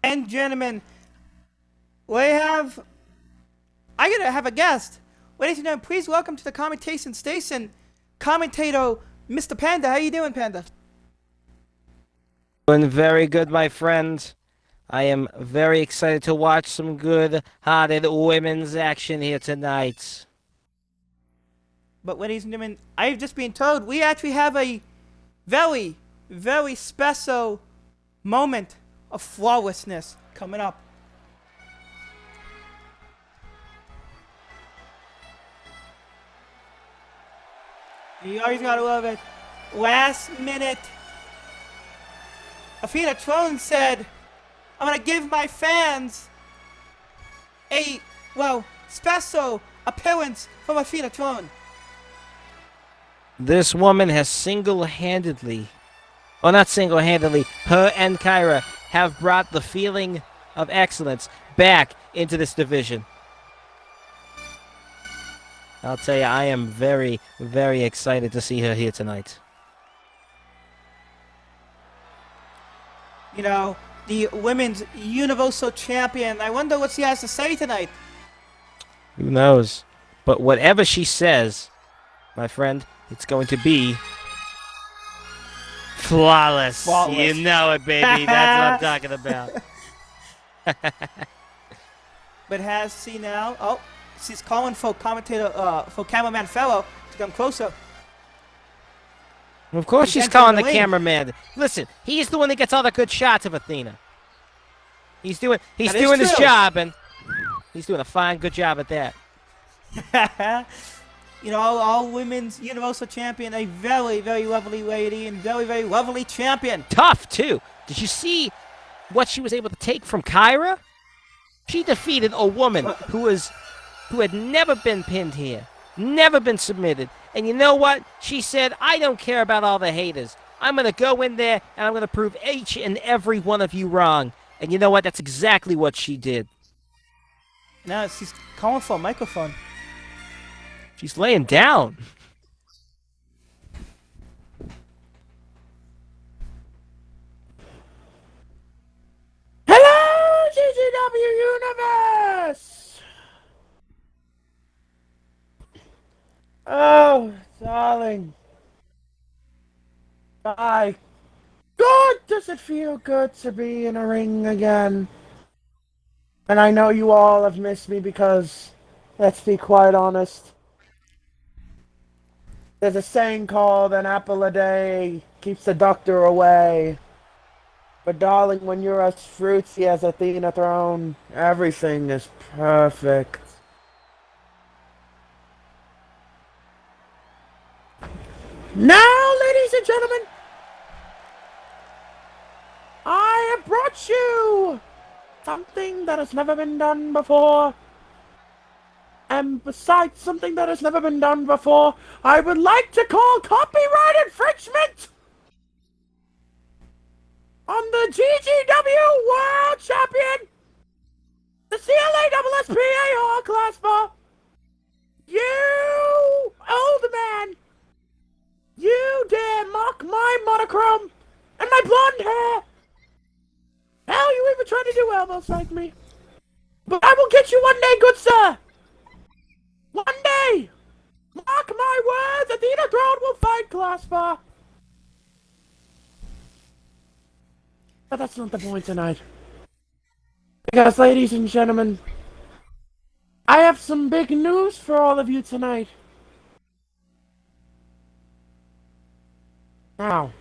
And gentlemen, I gotta have a guest. Ladies and gentlemen, please welcome to the commentation station, commentator Mr. Panda. How you doing, Panda? Doing very good, my friend. I am very excited to watch some good-hearted women's action here tonight. But ladies and gentlemen, I've just been told we actually have a very, very special moment of flawlessness coming up. You always gotta love it. Last minute, Athena Throne said, I'm gonna give my fans a, special appearance from Athena Throne. This woman has single-handedly, well, not single-handedly, her and Kyra have brought the feeling of excellence back into this division. I'll tell you, I am very, very excited to see her here tonight. You know, the women's universal champion. I wonder what she has to say tonight. Who knows? But whatever she says, my friend, it's going to be flawless. Flawless. You know it, baby. That's what I'm talking about. But has she now? Oh, she's calling for for cameraman fellow to come closer. Of course she's entering calling the the ring. cameraman. Listen, he's the one that gets all the good shots of Athena. He's doing That is his true. job, and he's doing a fine, good job at that. You know, all women's universal champion, a very, very lovely lady and very, very lovely champion. Tough, too. Did you see what she was able to take from Kyra? She defeated a woman who had never been pinned here, never been submitted. And you know what? She said, I don't care about all the haters. I'm going to go in there and I'm going to prove each and every one of you wrong. And you know what? That's exactly what she did. Now she's calling for a microphone. She's laying down. Hello, GGW Universe! Oh, darling. My God, does it feel good to be in a ring again? And I know you all have missed me because, let's be quite honest, there's a saying called an apple a day keeps the doctor away. But darling, when you're as fruity as Athena Throne, everything is perfect. Now, ladies and gentlemen, I have brought you something that has never been done before. And besides something that has never been done before, I would like to call copyright infringement on the GGW World Champion, the CLASSPAR Class 4. You, old man, you dare mock my monochrome and my blonde hair. Hell, you even tried to do elbows like me. But I will get you one day, good sir. One day. Mark my words, Athena Throne will fight Glassfar. But that's not the point tonight. Because, ladies and gentlemen, I have some big news for all of you tonight. Now,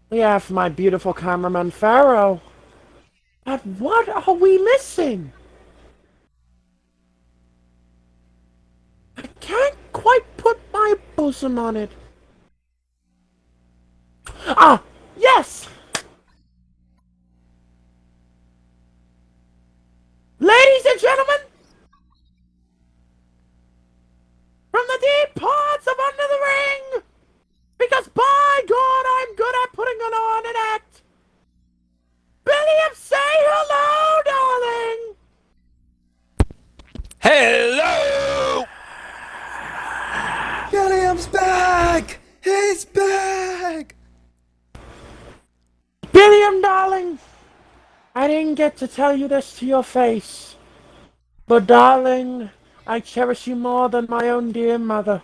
we have my beautiful cameraman, Pharaoh. But what are we missing? I can't quite put my bosom on it. Ah, yes! Ladies and gentlemen, from the deep parts of under the ring, because by God, I'm good at putting on an act. Billiam, say hello, darling! Hello! William's back! He's back! Billiam, darling! I didn't get to tell you this to your face. But darling, I cherish you more than my own dear mother.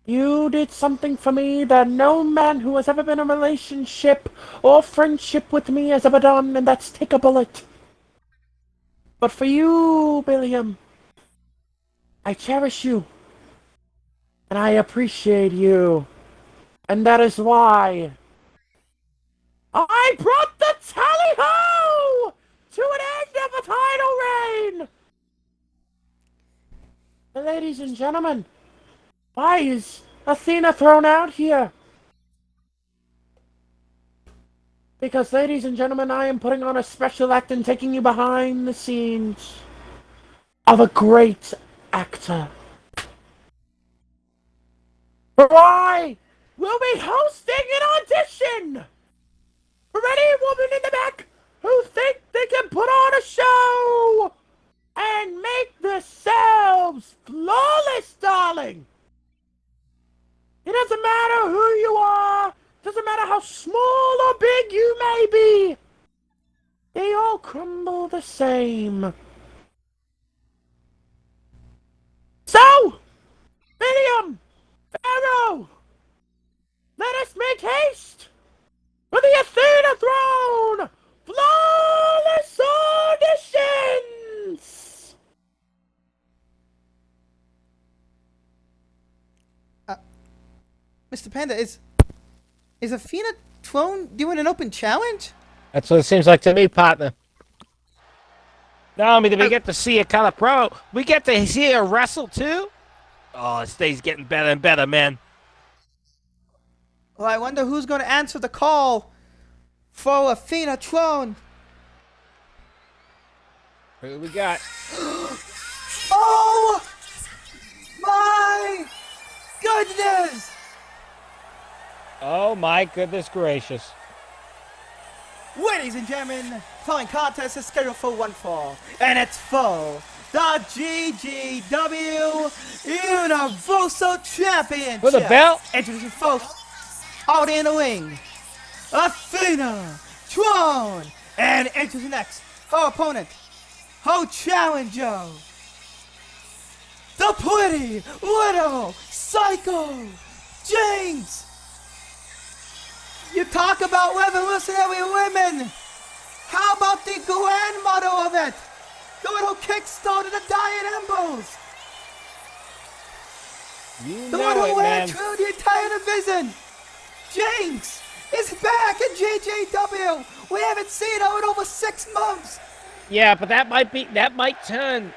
You did something for me that no man who has ever been in a relationship or friendship with me has ever done, and that's take a bullet. But for you, Billiam, I cherish you. And I appreciate you. And that is why I brought the tally-ho to an end of a title reign! And ladies and gentlemen, why is Athena thrown out here? Because, ladies and gentlemen, I am putting on a special act and taking you behind the scenes of a great actor. For I will be hosting an audition for any woman in the back who think they can put on a show and make themselves flawless, darling. It doesn't matter who you are. Doesn't matter how small or big you may be. They all crumble the same. So, Miriam, Pharaoh, let us make haste for the Athena throne! Flawless auditions! Mr. Panda, is Athena Throne doing an open challenge? That's what it seems like to me, partner. Not only do we get to see a kind of pro, we get to see her wrestle too. Oh, this day's getting better and better, man. Well, I wonder who's going to answer the call for Athena Throne. Who we got? Oh my goodness! Oh my goodness gracious. Ladies and gentlemen, following contest is scheduled for one fall, and it's for the GGW Universal Championship. For the belt? Introducing folks out in the ring, Athena Throne, and introducing next her opponent, her challenger, the pretty little psycho Jinx. You talk about revolutionary women. How about the grandmother of it? The one who kickstarted the dying embers. You The know one who it, ran man. through the entire division. Jinx is back in GGW. We haven't seen her in over 6 months. Yeah, but that might turn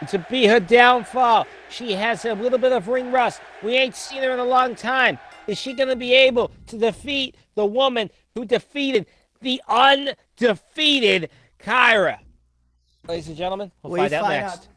to be her downfall. She has a little bit of ring rust. We ain't seen her in a long time. Is she gonna be able to defeat the woman who defeated the undefeated Kyra? Ladies and gentlemen, we'll find out next.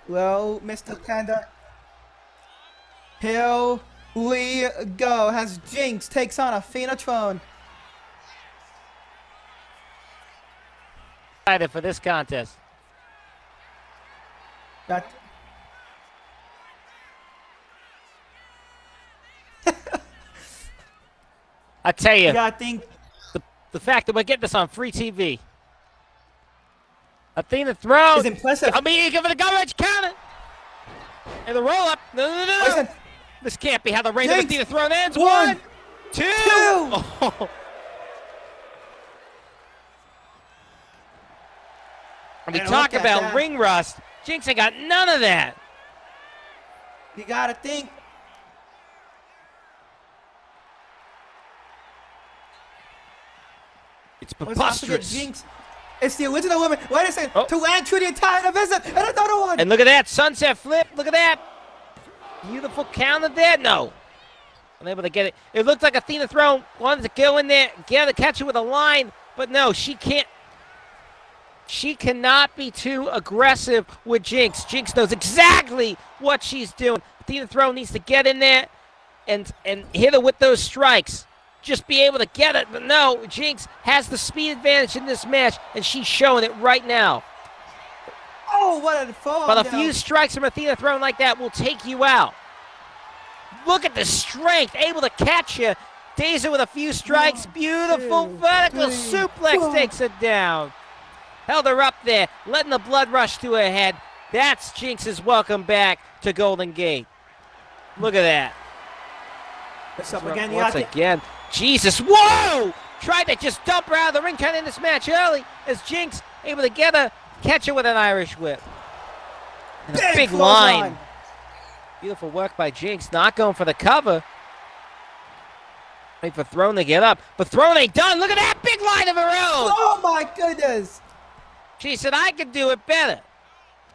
Well, Mr. Panda. Here we go. As Jinx takes on Athena Tron. Excited for this contest. Got I tell you, You gotta think. the fact that we're getting this on free TV. Athena throws. It's impressive. I mean, you give it a go, edge counter. And the roll up. No. Listen. This can't be how the reign of Jinx. Athena thrown ends. One, 1, 2. two. Oh. And we And talk look at about that. ring rust. Jinx ain't got none of that. You gotta think. It's Let's not forget preposterous. Jinx. It's the original woman. Wait a second. Oh. To land through the entire division. And another one. And look at that sunset flip. Look at that. Beautiful counter there. No. Unable to get it. It looked like Athena Throne wanted to go in there, catch it with a line, but no, she can't. She cannot be too aggressive with Jinx. Jinx knows exactly what she's doing. Athena Throne needs to get in there and hit her with those strikes. Just be able to get it. But no, Jinx has the speed advantage in this match, and she's showing it right now. Oh, what a fall. But a few strikes from Athena Throne like that will take you out. Look at the strength, able to catch you. Dazer with a few strikes. Beautiful vertical suplex takes it down. Held her up there, letting the blood rush to her head. That's Jinx's welcome back to Golden Gate. Look at that. What's up again? Once again. Jesus, whoa! Tried to just dump her out of the ring, kind of in this match early, as Jinx able to get her, catch her with an Irish whip. And a big line. Beautiful work by Jinx, not going for the cover. Wait for Throne to get up, but Throne ain't done. Look at that big line of her own. Oh my goodness. She said, I can do it better.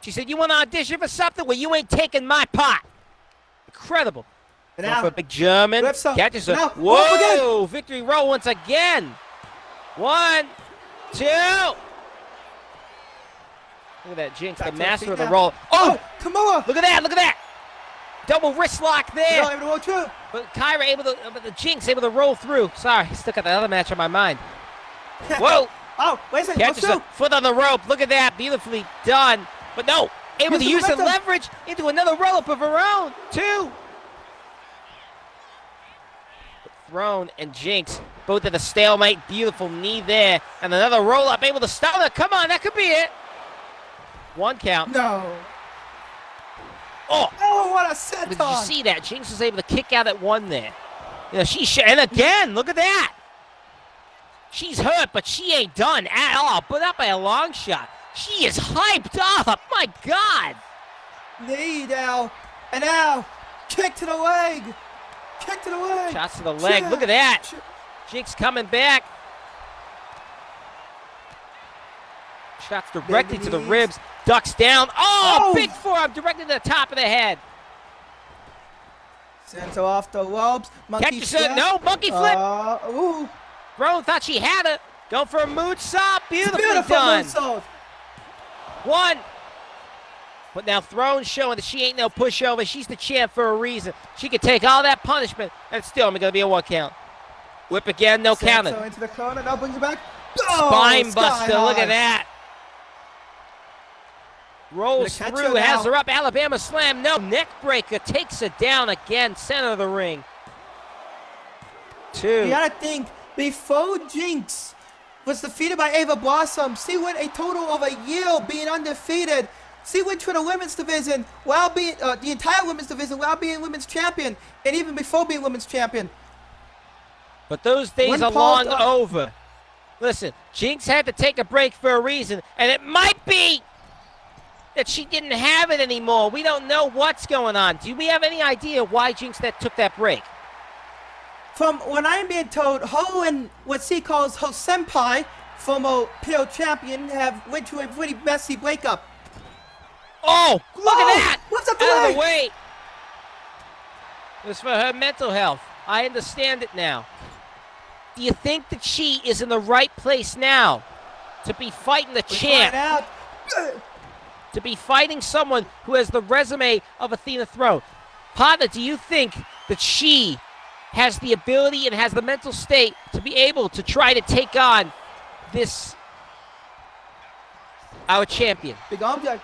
She said, you want to audition for something? Well, you ain't taking my pot. Incredible. And Going now, for a big German. Whips up. Catches her. Now, Whoa! Victory roll once again. 1, 2. Look at that, Jinx, Back the to master her of the feet roll. Oh! Kamala. Look at that, look at that. Double wrist lock there. No, able to roll through. But Kyra able to, but the Jinx able to roll through. Sorry, still got the other match on my mind. Whoa! Oh, wait a second. Catches a foot on the rope. Look at that, beautifully done. But no, able to use the leverage into another roll-up of her own. 2. Throne and Jinx both at a stalemate. Beautiful knee there. And another roll-up, able to stun her. Come on, that could be it. 1 count. No. Oh! Oh, what a But did you senton. see that? Jinx was able to kick out at 1 there. You know, and again, look at that. She's hurt, but she ain't done at all. Put up by a long shot. She is hyped up. My God. Knee down. And now, kick to the leg. Kick to the leg. Shots to the leg. Look at that. Jinx coming back. Shots directly to the ribs. Ducks down. Oh, big forearm directly to the top of the head. Sends her off the ropes. Monkey Catches her. flip. No, monkey flip. Ooh. Throne thought she had it. Going for a moonsault. Beautifully Beautiful done. moonsault. 1. But now Throne showing that she ain't no pushover. She's the champ for a reason. She can take all that punishment and still only going to be a 1 count. Whip again, no Sends counter. her into the corner. Now brings it back. Oh, Spine sky buster. Look high. at that. Rolls Gonna catch through, her has now. her up. Alabama slam. No, neck breaker. Takes her down again. Center of the ring. 2. You gotta think, before Jinx was defeated by Ava Blossom, she went a total of a year being undefeated. She went to the women's division while being, the entire women's division while being women's champion, and even before being women's champion. But those days When are Paul- long over. Listen, Jinx had to take a break for a reason, and it might be that she didn't have it anymore. We don't know what's going on. Do we have any idea why Jinx took that break? From what I'm being told, her and what she calls her senpai, former PO champion, have went to a pretty messy breakup. Oh, look at that! What's up the Out of leg? the way. It was for her mental health. I understand it now. Do you think that she is in the right place now to be fighting the champ? Find out. to be fighting someone who has the resume of Athena Throne. Partner, do you think that she has the ability and has the mental state to be able to try to take on this, our champion? Big arm drag.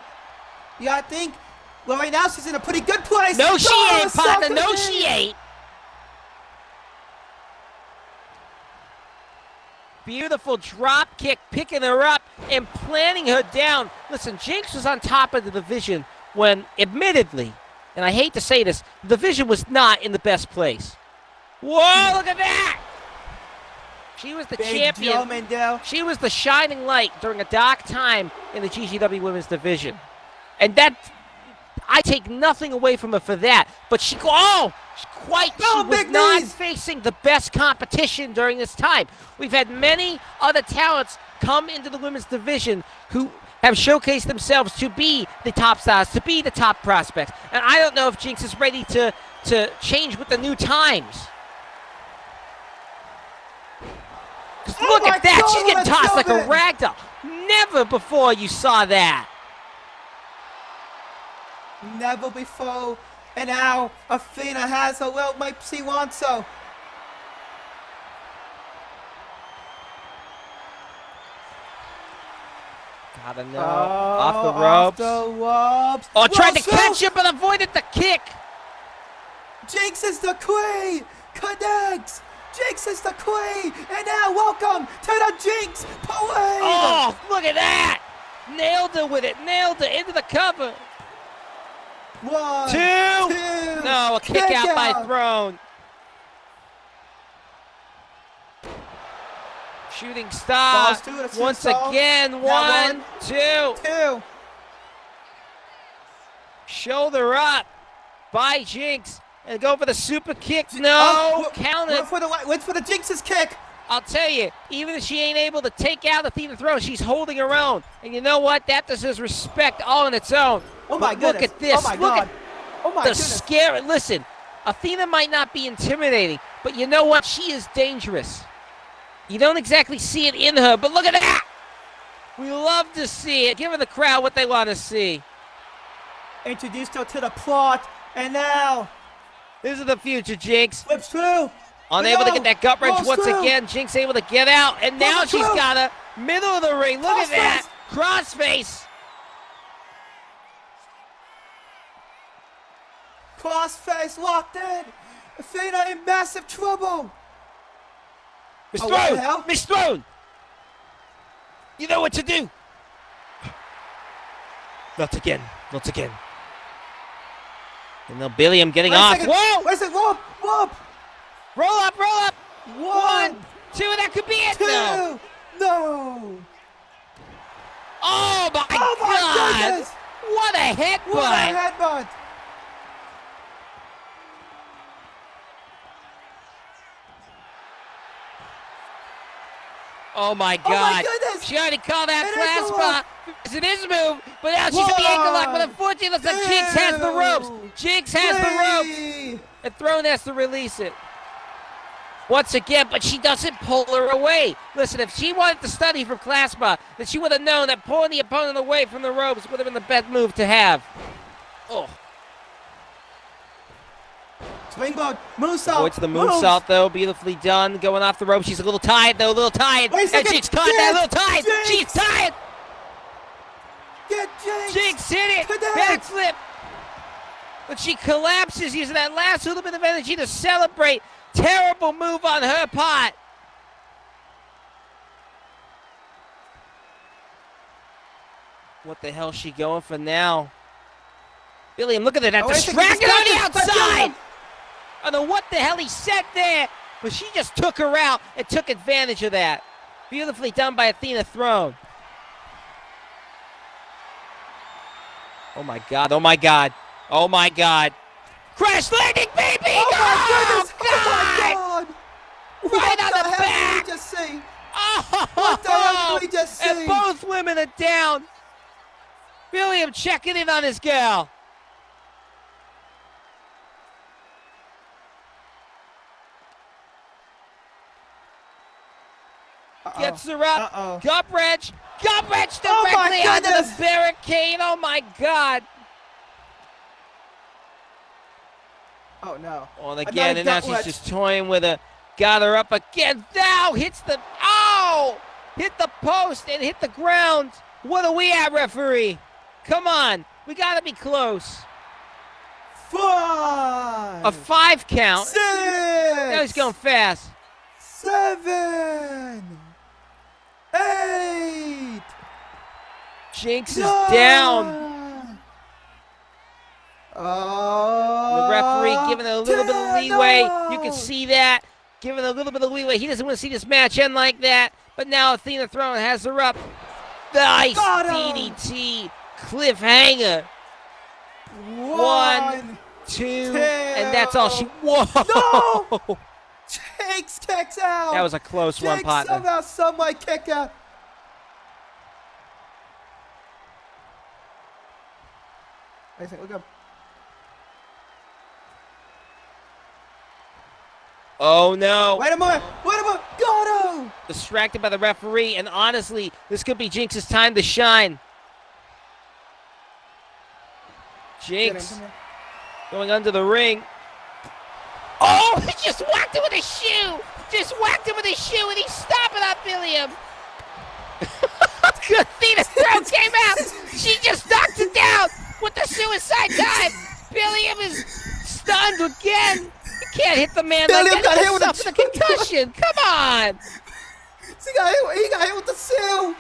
Yeah, I think. Well, right now she's in a pretty good place. No, she Oh, ain't, so partner. good No, knee. she ain't. Beautiful drop kick, picking her up and planting her down. Listen, Jinx was on top of the division when, admittedly, and I hate to say this, the division was not in the best place. Whoa, look at that! She was the Big Joe champion. Mandel. She was the shining light during a dark time in the GGW Women's Division. And that, I take nothing away from her for that. But she was big not knees. facing the best competition during this time. We've had many other talents come into the women's division who have showcased themselves to be the top stars, to be the top prospects. And I don't know if Jinx is ready to change with the new times. Look my at that. God, She's getting what a tossed like a showman. ragdoll. Never before you saw that. Never before. And now Athena has her well, might she wants so. Gotta know. Off the ropes. Off the ropes. Oh, tried to Whoa, catch him, but avoided the kick. Jinx is the queen. Connects. Jinx is the queen. And now welcome to the Jinx Parade. Oh, look at that. Nailed her with it. Nailed her into the cover. One, Two. No, a kick out by Throne. Shooting star. Falls to the shooting Once star. again. Now One, two. Two. Shoulder up by Jinx. And go for the super kick. No. Oh, Count it. Wait for the Jinx's kick. I'll tell you, even if she ain't able to take out Athena Throne, she's holding her own. And you know what? That deserves respect all on its own. Oh my But goodness. Look at this. Oh my Look God. at Oh my the goodness. scare. Listen, Athena might not be intimidating, but you know what? She is dangerous. You don't exactly see it in her, but look at that. We love to see it. Giving the crowd what they want to see. Introduced her to the plot, and now This is the future, Jinx. flips through. Unable to No. get that gut wrench Rolls once through. again. Jinx able to get out, and now Rolls she's through. got a middle of the ring. Look at that. Crossface. Crossface locked in. Athena in massive trouble. Miss Oh, what the Throne! hell? Miss Throne! You know what to do! Not again. Not again. And now Billiam getting Wait a off. second. Whoa! Wait a second. Whoop. Whoop. Roll up, roll up! One. 2, that could be it! Two. No! No. Oh my Oh my God! goodness. What a headbutt! What a headbutt. Oh my Oh my God! goodness. She already called that An ankle class spot. It is move, but now she's in the ankle lock. But One. unfortunately, looks like Jinx has the ropes. Jinx has the ropes. Three. And Throne has to release it. Once again, but she doesn't pull her away. Listen, if she wanted to study from Classma, then she would have known that pulling the opponent away from the ropes would have been the best move to have. Oh, Springboard. Moonsault. avoids the moonsault, though. Beautifully done. Going off the rope. She's a little tired, though. A little tired. Wait a And second. Jinx caught that. A little tired. Jinx. She's tired. Get Jinx. Jinx hit it. Connect. Backflip. But she collapses using that last little bit of energy to celebrate. Terrible move on her part. What the hell is she going for now? Billiam, look at that. Oh, wait a second, Distracted on the distracted by outside. Billiam. I don't know what the hell he said there, but she just took her out and took advantage of that. Beautifully done by Athena Throne. Oh my God, oh my God, oh my God. Crash landing, baby! Oh my goodness. God! Oh my God. Right What on the hell back! did we just see? Oh! What the hell did we just see? And both women are down. William checking in on his gal. Gets her up. Uh-oh. Gut wrench. Gut wrench Oh my directly onto goodness. the barricade. Oh my God. Oh no. And again, and now gut she's wrench. just toying with her. Got her up again. Now hits the, hit the post and hit the ground. What are we at, referee? Come on. We got to be close. 5. A 5 count. 6. Now he's going fast. 7. 8. Jinx is down. Oh, The referee giving it a little bit of leeway. no. You can see that. Giving it a little bit of leeway. He doesn't want to see this match end like that. But now Athena Throne has her up. Nice Got him. DDT. Cliffhanger. 1, 2, and that's all she. Whoa! No! Jinx kicks out. That was a close one, Jinx partner. somehow, someway kick out. I think we go. Oh no! Wait a moment! Wait a moment! Got him! Distracted by the referee, and honestly, this could be Jinx's time to shine. Jinx going under the ring. Oh, he just whacked him with a shoe! Just whacked him with a shoe, and he's stopping on Billiam. Athena's throw came out. She just knocked it down with the suicide dive. Billiam is stunned again. You can't hit the man Billiam like got that. hit with a He suffered a concussion. Come on. He got hit with the seal.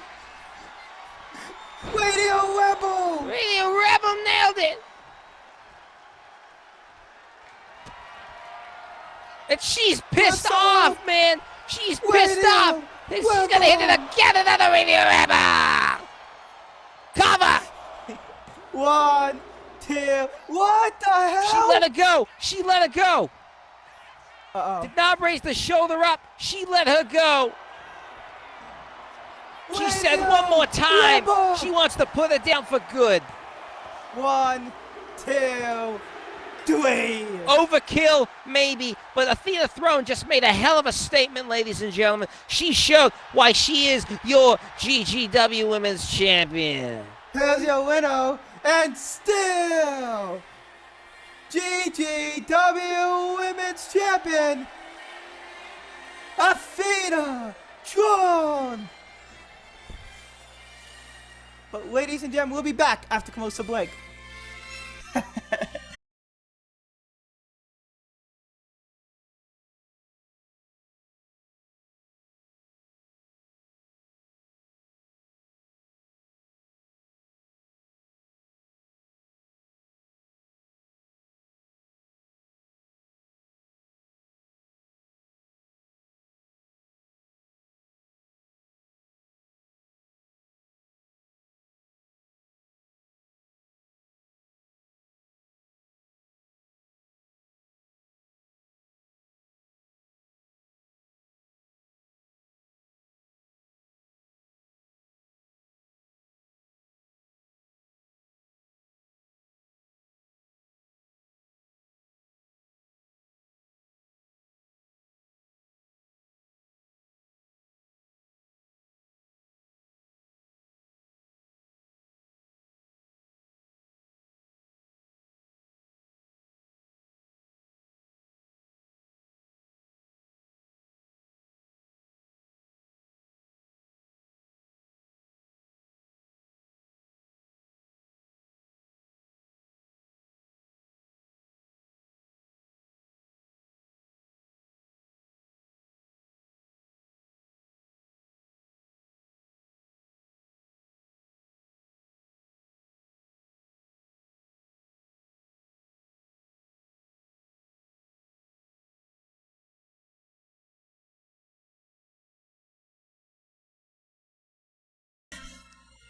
Radio Rebel. Radio Rebel nailed it. And she's pissed What's off, up? man. She's pissed Radio off. And she's Rebel. going to hit it again. Another Radio Rebel. Cover. 1, 2. What the hell? She let her go. She let her go. Uh-oh. Did not raise the shoulder up. She let her go. She Radio said one more time. Rebel. She wants to put it down for good. 1, 2, 3. Overkill, maybe, but Athena Throne just made a hell of a statement, ladies and gentlemen. She showed why she is your GGW Women's Champion. Here's your winner, and still GGW Women's Champion, Athena Tron. But ladies and gentlemen, we'll be back after commercial break.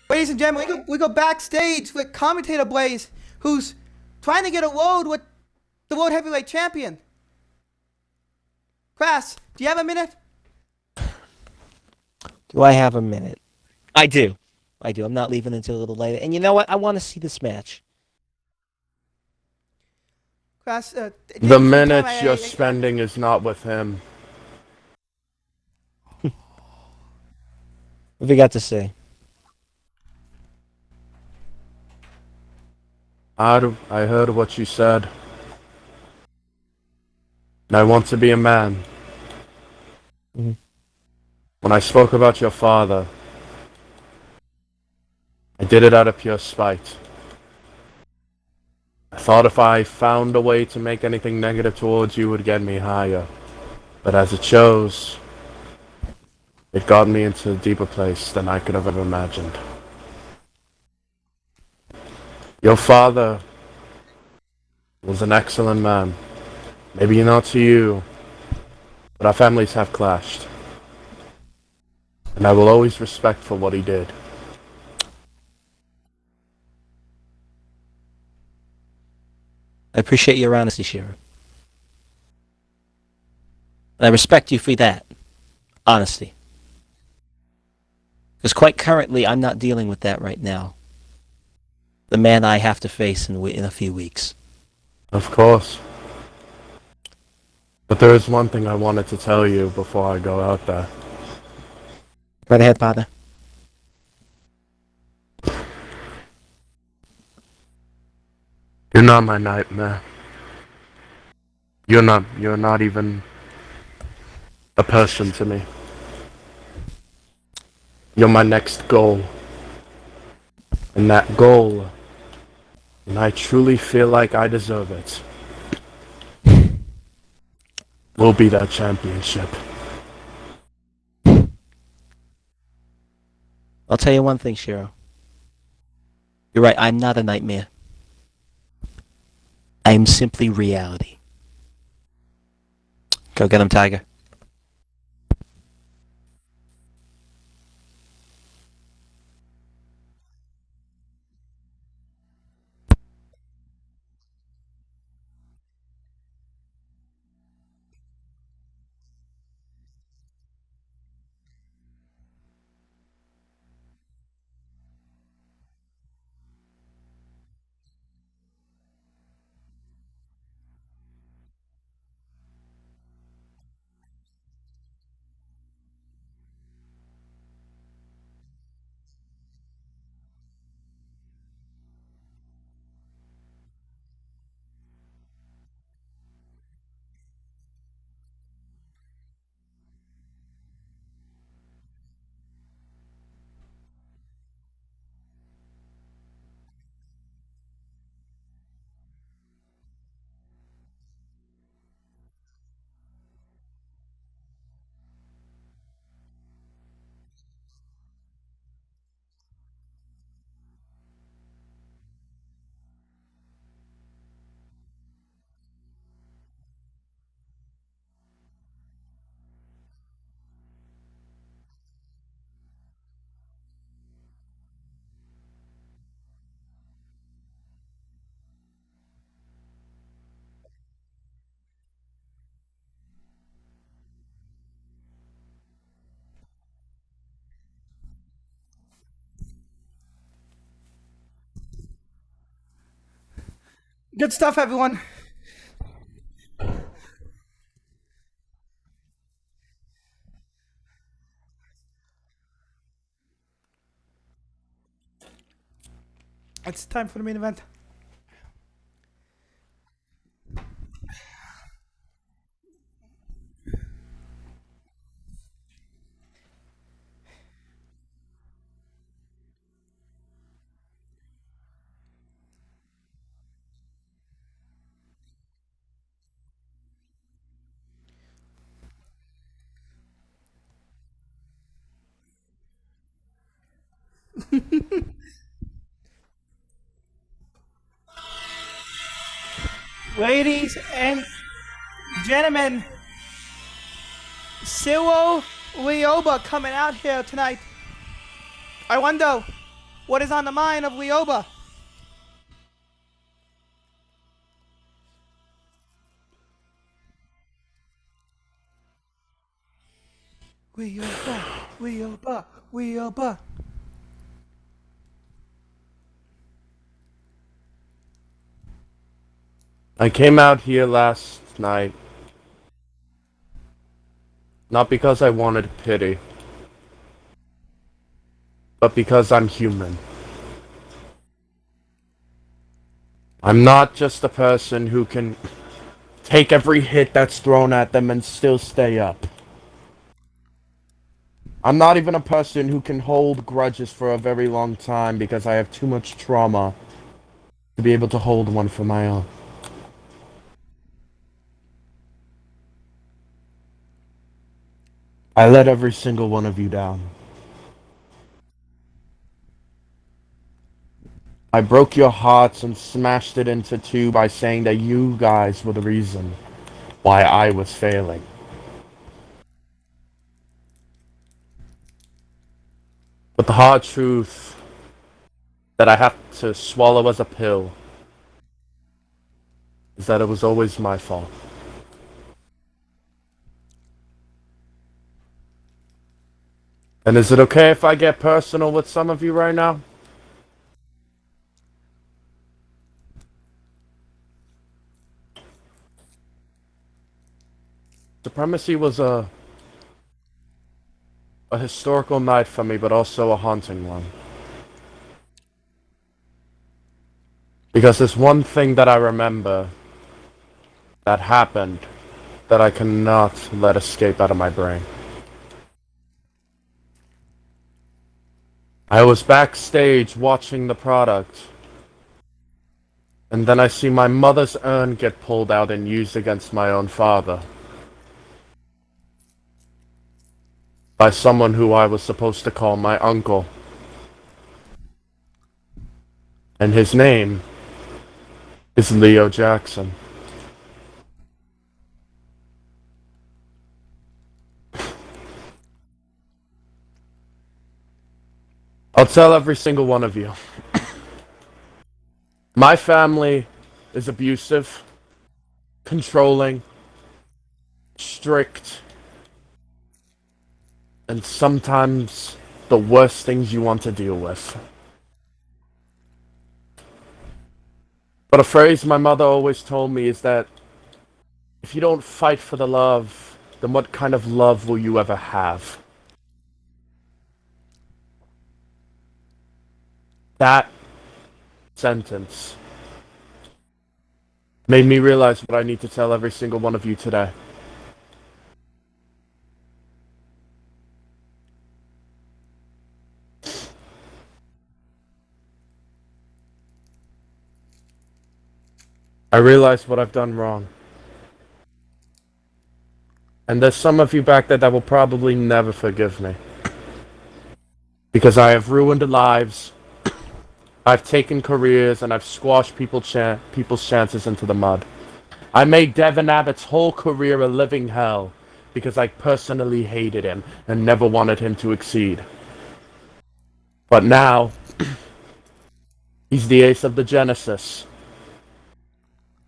Ladies and gentlemen, we go backstage with commentator Blaze, who's trying to get a load with the World Heavyweight Champion. Crass, do you have a minute? Do I have a minute? I do. I'm not leaving until a little later. And you know what? I want to see this match. Crass, The minutes you're spending is not with him. What have you got to say? I heard what you said. And I want to be a man. Mhm. When I spoke about your father, I did it out of pure spite. I thought if I found a way to make anything negative towards you would get me higher. But as it shows, it got me into a deeper place than I could have ever imagined. Your father was an excellent man. Maybe not to you, but our families have clashed. And I will always respect for what he did. I appreciate your honesty, Shiro. And I respect you for that. Honesty. Because quite currently, I'm not dealing with that right now. The man I have to face in a few weeks. Of course. But there is one thing I wanted to tell you before I go out there. Right ahead, father. You're not my nightmare. You're not even a person to me. You're my next goal. And that goal, and I truly feel like I deserve it, will be that championship. I'll tell you one thing, Shiro. You're right, I'm not a nightmare. I am simply reality. Go get him, Tiger. Good stuff, everyone. It's time for the main event. Ladies and gentlemen, Silo Lioba coming out here tonight. I wonder what is on the mind of Lioba. Lioba, Lioba, Lioba. I came out here last night, not because I wanted pity, but because I'm human. I'm not just a person who can take every hit that's thrown at them and still stay up. I'm not even a person who can hold grudges for a very long time because I have too much trauma to be able to hold one for my own. I let every single one of you down. I broke your hearts and smashed it into two by saying that you guys were the reason why I was failing. But the hard truth that I have to swallow as a pill is that it was always my fault. And is it okay if I get personal with some of you right now? Supremacy was a historical night for me, but also a haunting one. Because there's one thing that I remember that happened that I cannot let escape out of my brain. I was backstage watching the product, and then I see my mother's urn get pulled out and used against my own father. By someone who I was supposed to call my uncle. And his name is Leo Jackson. I'll tell every single one of you. My family is abusive, controlling, strict, and sometimes the worst things you want to deal with. But a phrase my mother always told me is that if you don't fight for the love, then what kind of love will you ever have? That sentence made me realize what I need to tell every single one of you today. I realize what I've done wrong. And there's some of you back there that will probably never forgive me. Because I have ruined lives, I've taken careers, and I've squashed people's chances into the mud. I made Devin Abbott's whole career a living hell because I personally hated him and never wanted him to exceed. But now, he's the ace of the Genesis.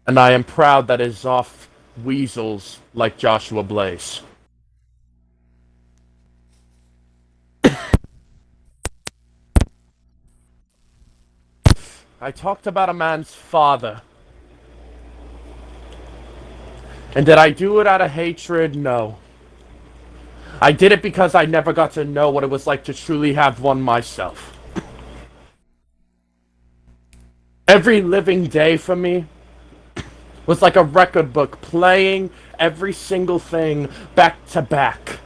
And I am proud that it's off weasels like Joshua Blaze. I talked about a man's father. And did I do it out of hatred? No. I did it because I never got to know what it was like to truly have one myself. Every living day for me was like a record book, playing every single thing back to back.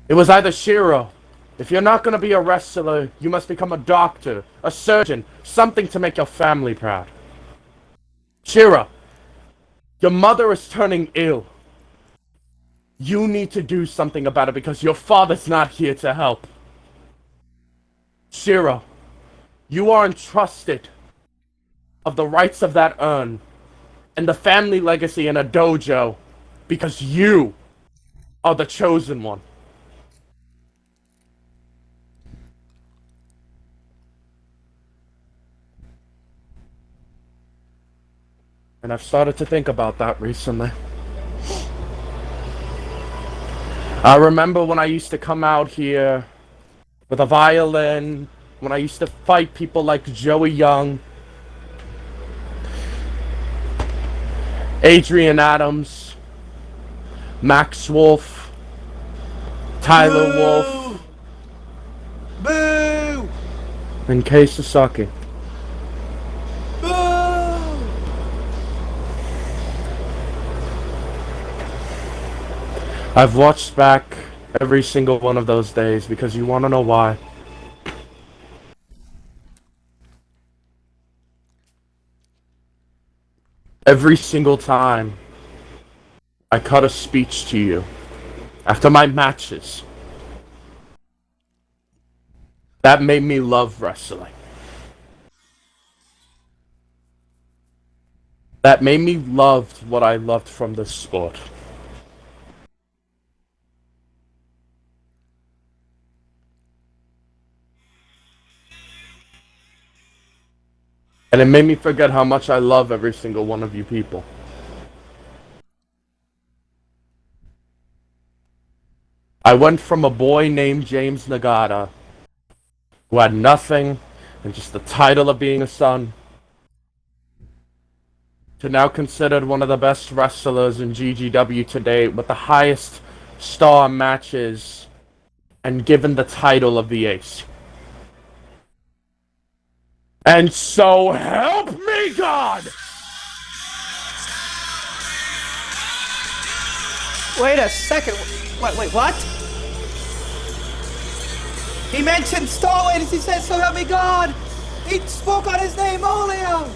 It was either Shiro, if you're not going to be a wrestler, you must become a doctor, a surgeon, something to make your family proud. Shiro, your mother is turning ill. You need to do something about it because your father's not here to help. Shiro, you are entrusted of the rights of that urn and the family legacy in a dojo because you are the chosen one. And I've started to think about that recently. I remember when I used to come out here with a violin, when I used to fight people like Joey Young, Adrian Adams, Max Wolf, Tyler Wolf, Boo! and Kei Sasaki. I've watched back every single one of those days because you want to know why. Every single time I cut a speech to you after my matches, that made me love wrestling. That made me love what I loved from this sport. And it made me forget how much I love every single one of you people. I went from a boy named James Nagata, who had nothing and just the title of being a son, to now considered one of the best wrestlers in GGW today with the highest star matches and given the title of the Ace. And so help me God! Wait a second. Wait, what? He mentioned Star Wars. He said, so help me God. He spoke on his name, Olio.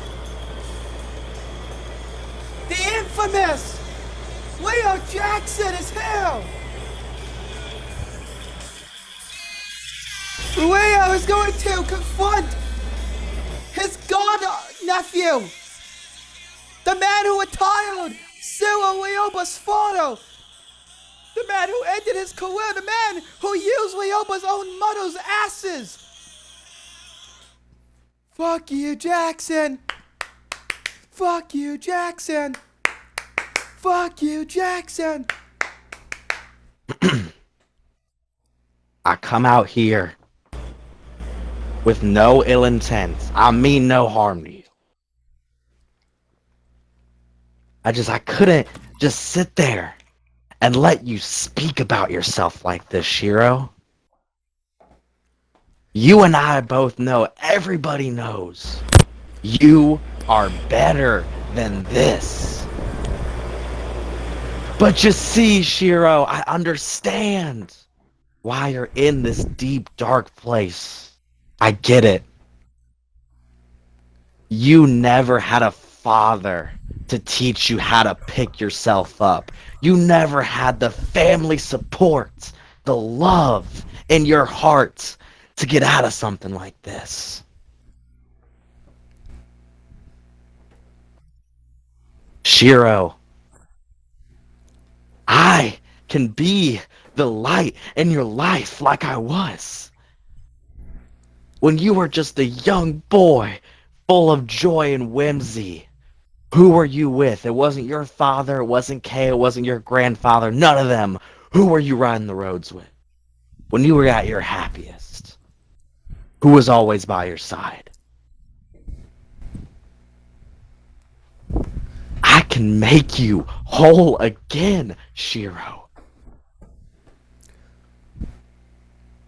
The infamous Leo Jackson is here. Leo is going to confront his god nephew, the man who retired Cyril Leoba's father, the man who ended his career, the man who used Leoba's own mother's asses. Fuck you, Jackson. Fuck you, Jackson. Fuck you, Jackson. I come out here with no ill intent. I mean no harm to you. I couldn't just sit there and let you speak about yourself like this, Shiro. You and I both know, everybody knows, you are better than this. But you see, Shiro, I understand why you're in this deep, dark place. I get it. You never had a father to teach you how to pick yourself up. You never had the family support, the love in your heart to get out of something like this. Shiro, I can be the light in your life like I was. When you were just a young boy, full of joy and whimsy. Who were you with? It wasn't your father, it wasn't Kay, it wasn't your grandfather, none of them. Who were you riding the roads with? When you were at your happiest? Who was always by your side? I can make you whole again, Shiro.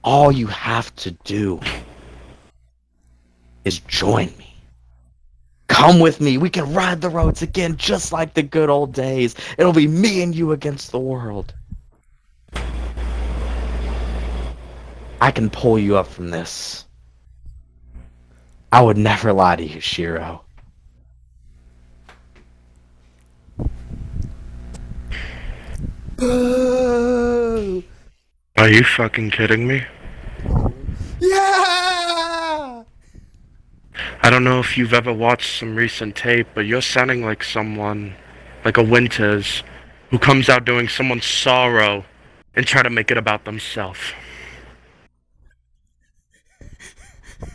All you have to do is join me. Come with me. We can ride the roads again just like the good old days. It'll be me and you against the world. I can pull you up from this. I would never lie to you, Shiro. Boo! Are you fucking kidding me? Yeah! I don't know if you've ever watched some recent tape, but you're sounding like someone, like a Winters, who comes out doing someone's sorrow and try to make it about themselves.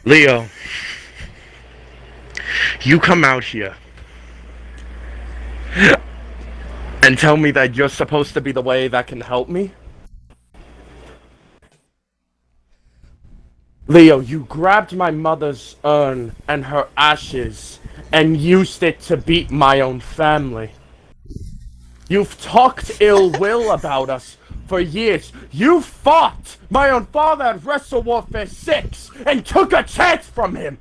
Leo, you come out here And tell me that you're supposed to be the way that can help me? Leo, you grabbed my mother's urn and her ashes and used it to beat my own family. You've talked ill will about us for years. You fought my own father at Wrestle Warfare 6 and took a chance from him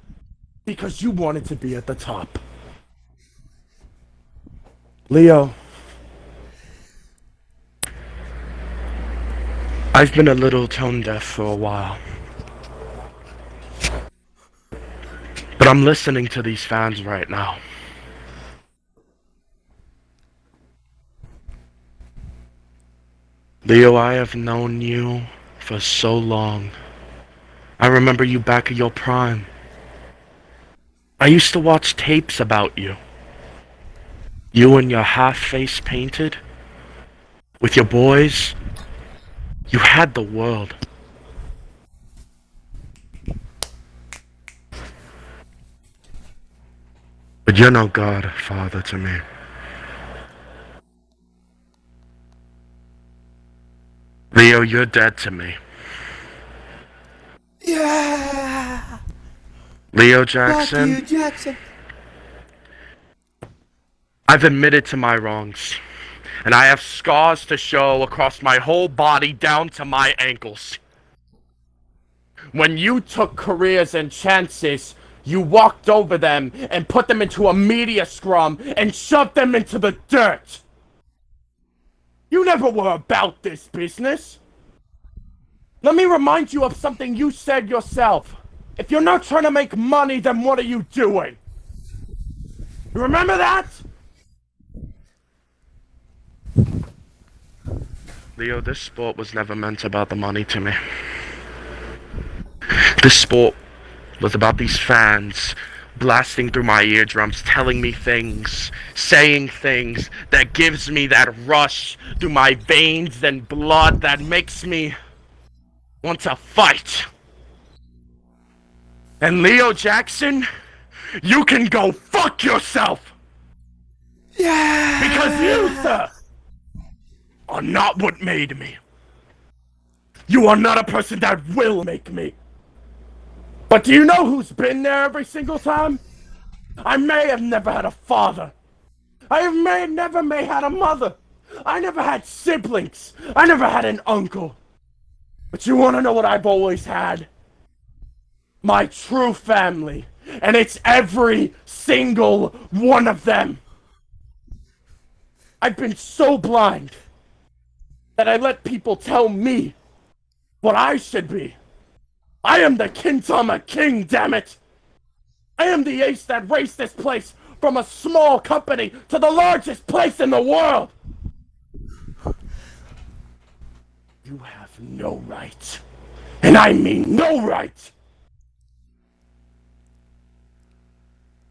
because you wanted to be at the top. Leo, I've been a little tone deaf for a while. But I'm listening to these fans right now. Leo, I have known you for so long. I remember you back at your prime. I used to watch tapes about you. You and your half-face painted. With your boys. You had the world. But you're no godfather to me. Leo, you're dead to me. Yeah. Leo Fuck Jackson, you, Jackson. I've admitted to my wrongs. And I have scars to show across my whole body down to my ankles. When you took careers and chances, you walked over them and put them into a media scrum and shoved them into the dirt. You never were about this business. Let me remind you of something you said yourself. If you're not trying to make money, then what are you doing? You remember that? Leo, this sport was never meant about the money to me. This sport was about these fans blasting through my eardrums, telling me things, saying things that gives me that rush through my veins and blood that makes me want to fight. And Leo Jackson, you can go fuck yourself! Yeah. Because you, sir, are not what made me. You are not a person that will make me. But do you know who's been there every single time? I may have never had a father. Never had a mother. I never had siblings. I never had an uncle. But you wanna know what I've always had? My true family. And it's every single one of them. I've been so blind that I let people tell me what I should be. I am the Kintama King, damn it! I am the ace that raced this place from a small company to the largest place in the world! You have no right, and I mean no right,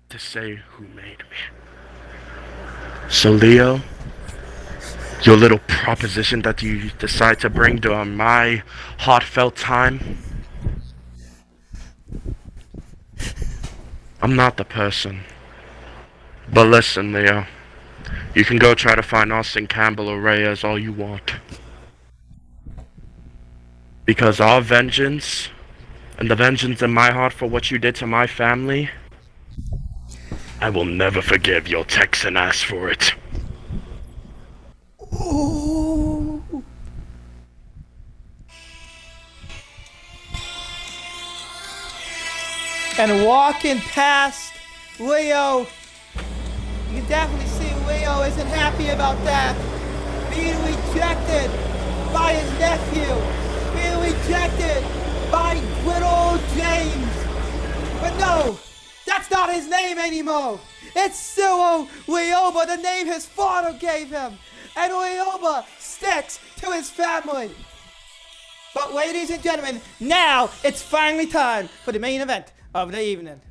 to say who made me. So Leo, your little proposition that you decide to bring during my heartfelt time, I'm not the person. But listen, Leo, you can go try to find Austin Campbell or Reyes all you want. Because our vengeance, and the vengeance in my heart for what you did to my family, I will never forgive your Texan ass for it. Ooh. And walking past Leo, you can definitely see Leo isn't happy about that. Being rejected by his nephew. Being rejected by good old James. But no, that's not his name anymore. It's Suo Leoba, the name his father gave him. And Leoba sticks to his family. But ladies and gentlemen, now it's finally time for the main event of the evening.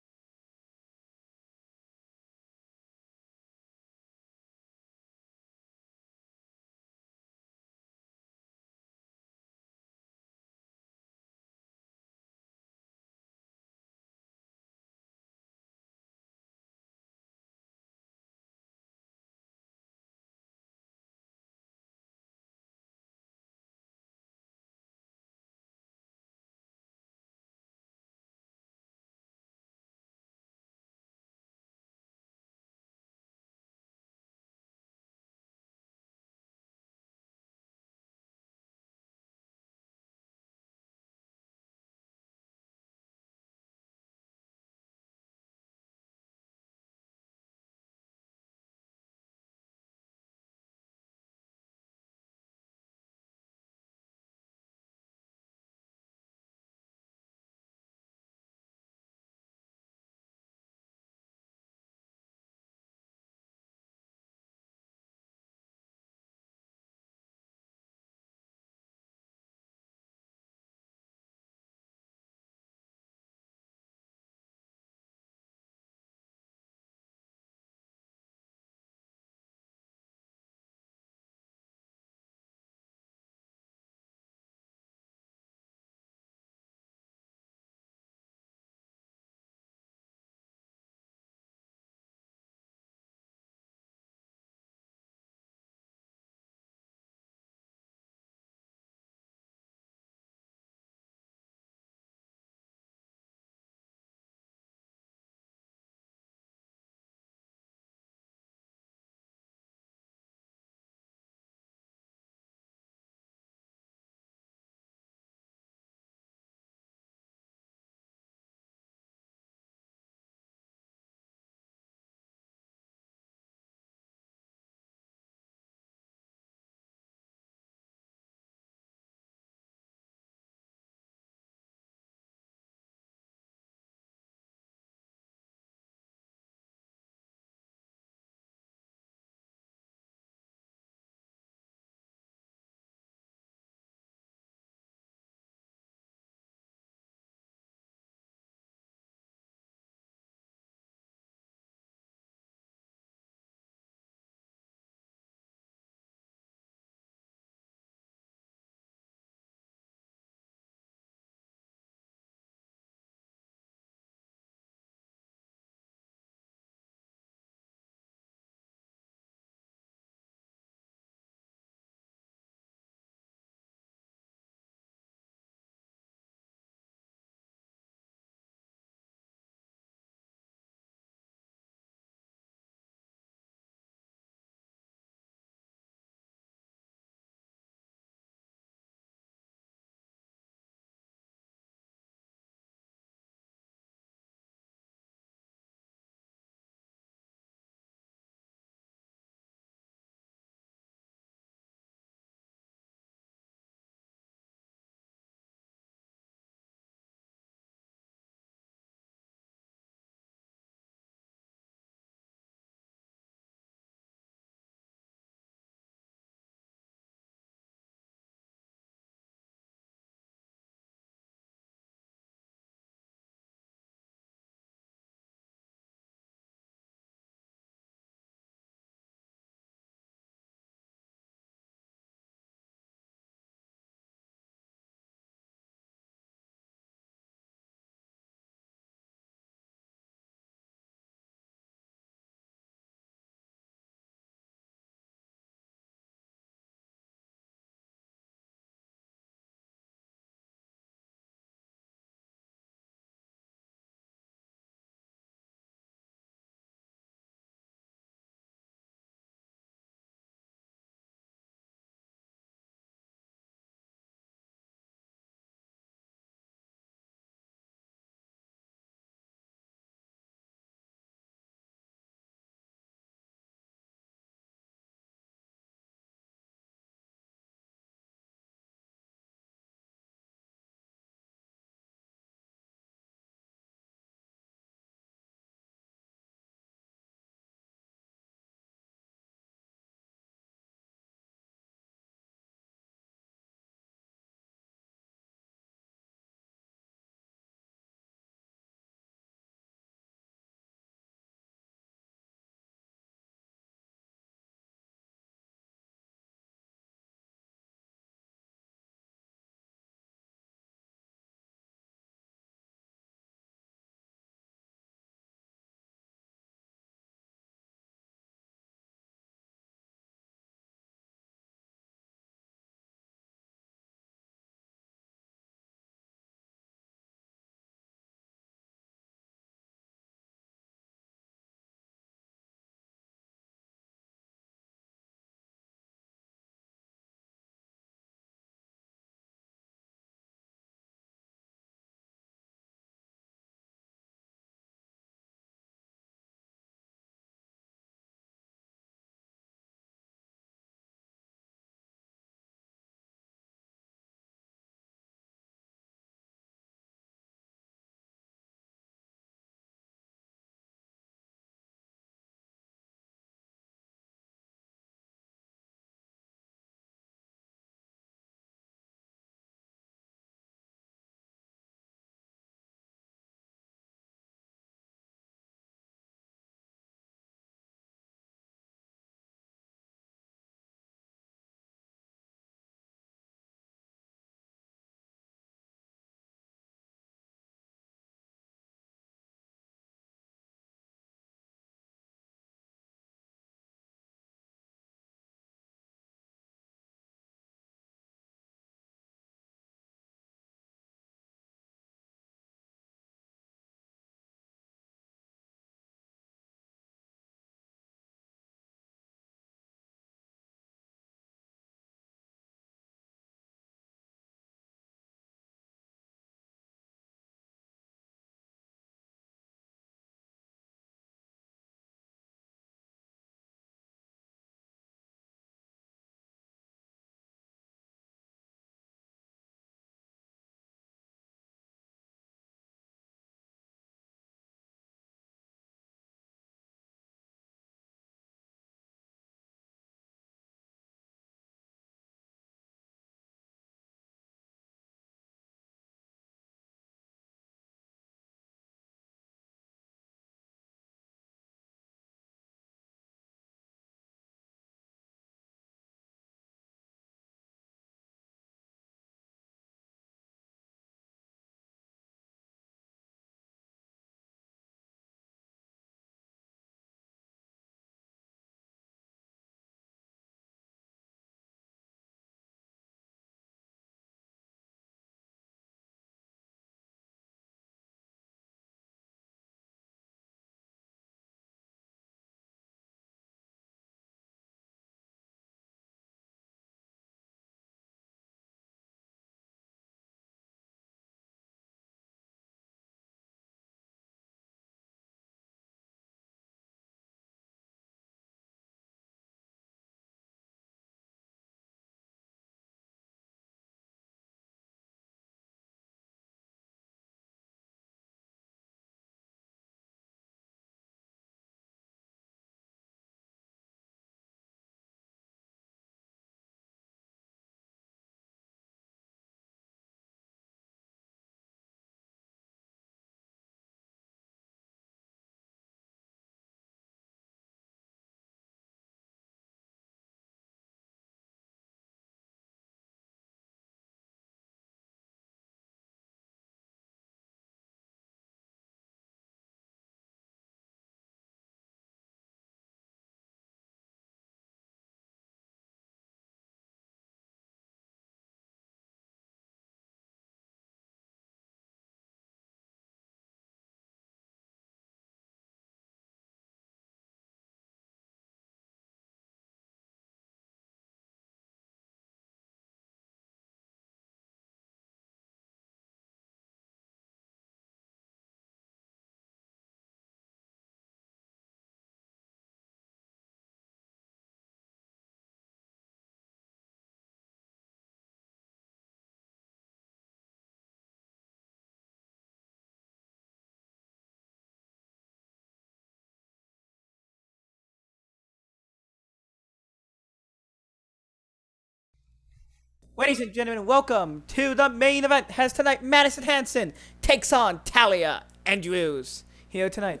Ladies and gentlemen, welcome to the main event. Has tonight Madison Hansen takes on Talia Andrews here tonight.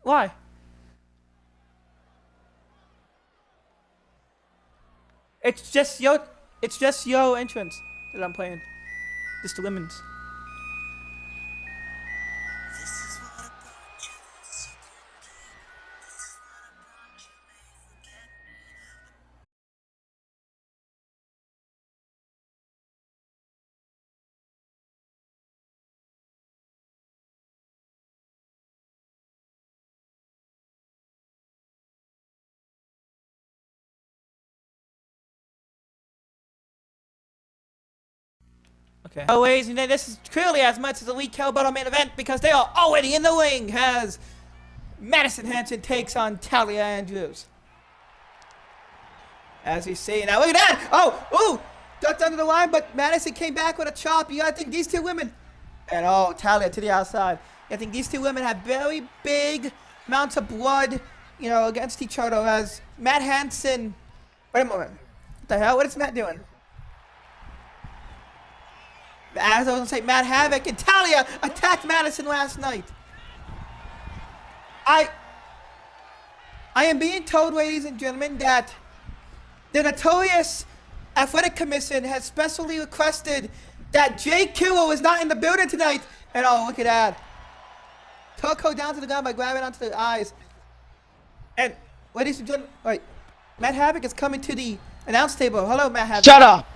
Why? It's just yo entrance that I'm playing. Just the women's. Okay. Oh, ladies and gentlemen, this is clearly as much as a week held about main event because they are already in the ring as Madison Hansen takes on Talia Andrews. As you see now, look at that! Oh, ducked under the line, but Madison came back with a chop. You gotta think these two women, and Talia to the outside. I think these two women have very big amounts of blood, against each other. As Matt Hansen, wait a moment, what the hell? What is Matt doing? As I was gonna say, Matt Havoc and Talia attacked Madison last night. I am being told, ladies and gentlemen, that the notorious Athletic Commission has specially requested that Jay Kuro is not in the building tonight. And look at that. Toko down to the ground by grabbing onto the eyes. And ladies and gentlemen, wait, Matt Havoc is coming to the announce table. Hello, Matt Havoc. Shut up!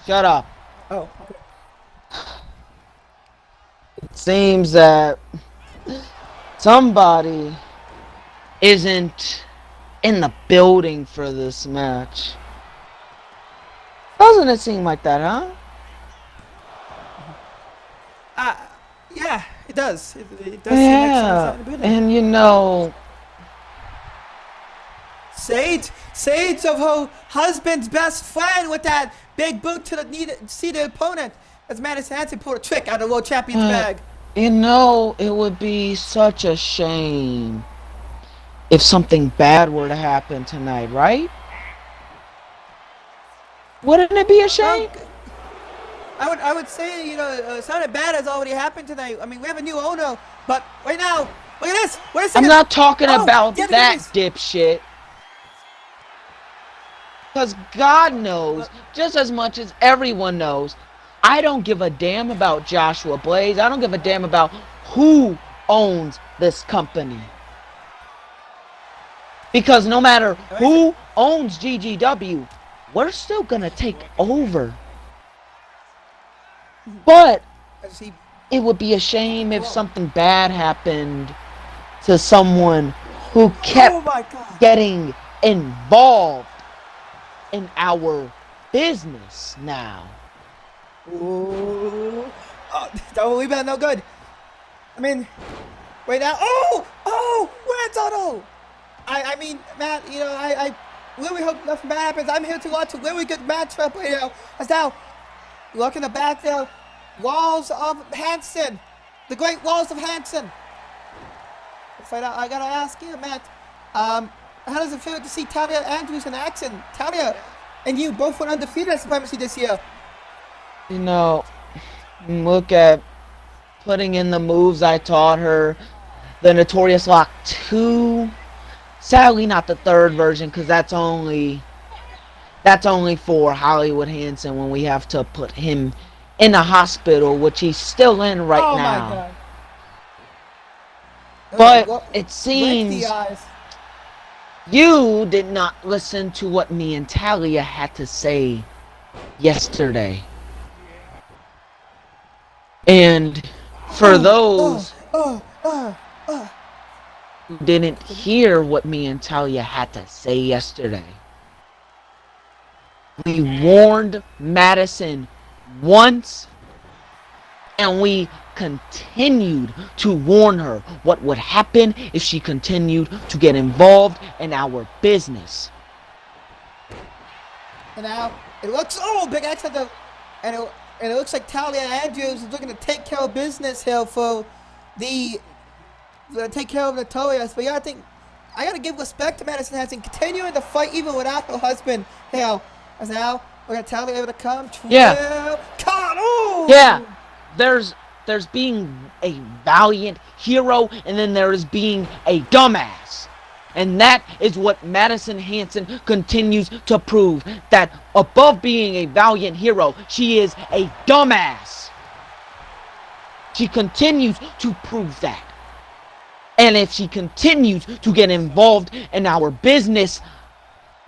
Shut up. Oh, okay. It seems that somebody isn't in the building for this match. Doesn't it seem like that, huh? Yeah, it does. It does seem like someone's in the building. And Sage of her husband's best friend with that big boot to the seated opponent. As Madison Hansen pulled a trick out of the World Champion's bag. It would be such a shame if something bad were to happen tonight, right? Wouldn't it be a shame? I would say, something bad has already happened tonight. I mean, we have a new owner, but right now, look at this. Wait a second. I'm not talking about that dipshit. Because God knows, just as much as everyone knows, I don't give a damn about Joshua Blaze. I don't give a damn about who owns this company. Because no matter who owns GGW, we're still gonna take over. But it would be a shame if something bad happened to someone who kept getting involved in our business now. Ooh. Double rebound, no good. I mean, right now. Red Auto. I mean, Matt, I really hope nothing bad happens. I'm here to watch a really good matchup right now. As now, look in the back there. Walls of Hansen. The great Walls of Hansen. I gotta ask you, Matt. How does it feel to see Talia Andrews in action? Talia and you both went undefeated at Supremacy this year. Look at putting in the moves I taught her. The Notorious Lock 2. Sadly, not the third version, because that's only for Hollywood Hansen when we have to put him in a hospital, which he's still in right now. My God. But it seems you did not listen to what me and Talia had to say yesterday. And for those who didn't hear what me and Talia had to say yesterday, we warned Madison once, and we continued to warn her what would happen if she continued to get involved in our business. And now it looks big X at the and it looks like Talia Andrews is looking to take care of business here for take care of Notorious. But yeah, I gotta give respect to Madison Hansen continuing to fight even without her husband. As now We're gonna tell me able to come. Yeah. Come. Ooh. Yeah, there's being a valiant hero, and then there is being a dumbass. And that is what Madison Hanson continues to prove. That above being a valiant hero, she is a dumbass. She continues to prove that. And if she continues to get involved in our business,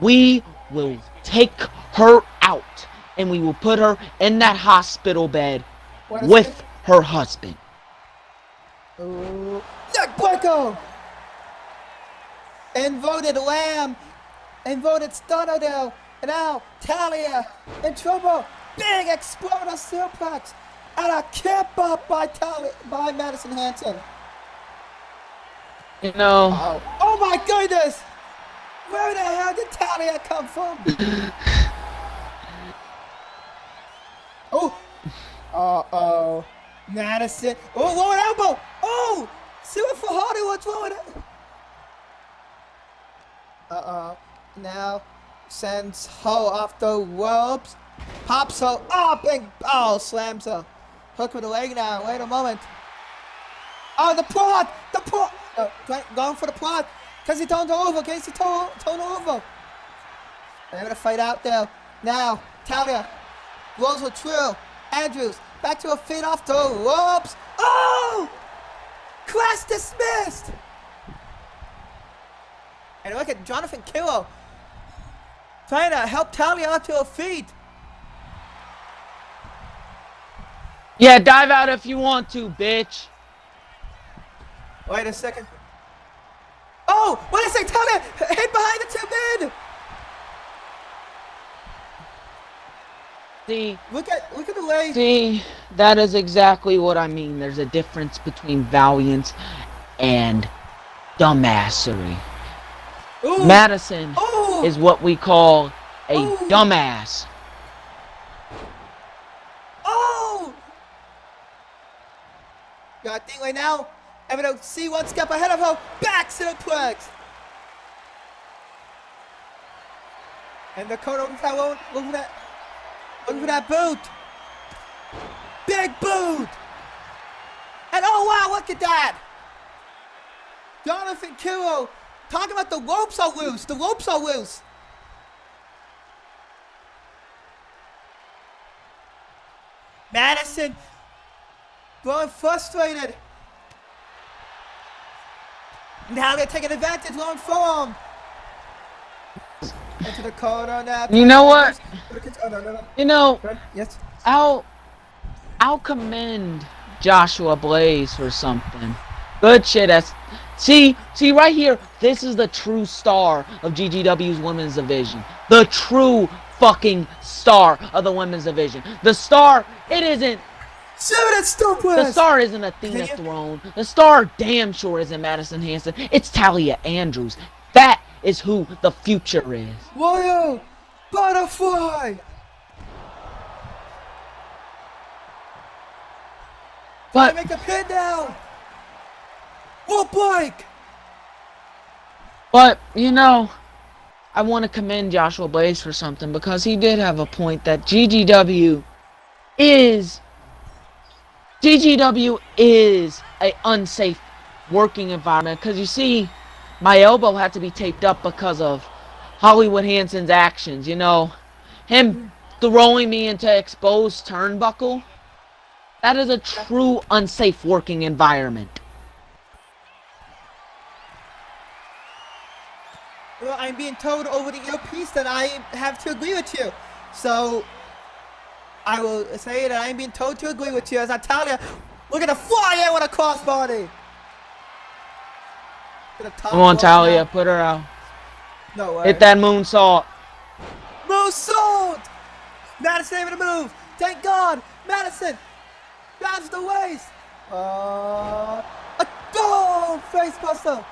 we will take her out. And we will put her in that hospital bed with her husband. Ooh. Neck breaker. And voted Lamb. And voted Stunner. And now Talia in trouble. Big exploder suplex. And a kip up by Madison Hanson. You know. Oh my goodness! Where the hell did Talia come from? Oh! Uh-oh. Madison. Oh, lower elbow! Oh! See what for Hollywood's lower it. Uh-oh. Now sends Ho off the ropes. Pops Ho up and slams her. Hook with the leg now. Wait a moment. Oh, the prod! The prod! Going for the prod. Casey turned over. Casey turned over. They're going to fight out there. Now, Talia rolls with Trill. Andrews back to her feet off the ropes. Oh! Class dismissed. And look at Jonathan Killo trying to help Talia out to her feet. Yeah, dive out if you want to, bitch. Wait a second. Oh, what did I say? Talia hit behind the two men. See, look at the way. See, that is exactly what I mean. There's a difference between valiance and dumbassery. Ooh. Madison Ooh. is what we call a Ooh. dumbass. Oh! Got a thing right now. I'm gonna see one step ahead of her. Back suplex. And the corner look for that boot. Big boot. And oh wow, look at that. Jonathan Kiro talking about the ropes are loose. The ropes are loose. Madison growing frustrated. Now they're taking advantage, long form. Into the corner now. You know what? Oh, no. You know, yes. I'll commend Joshua Blaze for something. Good shit. See right here. This is the true star of GGW's women's division. The true fucking star of the women's division. The star. It isn't. The star isn't Athena Throne. The star damn sure isn't Madison Hanson. It's Talia Andrews. That is who the future is. Warrior! Butterfly! But make a pin down! Whoop like! But, you know, I want to commend Joshua Blaze for something because he did have a point that GGW is a unsafe working environment because you see my elbow had to be taped up because of Hollywood Hanson's actions, you know, him throwing me into exposed turnbuckle. That is a true unsafe working environment. Well, I'm being told over the earpiece that I have to agree with you. So I will say that I'm being told to agree with you as I tell you, we're going to fly in with a crossbody. Come on, Talia, put her out. No way. Hit that moonsault. Moonsault! Madison able to move. Thank God. Madison grabs the waist. A goal! Face buster.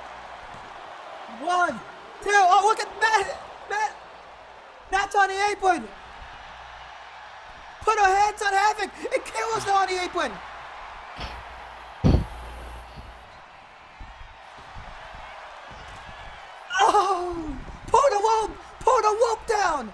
1, 2. Oh, look at Matt. Matt's on the apron. Put her hands on Havoc. And Killa's on the apron. Oh! Pull the rope down!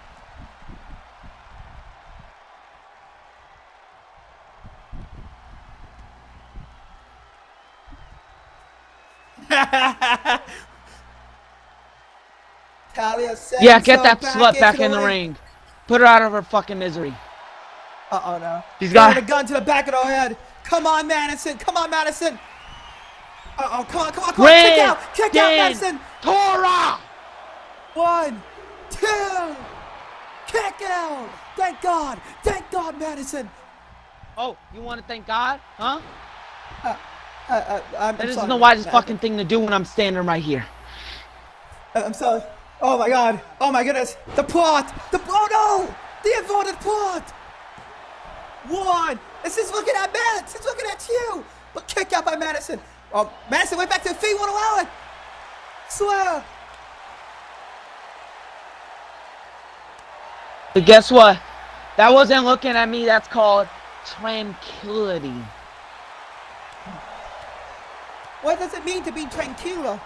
Talia said Yeah, get so that slut back in the ring. Put her out of her fucking misery. Uh-oh, no. She's got got a gun to the back of her head. Come on, Madison. Come on, Madison. Uh-oh, come on, come on, come on. Kick out. Kick out, Madison. Tora! 1, 2. Kick out. Thank God. Thank God, Madison. Oh, you want to thank God? Huh? I'm That isn't sorry, the wisest Madison. fucking thing to do when I'm standing right here. I'm sorry. Oh my God. Oh my goodness. The plot. Oh no. The inverted plot. 1. This is looking at Matt. It's looking at you. But kick out by Madison. Oh, Madison went back to the feet. Won't allow it. Swear. But guess what? That wasn't looking at me. That's called tranquility. What does it mean to be tranquilo?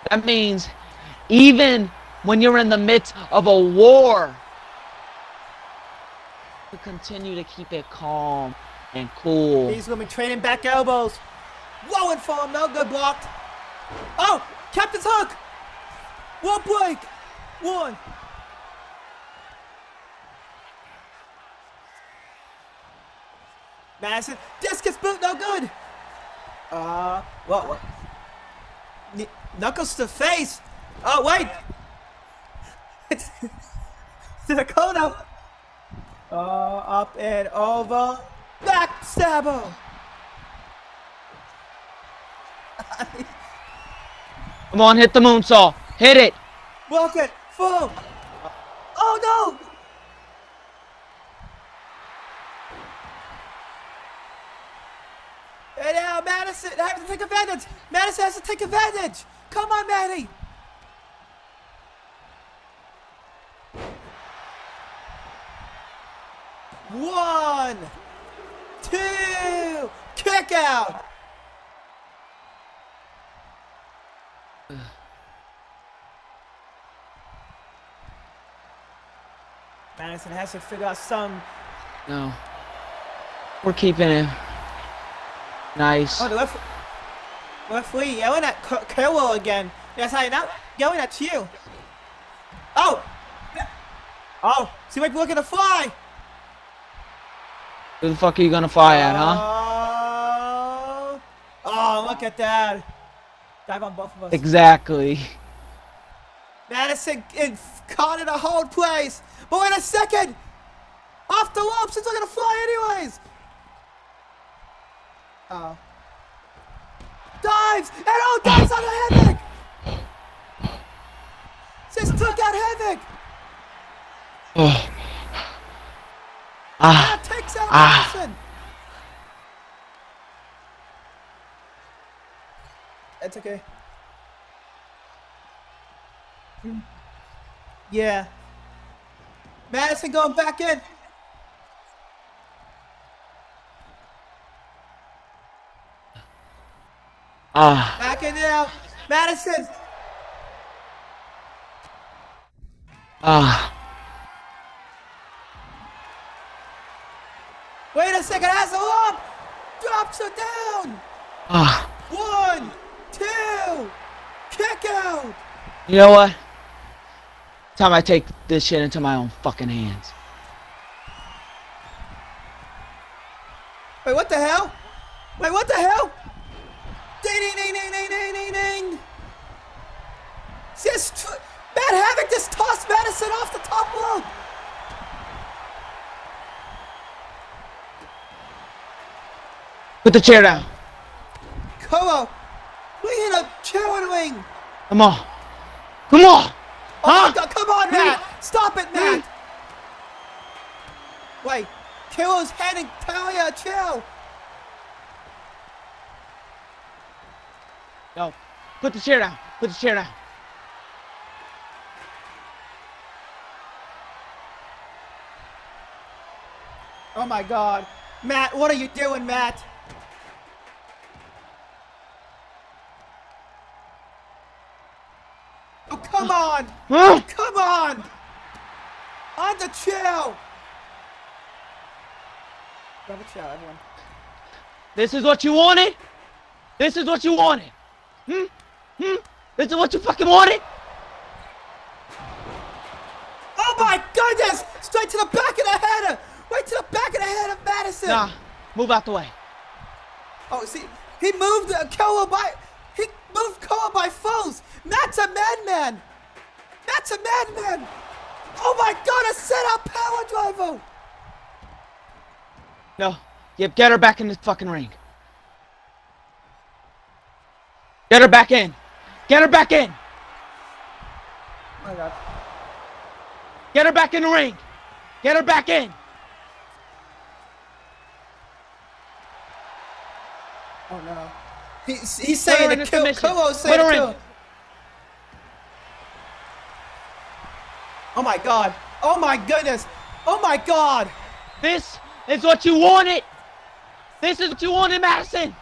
That means even when you're in the midst of a war, to continue to keep it calm and cool. He's going to be training back elbows. Rolling for him. No good blocked. Oh, Captain's hook. One break. 1. Madison. Discus boot. No good. What? Knuckles to the face. Oh, wait. It's to the corner. Up and over. Backstabber. Come on, hit the moonsault. Hit it. Walk it. Full. Oh, no. And now Madison has to take advantage. Madison has to take advantage. Come on, Maddie. One, 2, kick out. Madison has to figure out some. No. We're keeping him. Nice. Oh, the referee yelling at Carol again. Yes, I'm not yelling at you. Oh! Oh, see if we're gonna fly! Who the fuck are you gonna fly at, huh? Oh, look at that. Dive on both of us. Exactly. Madison caught in a hold place. But wait a second! Off the ropes, it's not gonna fly anyways! Oh. Dives! And oh, dives on Havoc! Just took out Havoc! Oh. That takes out Madison! It's okay. Yeah. Madison going back in. Back in now. Madison. Wait a second. Has her up. Drops her down. 1, 2. Kick out. You know what? Time I take this shit into my own fucking hands. Wait, what the hell? Wait, what the hell? Ding, ding, ding, ding, ding, ding, ding, ding. Matt Havoc just tossed Madison off the top rope. Put the chair down. Kolo, we hit a chair on the ring. Come on. Come on. Oh my God, come on, Matt. Stop it, Matt. Wait, Kolo's handing Talia a chair. Yo, put the chair down. Put the chair down. Oh my God. Matt, what are you doing, Matt? Oh, come on. Oh, come on. On the chair. Grab a chair, everyone. This is what you wanted? This is what you wanted? This is what you fucking wanted? Oh my goodness! Straight to the back of the head! Right to the back of the head of Madison! Nah, move out the way. Oh, see, he moved Koa by foes! Matt's a madman! Matt's a madman! Oh my god, a set-up power driver! No, get her back in the fucking ring. Get her back in. Get her back in. Oh my god. Get her back in the ring. Get her back in. Oh no. He's saying in to the kill. submission. Koa's saying Put to her kill. in. Oh my god. Oh my goodness. Oh my god. This is what you wanted. This is what you wanted, Madison.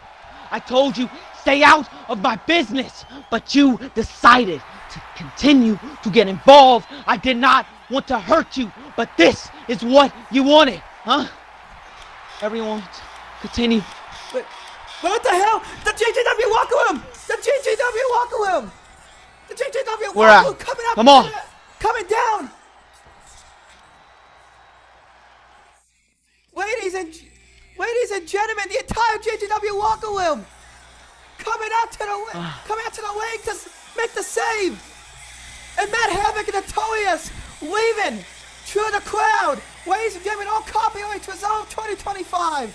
I told you, stay out of my business, but you decided to continue to get involved. I did not want to hurt you, but this is what you wanted, huh? Everyone, continue. Wait, what the hell? The GGW Walker Room! The GGW Walker Room! The GGW We're Walker out. Room coming up! Come on. Coming down! Ladies and gentlemen, the entire GGW Walker Room coming out to the ring to make the save! And Matt Havoc and Notorious leaving through the crowd! Ladies and gentlemen, all copyrights reserved 2025!